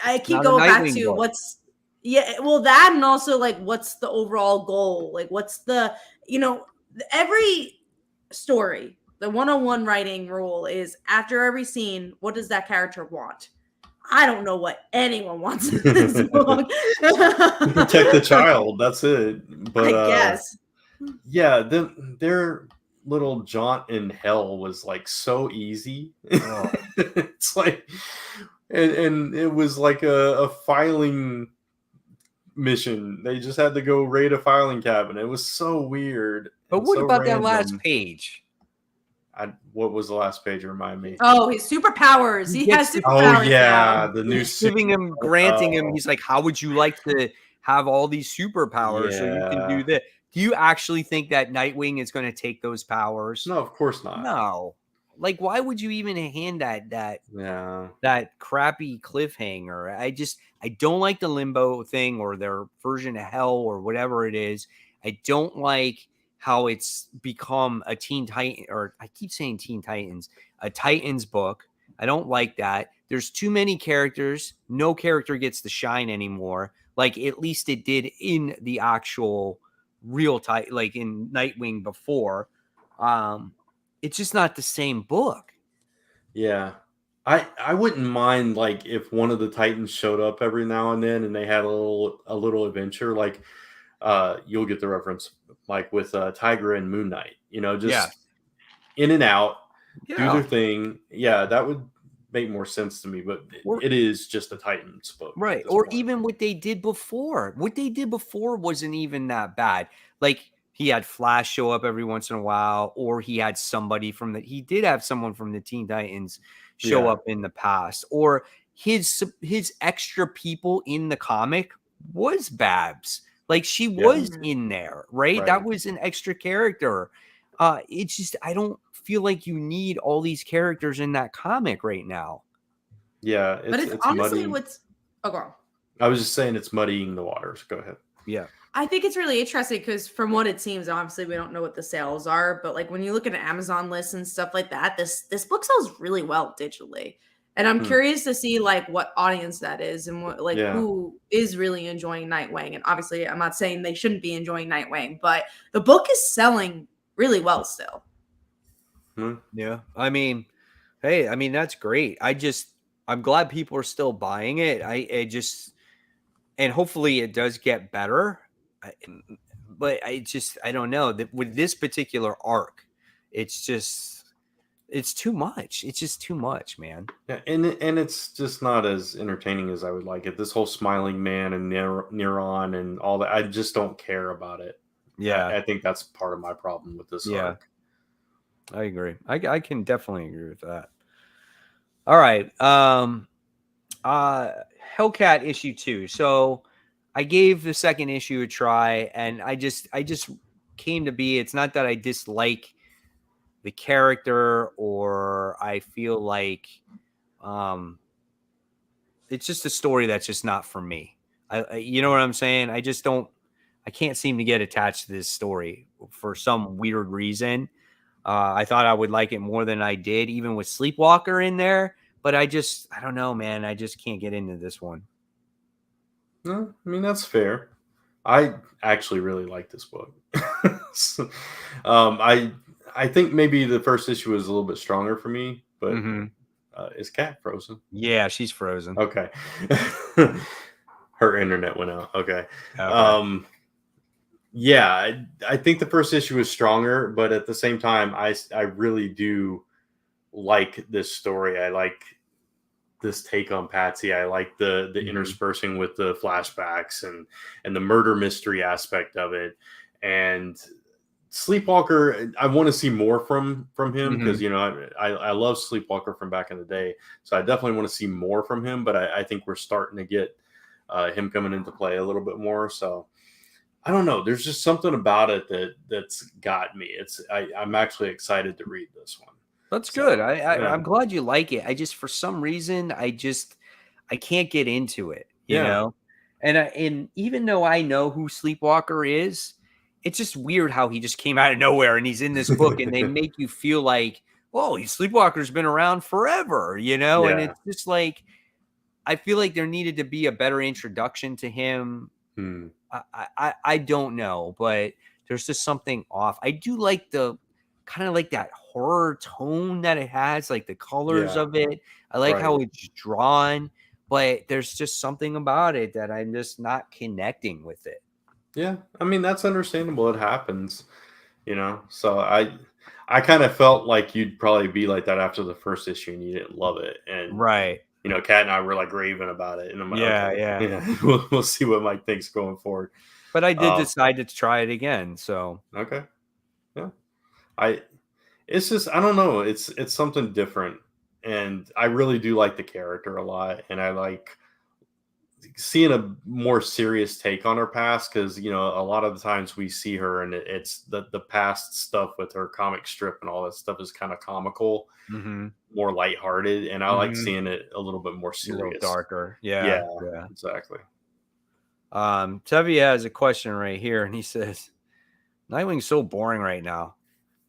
[SPEAKER 2] I keep going back to what's that, and also like what's the overall goal? Like what's the every story, the 101 writing rule is after every scene, what does that character want? I don't know what anyone wants in this book.
[SPEAKER 3] Protect the child. That's it. But
[SPEAKER 2] I guess.
[SPEAKER 3] Yeah, they're little jaunt in hell was like so easy.
[SPEAKER 1] Oh.
[SPEAKER 3] It's like, and it was like a filing mission. They just had to go raid a filing cabinet. It was so weird
[SPEAKER 1] But
[SPEAKER 3] and
[SPEAKER 1] what
[SPEAKER 3] so
[SPEAKER 1] about that last
[SPEAKER 3] random.
[SPEAKER 1] page?
[SPEAKER 3] What was the last page? Remind me.
[SPEAKER 2] Oh, his superpowers. He has
[SPEAKER 1] to-
[SPEAKER 3] Oh
[SPEAKER 2] superpowers
[SPEAKER 3] yeah,
[SPEAKER 2] now.
[SPEAKER 3] the new
[SPEAKER 1] He's giving him, granting him. He's like, "How would you like to have all these superpowers so you can do
[SPEAKER 3] Yeah.
[SPEAKER 1] that?" Do you actually think that Nightwing is going to take those powers?
[SPEAKER 3] No, of course not.
[SPEAKER 1] No. Like, why would you even hand
[SPEAKER 3] Yeah.
[SPEAKER 1] that crappy cliffhanger? I don't like the limbo thing or their version of hell or whatever it is. I don't like how it's become a Teen Titan, or I keep saying Teen Titans, a Titans book. I don't like that. There's too many characters. No character gets to shine anymore. Like at least it did in the actual real Titan, like in Nightwing before. It's just not the same book.
[SPEAKER 3] Yeah. I wouldn't mind like if one of the Titans showed up every now and then and they had a little adventure, like you'll get the reference, like with Tigra and Moon Knight, just in and out, do their thing. Yeah, that would make more sense to me, but it is just a Titans book.
[SPEAKER 1] Right. Or even what they did before. What they did before wasn't even that bad. Like he had Flash show up every once in a while, or he had somebody he did have someone from the Teen Titans show up in the past, or his extra people in the comic was Babs. Like she was in there, right? That was an extra character. It's just, I don't feel like you need all these characters in that comic right now.
[SPEAKER 3] Yeah.
[SPEAKER 2] But it's honestly
[SPEAKER 3] muddy.
[SPEAKER 2] go on.
[SPEAKER 3] I was just saying it's muddying the waters. Go ahead.
[SPEAKER 1] Yeah.
[SPEAKER 2] I think it's really interesting because from what it seems, obviously we don't know what the sales are, but like when you look at an Amazon list and stuff like that, this book sells really well digitally. And I'm curious to see like what audience that is and what who is really enjoying Nightwing. And obviously I'm not saying they shouldn't be enjoying Nightwing, but the book is selling really well still.
[SPEAKER 1] Yeah. I mean, hey, that's great. I'm glad people are still buying it. And hopefully it does get better. But I don't know that with this particular arc, it's too much. It's just too much, man.
[SPEAKER 3] Yeah, and it's just not as entertaining as I would like it. This whole smiling man and Neuron and all that, I just don't care about it.
[SPEAKER 1] Yeah,
[SPEAKER 3] I think that's part of my problem with this arc.
[SPEAKER 1] I agree. I can definitely agree with that. All right. Hellcat issue 2. So I gave the second issue a try, and I just came to be. It's not that I dislike the character or I feel like it's just a story that's just not for me. You know what I'm saying? I can't seem to get attached to this story for some weird reason. I thought I would like it more than I did, even with Sleepwalker in there. But I don't know, man. I just can't get into this one.
[SPEAKER 3] No, I mean, that's fair. I actually really like this book. So, I think maybe the first issue was a little bit stronger for me, but is Cat frozen?
[SPEAKER 1] Yeah, she's frozen.
[SPEAKER 3] Okay. Her internet went out. Okay. Yeah, I think the first issue was stronger, but at the same time, I really do like this story. I like this take on Patsy. I like the interspersing with the flashbacks and the murder mystery aspect of it. And Sleepwalker, I want to see more from him because I love Sleepwalker from back in the day, so I definitely want to see more from him. But I think we're starting to get him coming into play a little bit more. So I don't know. There's just something about it that's got me. I'm actually excited to read this one.
[SPEAKER 1] That's good. I'm glad you like it. I just, for some reason, I can't get into it, you know? And even though I know who Sleepwalker is, it's just weird how he just came out of nowhere and he's in this book and they make you feel like, oh, Sleepwalker's been around forever, you know? And it's just like, I feel like there needed to be a better introduction to him. I don't know, but there's just something off. I do like the kind of like that horror tone that it has, like the colors of it. I like how it's drawn, but there's just something about it that I'm just not connecting with it.
[SPEAKER 3] Yeah, I mean, that's understandable. It happens, So I kind of felt like you'd probably be like that after the first issue, and you didn't love it, and
[SPEAKER 1] Right.
[SPEAKER 3] Kat and I were like raving about it, and I'm like,
[SPEAKER 1] Yeah,
[SPEAKER 3] okay,
[SPEAKER 1] yeah.
[SPEAKER 3] yeah, we'll see what Mike thinks going forward.
[SPEAKER 1] But I did
[SPEAKER 3] Um,
[SPEAKER 1] decide to try it again. So
[SPEAKER 3] okay, yeah, I it's just I don't know, it's something different, and I really do like the character a lot, and I like seeing a more serious take on her past because a lot of the times we see her and it's the past stuff with her comic strip and all that stuff is kind of comical,
[SPEAKER 1] mm-hmm.
[SPEAKER 3] more lighthearted, and I like
[SPEAKER 1] Mm-hmm.
[SPEAKER 3] seeing it a little bit more
[SPEAKER 1] A little
[SPEAKER 3] serious.
[SPEAKER 1] darker.
[SPEAKER 3] Yeah,
[SPEAKER 1] Yeah, yeah.
[SPEAKER 3] exactly.
[SPEAKER 1] Tevi has a question right here, and he says, Nightwing's so boring right now.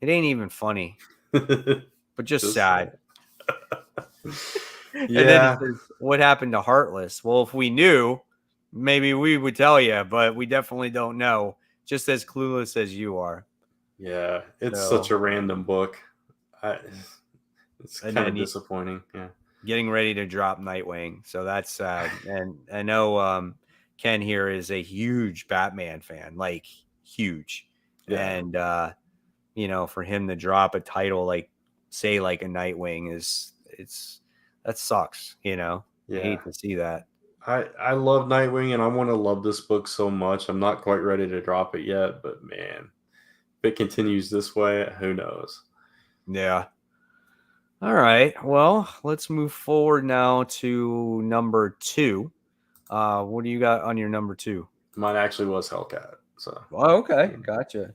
[SPEAKER 1] It ain't even funny, but just sad. And then he
[SPEAKER 3] Yeah,
[SPEAKER 1] says, what happened to Heartless? Well, if we knew, maybe we would tell you, but we definitely don't know. Just as clueless as you are.
[SPEAKER 3] yeah, it's such
[SPEAKER 1] So,
[SPEAKER 3] a random book. It's
[SPEAKER 1] and
[SPEAKER 3] kind
[SPEAKER 1] then
[SPEAKER 3] of disappointing. Yeah,
[SPEAKER 1] getting ready to drop Nightwing. So that's sad. And I know Ken here is a huge Batman fan, like huge.
[SPEAKER 3] yeah,
[SPEAKER 1] And for him to drop a title like say like a Nightwing that sucks, I
[SPEAKER 3] yeah.
[SPEAKER 1] hate to see that.
[SPEAKER 3] I love Nightwing, and I want to love this book so much. I'm not quite ready to drop it yet, but man, if it continues this way, who knows?
[SPEAKER 1] Yeah. All right. Well, let's move forward now to number 2. What do you got on your number 2?
[SPEAKER 3] Mine actually was Hellcat. So,
[SPEAKER 1] Oh, okay. Gotcha.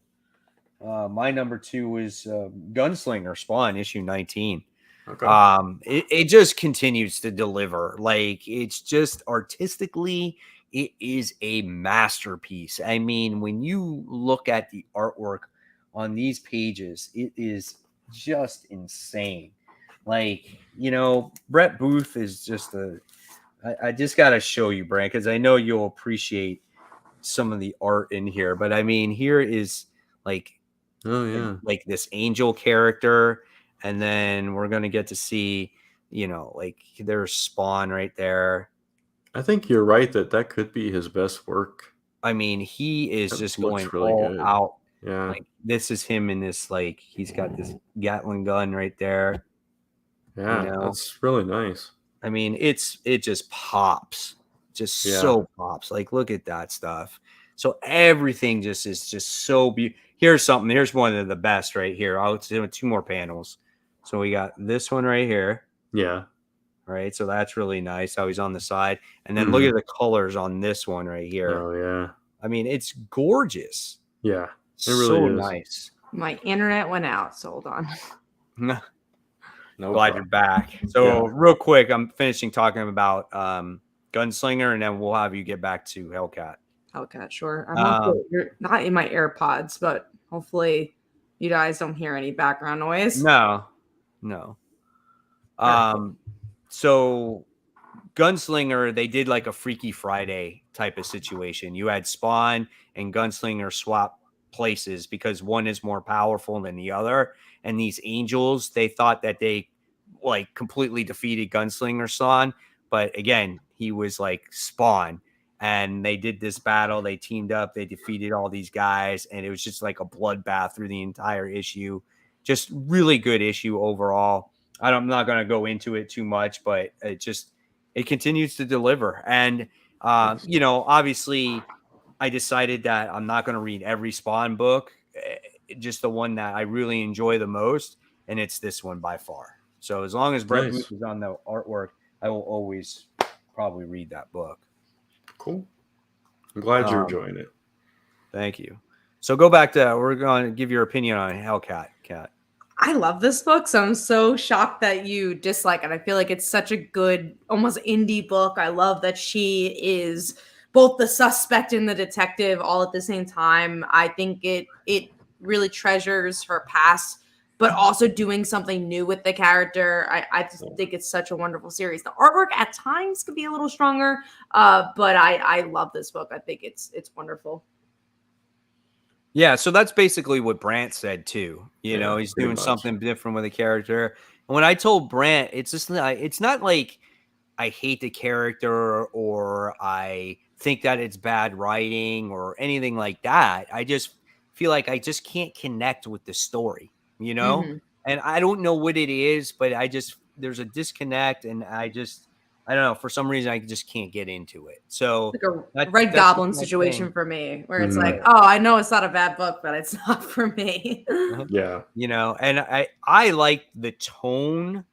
[SPEAKER 1] My number 2 is Gunslinger Spawn issue 19.
[SPEAKER 3] okay.
[SPEAKER 1] It just continues to deliver. Like it's just artistically, it is a masterpiece. I mean, when you look at the artwork on these pages, it is just insane. Like, Brett Booth is just I just got to show you, Brent, because I know you'll appreciate some of the art in here. But I mean, here is like
[SPEAKER 3] Oh yeah.
[SPEAKER 1] like this angel character, and then we're gonna get to see like there's Spawn right there.
[SPEAKER 3] I think you're right that could be his best work.
[SPEAKER 1] I mean, he is
[SPEAKER 3] It
[SPEAKER 1] just
[SPEAKER 3] looks
[SPEAKER 1] going
[SPEAKER 3] really
[SPEAKER 1] all
[SPEAKER 3] good.
[SPEAKER 1] out.
[SPEAKER 3] Yeah.
[SPEAKER 1] Like this is him in this, like he's got this Gatling gun right there.
[SPEAKER 3] Yeah, that's really nice.
[SPEAKER 1] I mean, it just pops, just
[SPEAKER 3] Yeah.
[SPEAKER 1] so pops. Like look at that stuff. So everything just is just so beautiful. Here's something. Here's one of the best right here. I'll do 2 more panels. So we got this one right here.
[SPEAKER 3] Yeah.
[SPEAKER 1] Right. So that's really nice how he's on the side. And then look at the colors on this one right here.
[SPEAKER 3] Oh yeah.
[SPEAKER 1] I mean, it's gorgeous.
[SPEAKER 3] Yeah. It
[SPEAKER 1] So
[SPEAKER 3] really is.
[SPEAKER 1] nice.
[SPEAKER 2] My internet went out, so hold on.
[SPEAKER 1] Glad
[SPEAKER 3] problem.
[SPEAKER 1] you're back. So real quick, I'm finishing talking about Gunslinger, and then we'll have you get back to Hellcat.
[SPEAKER 2] Hellcat, sure. You're not in my AirPods, but hopefully you guys don't hear any background noise.
[SPEAKER 1] No. So Gunslinger, they did like a Freaky Friday type of situation. You had Spawn and Gunslinger swap places because one is more powerful than the other. And these angels, they thought that they like completely defeated Gunslinger Spawn. But again, he was like Spawn. And they did this battle. They teamed up. They defeated all these guys. And it was just like a bloodbath through the entire issue. Just really good issue overall. I'm not going to go into it too much, but it continues to deliver. And, obviously I decided that I'm not going to read every Spawn book, just the one that I really enjoy the most. And it's this one by far. So as long as Brett Booth is on the artwork, I will always probably read that book.
[SPEAKER 3] Cool. I'm glad you're enjoying it.
[SPEAKER 1] Thank you. So go back to, we're going to give your opinion on Hellcat, Kat.
[SPEAKER 2] I love this book, so I'm so shocked that you dislike it. I feel like it's such a good, almost indie book. I love that she is both the suspect and the detective all at the same time. I think it really treasures her past, but also doing something new with the character. I just think it's such a wonderful series. The artwork at times could be a little stronger, but I love this book. I think it's wonderful.
[SPEAKER 1] Yeah, so that's basically what Brant said too. He's doing something different with the character. And when I told Brant, it's not like I hate the character or I think that it's bad writing or anything like that. I just feel like I just can't connect with the story. you know? And I don't know what it is, but there's a disconnect, and I don't know, for some reason I just can't get into it. So
[SPEAKER 2] like a Red Goblin situation for me, where it's like, oh, I know it's not a bad book, but it's not for me.
[SPEAKER 3] Yeah.
[SPEAKER 1] You know, and I like the tone.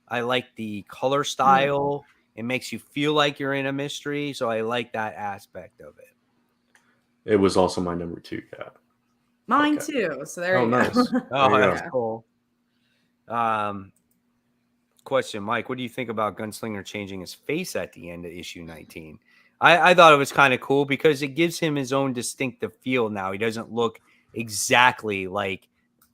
[SPEAKER 1] I like the color style. It makes you feel like you're in a mystery. So I like that aspect of it.
[SPEAKER 3] It was also my number 2, Kat.
[SPEAKER 2] Mine too. So there you
[SPEAKER 3] nice.
[SPEAKER 2] go.
[SPEAKER 1] Oh, that's cool. Question, Mike, what do you think about Gunslinger changing his face at the end of issue 19? I thought it was kind of cool because it gives him his own distinctive feel now. He doesn't look exactly like,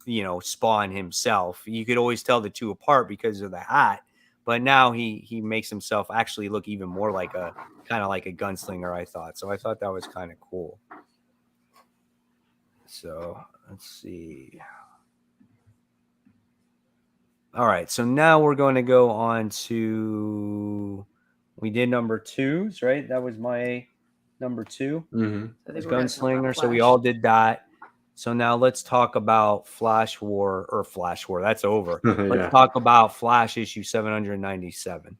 [SPEAKER 1] you know, Spawn himself. You could always tell the two apart because of the hat, but now he makes himself actually look even more like a kind of like a gunslinger, I thought. So I thought that was kind of cool. So let's see. All right, so now we're going to go on to, we did number 2s, right? That was my number 2. Gunslinger. So we all did that. So now let's talk about Flash War. That's over. Let's talk about Flash issue 797.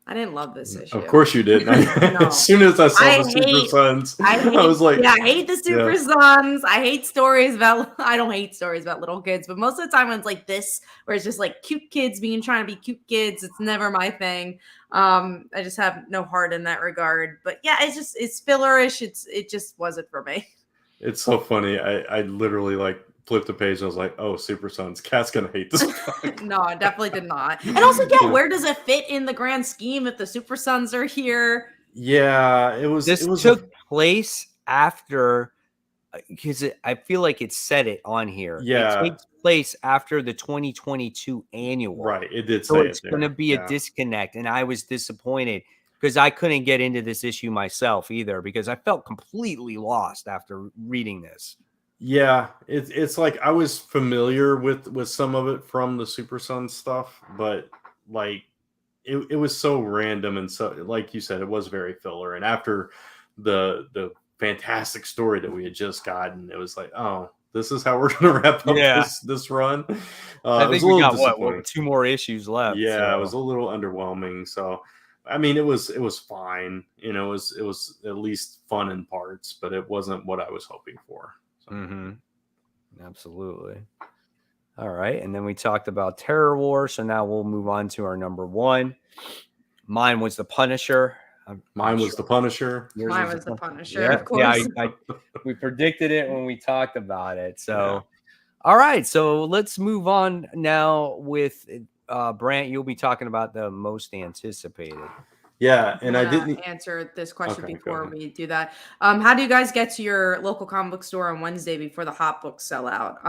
[SPEAKER 2] I didn't love this issue.
[SPEAKER 3] Of course you did. As soon as I saw the Super Sons, I was like,
[SPEAKER 2] I hate the Super Sons. I hate stories about, I don't hate stories about little kids, but most of the time when it's like this, where it's just like cute kids trying to be cute kids, it's never my thing. I just have no heart in that regard. But yeah, it's fillerish. It just wasn't for me.
[SPEAKER 3] It's so funny. I literally like flipped the page and I was like, oh, Super Sons. Cat's gonna hate this book.
[SPEAKER 2] No, I definitely did not. And also, where does it fit in the grand scheme if the Super Sons are here?
[SPEAKER 3] Yeah,
[SPEAKER 1] This took place after, because I feel like it said it on here.
[SPEAKER 3] Yeah,
[SPEAKER 1] it takes place after the 2022 annual.
[SPEAKER 3] Right, it did.
[SPEAKER 1] So it's going to be a disconnect, and I was disappointed because I couldn't get into this issue myself either because I felt completely lost after reading this.
[SPEAKER 3] Yeah, it's like I was familiar with some of it from the Super Sons stuff, but like it was so random, and so like you said, it was very filler. And after the fantastic story that we had just gotten, it was like, oh, this is how we're gonna wrap up this run.
[SPEAKER 1] I think we got 2 more issues left.
[SPEAKER 3] Yeah,
[SPEAKER 1] so.
[SPEAKER 3] It was a little underwhelming. So I mean, it was fine. You know, it was at least fun in parts, but it wasn't what I was hoping for. So.
[SPEAKER 1] Absolutely. All right, and then we talked about Terror War, so now we'll move on to our number 1. Mine was the Punisher.
[SPEAKER 3] Mine was the Punisher.
[SPEAKER 2] Mine was the Punisher, of course.
[SPEAKER 1] Yeah, we predicted it when we talked about it. So, all right, so let's move on now with Brant. You'll be talking about the most anticipated.
[SPEAKER 3] Yeah, and I didn't
[SPEAKER 2] answer this question before we do that. How do you guys get to your local comic book store on Wednesday before the hot books sell out?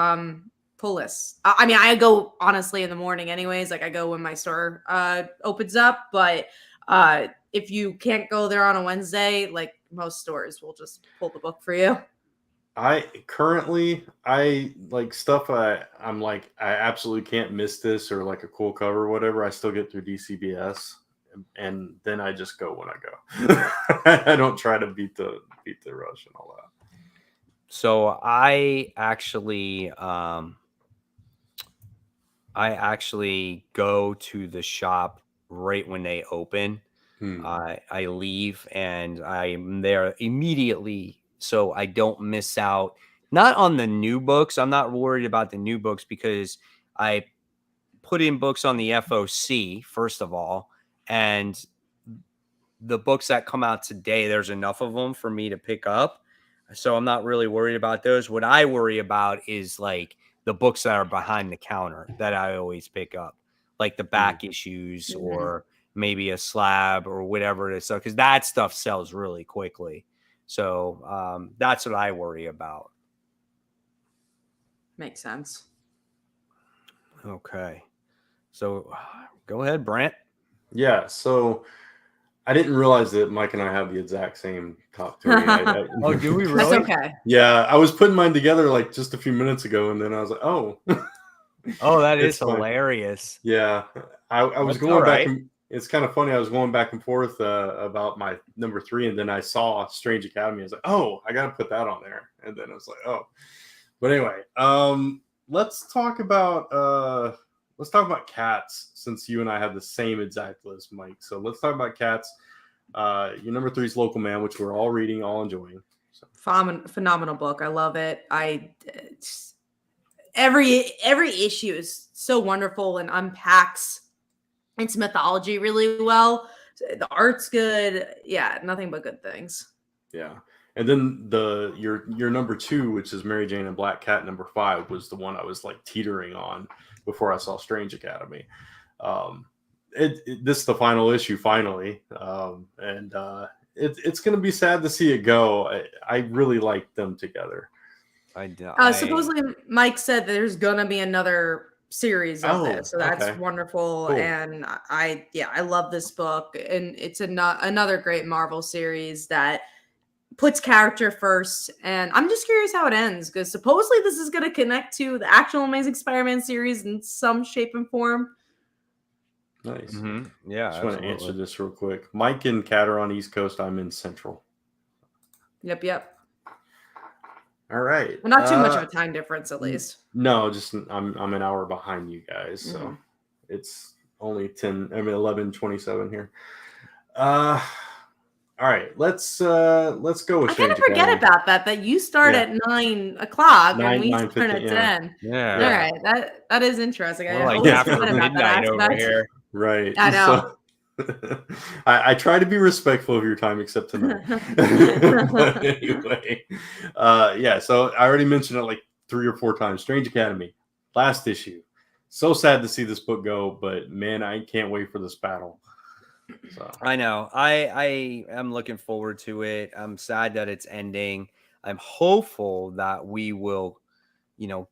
[SPEAKER 2] Pull lists. I mean, I go honestly in the morning anyways. Like I go when my store opens up, but if you can't go there on a Wednesday, like most stores will just pull the book for you.
[SPEAKER 3] I like stuff I'm like, I absolutely can't miss this, or like a cool cover or whatever. I still get through DCBS. And then I just go when I go. I don't try to beat the rush and all that.
[SPEAKER 1] So I actually go to the shop right when they open. I leave and I'm there immediately, so I don't miss out. Not on the new books. I'm not worried about the new books because I put in books on the FOC first of all. And the books that come out today, there's enough of them for me to pick up. So I'm not really worried about those. What I worry about is like the books that are behind the counter that I always pick up, like the back issues or maybe a slab or whatever it is. So, because that stuff sells really quickly. So that's what I worry about.
[SPEAKER 2] Makes sense.
[SPEAKER 1] Okay. So go ahead, Brant.
[SPEAKER 3] Yeah, so I didn't realize that Mike and I have the exact same top 3.
[SPEAKER 1] Oh, do we really?
[SPEAKER 2] That's okay.
[SPEAKER 3] Yeah, I was putting mine together like just a few minutes ago, and then I was like, oh.
[SPEAKER 1] Oh, that is hilarious.
[SPEAKER 3] Yeah, I was going back. It's kind of funny. I was going back and forth about my number 3, and then I saw Strange Academy. I was like, oh, I got to put that on there. And then I was like, oh. But anyway, let's talk about cats, since you and I have the same exact list, Mike. So let's talk about cats. Your number 3 is Local Man, which we're all reading, all enjoying. So.
[SPEAKER 2] Phenomenal book. I love it. Every issue is so wonderful and unpacks its mythology really well. The art's good. Yeah, nothing but good things.
[SPEAKER 3] Yeah. And then your number 2, which is Mary Jane and Black Cat, number 5, was the one I was like teetering on before I saw Strange Academy. This is the final issue finally, and it's going to be sad to see it go. I really like them together.
[SPEAKER 2] Supposedly Mike said there's going to be another series of this, so that's wonderful. Cool. And I love this book, and it's another great Marvel series that puts character first, and I'm just curious how it ends, because supposedly this is going to connect to the actual Amazing Spider-Man series in some shape and form.
[SPEAKER 3] Nice.
[SPEAKER 1] Mm-hmm. Yeah,
[SPEAKER 3] I just want to answer this real quick. Mike and Kat are on East Coast. I'm in Central.
[SPEAKER 2] Yep.
[SPEAKER 3] All right.
[SPEAKER 2] Well, not too much of a time difference, at least.
[SPEAKER 3] No, just I'm an hour behind you guys, so it's only 11:27 here. All right, let's go with.
[SPEAKER 2] I kind of forget about that you start at 9 o'clock and we start at 10.
[SPEAKER 1] Yeah.
[SPEAKER 2] All right, that is interesting.
[SPEAKER 1] We're like after midnight over here.
[SPEAKER 3] Right.
[SPEAKER 2] I know.
[SPEAKER 3] So, I try to be respectful of your time, except tonight. But anyway, so I already mentioned it like 3 or 4 times. Strange Academy, last issue. So sad to see this book go, but man, I can't wait for this battle. So.
[SPEAKER 1] I know. I am looking forward to it. I'm sad that it's ending. I'm hopeful that we will,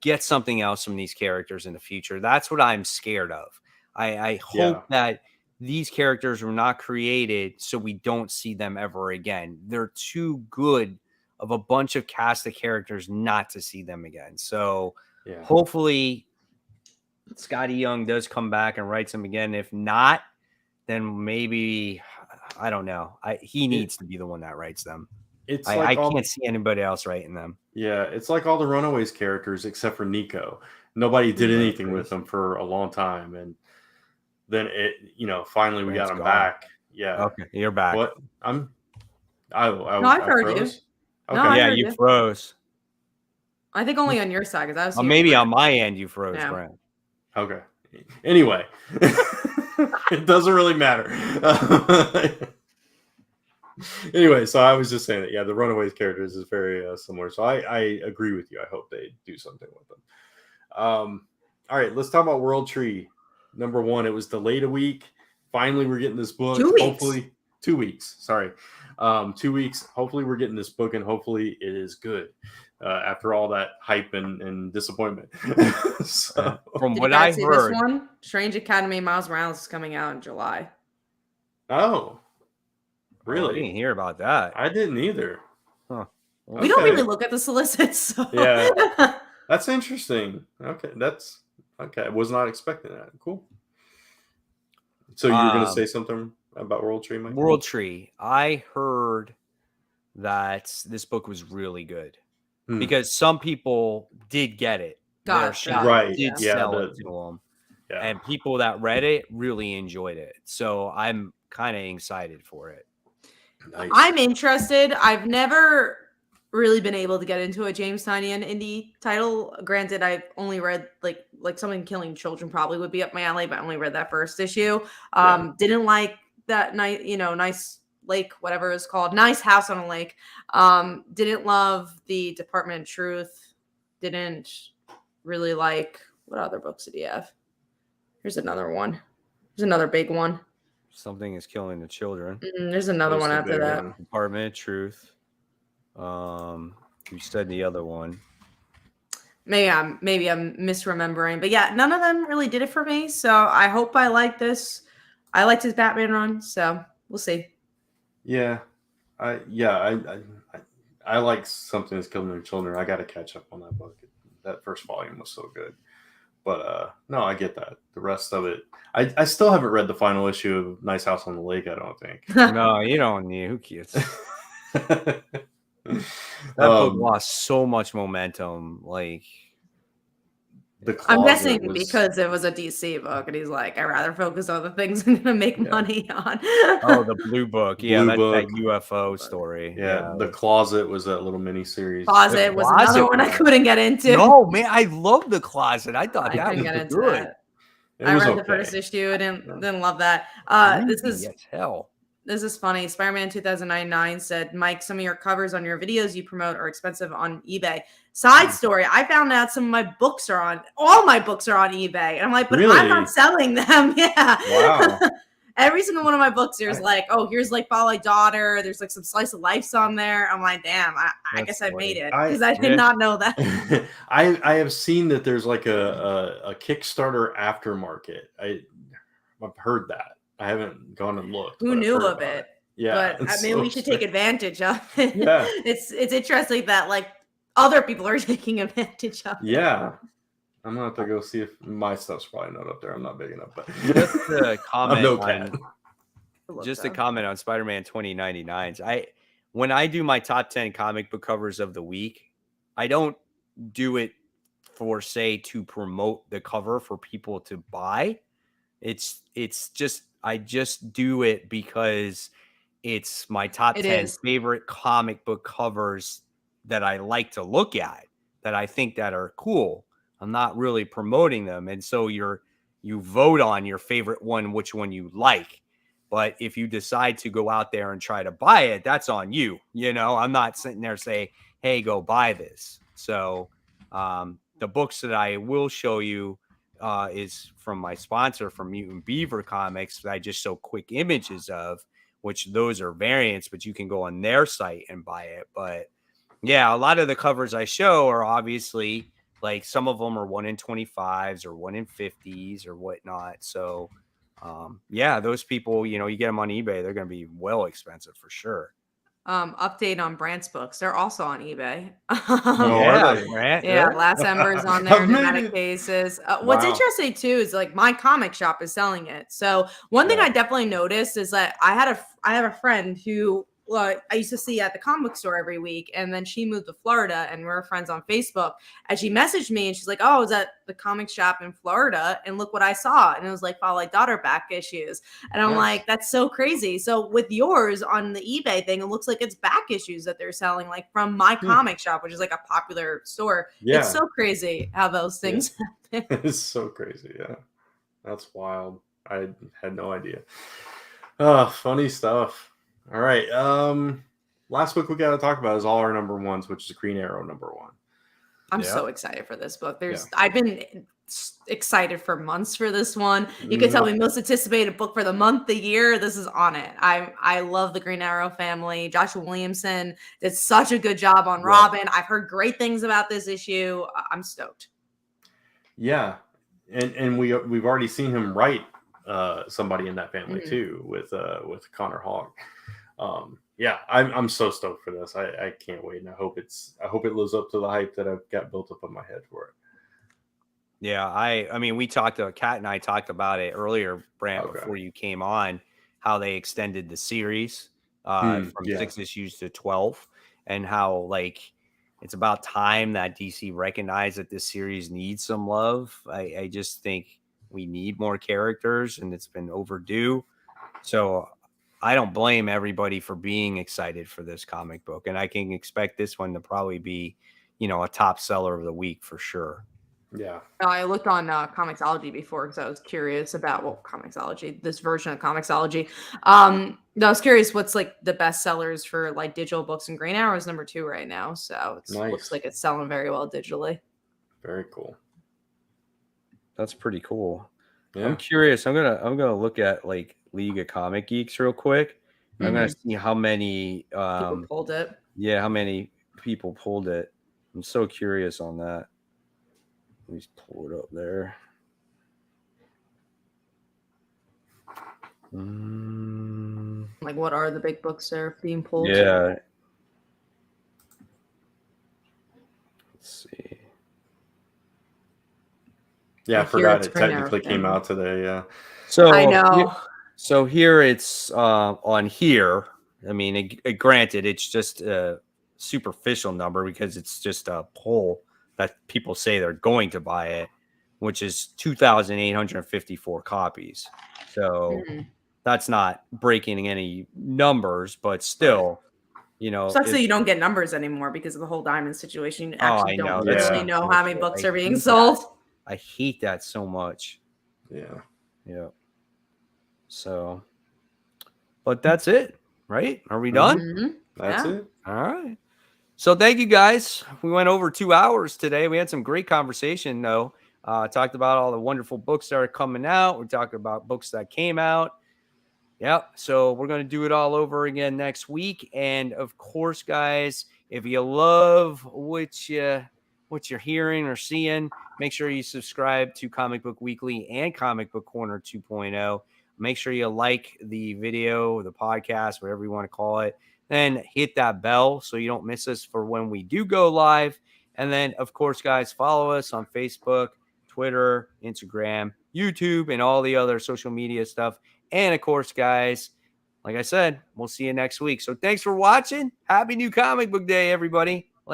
[SPEAKER 1] get something else from these characters in the future. That's what I'm scared of. I hope that these characters were not created so we don't see them ever again. They're too good of a bunch of cast of characters not to see them again. So hopefully Scotty Young does come back and writes them again. If not, then maybe, I don't know. He needs to be the one that writes them. I can't see anybody else writing them.
[SPEAKER 3] Yeah, it's like all the Runaways characters except for Nico. Nobody did anything with them for a long time, and then finally we got him back. Yeah.
[SPEAKER 1] Okay, you're back.
[SPEAKER 3] What?
[SPEAKER 2] I heard you.
[SPEAKER 3] Okay.
[SPEAKER 2] No,
[SPEAKER 1] yeah, you froze.
[SPEAKER 2] I think only on your side, because I was.
[SPEAKER 1] Maybe on my end you froze, Brent.
[SPEAKER 3] Okay. Anyway, it doesn't really matter. Anyway, so I was just saying that, the Runaways characters is very similar. So I agree with you. I hope they do something with them. All right, let's talk about World Tree. Number 1, it was delayed a week. Finally, we're getting this book.
[SPEAKER 2] 2 weeks.
[SPEAKER 3] Hopefully, 2 weeks. Sorry. 2 weeks. Hopefully, we're getting this book, and hopefully it is good. After all that hype and disappointment. So,
[SPEAKER 1] from what I heard,
[SPEAKER 2] this one, Strange Academy Miles Morales is coming out in July.
[SPEAKER 3] Oh, really?
[SPEAKER 1] I didn't hear about that.
[SPEAKER 3] I didn't either.
[SPEAKER 1] Huh.
[SPEAKER 2] Okay. We don't really look at the solicits. So.
[SPEAKER 3] Yeah, that's interesting. Okay, I was not expecting that. Cool. So you were going to say something about World Tree, Mike?
[SPEAKER 1] World Tree. I heard that this book was really good. Because some people did get it. Did sell it to them. Yeah. And people that read it really enjoyed it. So I'm kind of excited for it.
[SPEAKER 2] Nice. I'm interested. I've never really been able to get into a James Tynion indie title. Granted, I've only read like something Killing Children probably would be up my alley, but I only read that first issue. Didn't like that nice lake, whatever it's called, Nice House on a Lake. Didn't love the Department of Truth. Didn't really like, what other books did he have? Here's another one. There's another big one.
[SPEAKER 1] Something is Killing the Children.
[SPEAKER 2] There's another one after that.
[SPEAKER 1] Department of Truth. You said the other one.
[SPEAKER 2] Maybe I'm misremembering, but yeah, none of them really did it for me. So I hope I like this. I liked his Batman run, so we'll see.
[SPEAKER 3] Yeah, I like Something That's Killing Their Children. I got to catch up on that book. That first volume was so good. But no, I get that. The rest of it, I still haven't read the final issue of Nice House on the Lake. I don't think.
[SPEAKER 1] No, you don't need. Who cares? That book lost so much momentum. Like
[SPEAKER 3] The
[SPEAKER 2] I'm
[SPEAKER 3] closet
[SPEAKER 2] guessing
[SPEAKER 3] was
[SPEAKER 2] because it was a DC book, and he's like, I'd rather focus on the things I'm gonna make money on.
[SPEAKER 1] Oh, the Blue Book. Yeah,
[SPEAKER 3] Blue
[SPEAKER 1] that's that
[SPEAKER 3] Book.
[SPEAKER 1] UFO story.
[SPEAKER 3] Yeah, The Closet was that little mini series.
[SPEAKER 2] Closet
[SPEAKER 1] The
[SPEAKER 2] was another
[SPEAKER 1] Closet
[SPEAKER 2] one I
[SPEAKER 1] one.
[SPEAKER 2] couldn't get into.
[SPEAKER 1] No, man, I love The Closet. I thought
[SPEAKER 2] I
[SPEAKER 1] that
[SPEAKER 2] couldn't
[SPEAKER 1] was
[SPEAKER 2] get into
[SPEAKER 1] good.
[SPEAKER 2] that.
[SPEAKER 3] It
[SPEAKER 2] I
[SPEAKER 3] was
[SPEAKER 2] read the
[SPEAKER 3] okay.
[SPEAKER 2] first issue and didn't love that. This
[SPEAKER 1] Creepy
[SPEAKER 2] is
[SPEAKER 1] as hell.
[SPEAKER 2] This is funny. Spider-Man 2099 said, Mike, some of your covers on your videos you promote are expensive on eBay. Side story, I found out some of my books are on, all my books are on eBay. And I'm like, but I'm
[SPEAKER 3] Really?
[SPEAKER 2] not selling them. Yeah.
[SPEAKER 3] Wow.
[SPEAKER 2] Every single one of my books, there's like, oh, here's like Fall Like Daughter. There's like some slice of lifes on there. I'm like, damn, I
[SPEAKER 1] That's
[SPEAKER 2] guess I made
[SPEAKER 1] funny.
[SPEAKER 2] it because I did
[SPEAKER 1] Yeah.
[SPEAKER 2] not know that.
[SPEAKER 3] I have seen that there's like a Kickstarter aftermarket. I've heard that. I haven't gone and looked.
[SPEAKER 2] Who
[SPEAKER 3] but I've
[SPEAKER 2] knew
[SPEAKER 3] heard
[SPEAKER 2] of
[SPEAKER 3] about
[SPEAKER 2] it?
[SPEAKER 3] Yeah.
[SPEAKER 2] But I mean,
[SPEAKER 3] so
[SPEAKER 2] we should take
[SPEAKER 3] strange.
[SPEAKER 2] advantage of it.
[SPEAKER 3] Yeah.
[SPEAKER 2] It's interesting that like other people are taking advantage of it.
[SPEAKER 3] Yeah. I'm gonna have to go see if my stuff's probably not up there. I'm not big enough, but
[SPEAKER 1] Just a comment
[SPEAKER 3] no
[SPEAKER 1] on
[SPEAKER 3] cat.
[SPEAKER 1] just a comment on Spider-Man 2099s. When I do my top 10 comic book covers of the week, I don't do it for say to promote the cover for people to buy. It's just I just do it because it's my top
[SPEAKER 2] It
[SPEAKER 1] 10
[SPEAKER 2] is.
[SPEAKER 1] favorite comic book covers that I like to look at, that I think that are cool. I'm not really promoting them. And so you vote on your favorite one, which one you like. But if you decide to go out there and try to buy it, that's on you. You know, I'm not sitting there saying, hey, go buy this. So the books that I will show you is from my sponsor, from Mutant Beaver Comics, that I just show quick images of, which those are variants, but you can go on their site and buy it. But yeah, a lot of the covers I show are obviously like some of them are 1 in 25s or 1 in 50s or whatnot. So yeah, those people, you get them on eBay, they're going to be well expensive for sure.
[SPEAKER 2] Update on Brant's books. They're also on eBay.
[SPEAKER 3] are they?
[SPEAKER 1] Brant,
[SPEAKER 2] Yeah, Last Ember's on there,
[SPEAKER 3] I've made
[SPEAKER 2] Pneumatic
[SPEAKER 3] it.
[SPEAKER 2] Cases. What's
[SPEAKER 3] Wow.
[SPEAKER 2] interesting too is like my comic shop is selling it. So one thing
[SPEAKER 3] Yeah.
[SPEAKER 2] I definitely noticed is that I have a friend who I used to see at the comic store every week, and then she moved to Florida, and we're friends on Facebook. And she messaged me, and she's like, "Oh, I was at the comic shop in Florida, and look what I saw." And it was like Fall Like Daughter back issues, and I'm
[SPEAKER 3] Nice.
[SPEAKER 2] like, "That's so crazy." So with yours on the eBay thing, it looks like it's back issues that they're selling, like from my comic shop, which is like a popular store.
[SPEAKER 3] Yeah.
[SPEAKER 2] It's so crazy how those things happen.
[SPEAKER 3] It's so crazy. Yeah. That's wild. I had no idea. Funny stuff. All right. Last book we got to talk about is all our number ones, which is Green Arrow number 1.
[SPEAKER 2] I'm
[SPEAKER 1] Yeah.
[SPEAKER 2] so excited for this book. I've been excited for months for this one. You can tell me most anticipated book for the month, the year. This is on it. I love the Green Arrow family. Joshua Williamson did such a good job on Robin. I've heard great things about this issue. I'm stoked.
[SPEAKER 3] Yeah, and we've already seen him write somebody in that family too with Connor Hogg. Yeah, I'm so stoked for this. I can't wait, and I hope it lives up to the hype that I've got built up in my head for it.
[SPEAKER 1] Yeah, I mean, Kat and I talked about it earlier, Brant, before you came on, how they extended the series from 6 issues to 12, and how like it's about time that DC recognized that this series needs some love. I just think we need more characters, and it's been overdue. So I don't blame everybody for being excited for this comic book, and I can expect this one to probably be, a top seller of the week for sure.
[SPEAKER 3] Yeah.
[SPEAKER 2] I looked on Comixology before because I was curious about this version of Comixology. I was curious what's like the best sellers for like digital books, and Green Arrow is number 2 right now. So it looks like it's selling very well digitally.
[SPEAKER 3] Very cool.
[SPEAKER 1] That's pretty cool.
[SPEAKER 3] Yeah.
[SPEAKER 1] I'm curious. I'm gonna look at like League of Comic Geeks real quick. I'm gonna see how many
[SPEAKER 2] people pulled it.
[SPEAKER 1] Yeah, how many people pulled it. I'm so curious on that. Let me just pull it up there.
[SPEAKER 2] Like, what are the big books that are being pulled?
[SPEAKER 1] Yeah. Let's see.
[SPEAKER 3] Yeah, I forgot it technically came out today. Yeah.
[SPEAKER 1] So
[SPEAKER 2] I know.
[SPEAKER 1] So here it's on here. I mean, granted, it's just a superficial number because it's just a poll that people say they're going to buy it. which is 2,854 copies. So that's not breaking any numbers, but still, you know,
[SPEAKER 2] Sucks that you don't get numbers anymore because of the whole diamond situation. You actually
[SPEAKER 1] I know.
[SPEAKER 2] don't
[SPEAKER 3] That's
[SPEAKER 2] really know how many books
[SPEAKER 1] I
[SPEAKER 2] are being
[SPEAKER 1] hate
[SPEAKER 2] sold.
[SPEAKER 1] I hate that so much.
[SPEAKER 3] Yeah.
[SPEAKER 1] Yeah. So, but that's it, right? Are we done?
[SPEAKER 3] That's
[SPEAKER 2] Yeah.
[SPEAKER 3] it.
[SPEAKER 1] All right. So thank you guys. We went over 2 hours today. We had some great conversation though. Talked about all the wonderful books that are coming out. We talked about books that came out. Yep. So we're going to do it all over again next week. And of course, guys, if you love what you're hearing or seeing, make sure you subscribe to Comic Book Weekly and Comic Book Corner 2.0. Make sure you like the video, the podcast, whatever you want to call it. Then hit that bell so you don't miss us for when we do go live. And then, of course, guys, follow us on Facebook, Twitter, Instagram, YouTube, and all the other social media stuff. And of course, guys, like I said, we'll see you next week. So thanks for watching. Happy New Comic Book Day, everybody.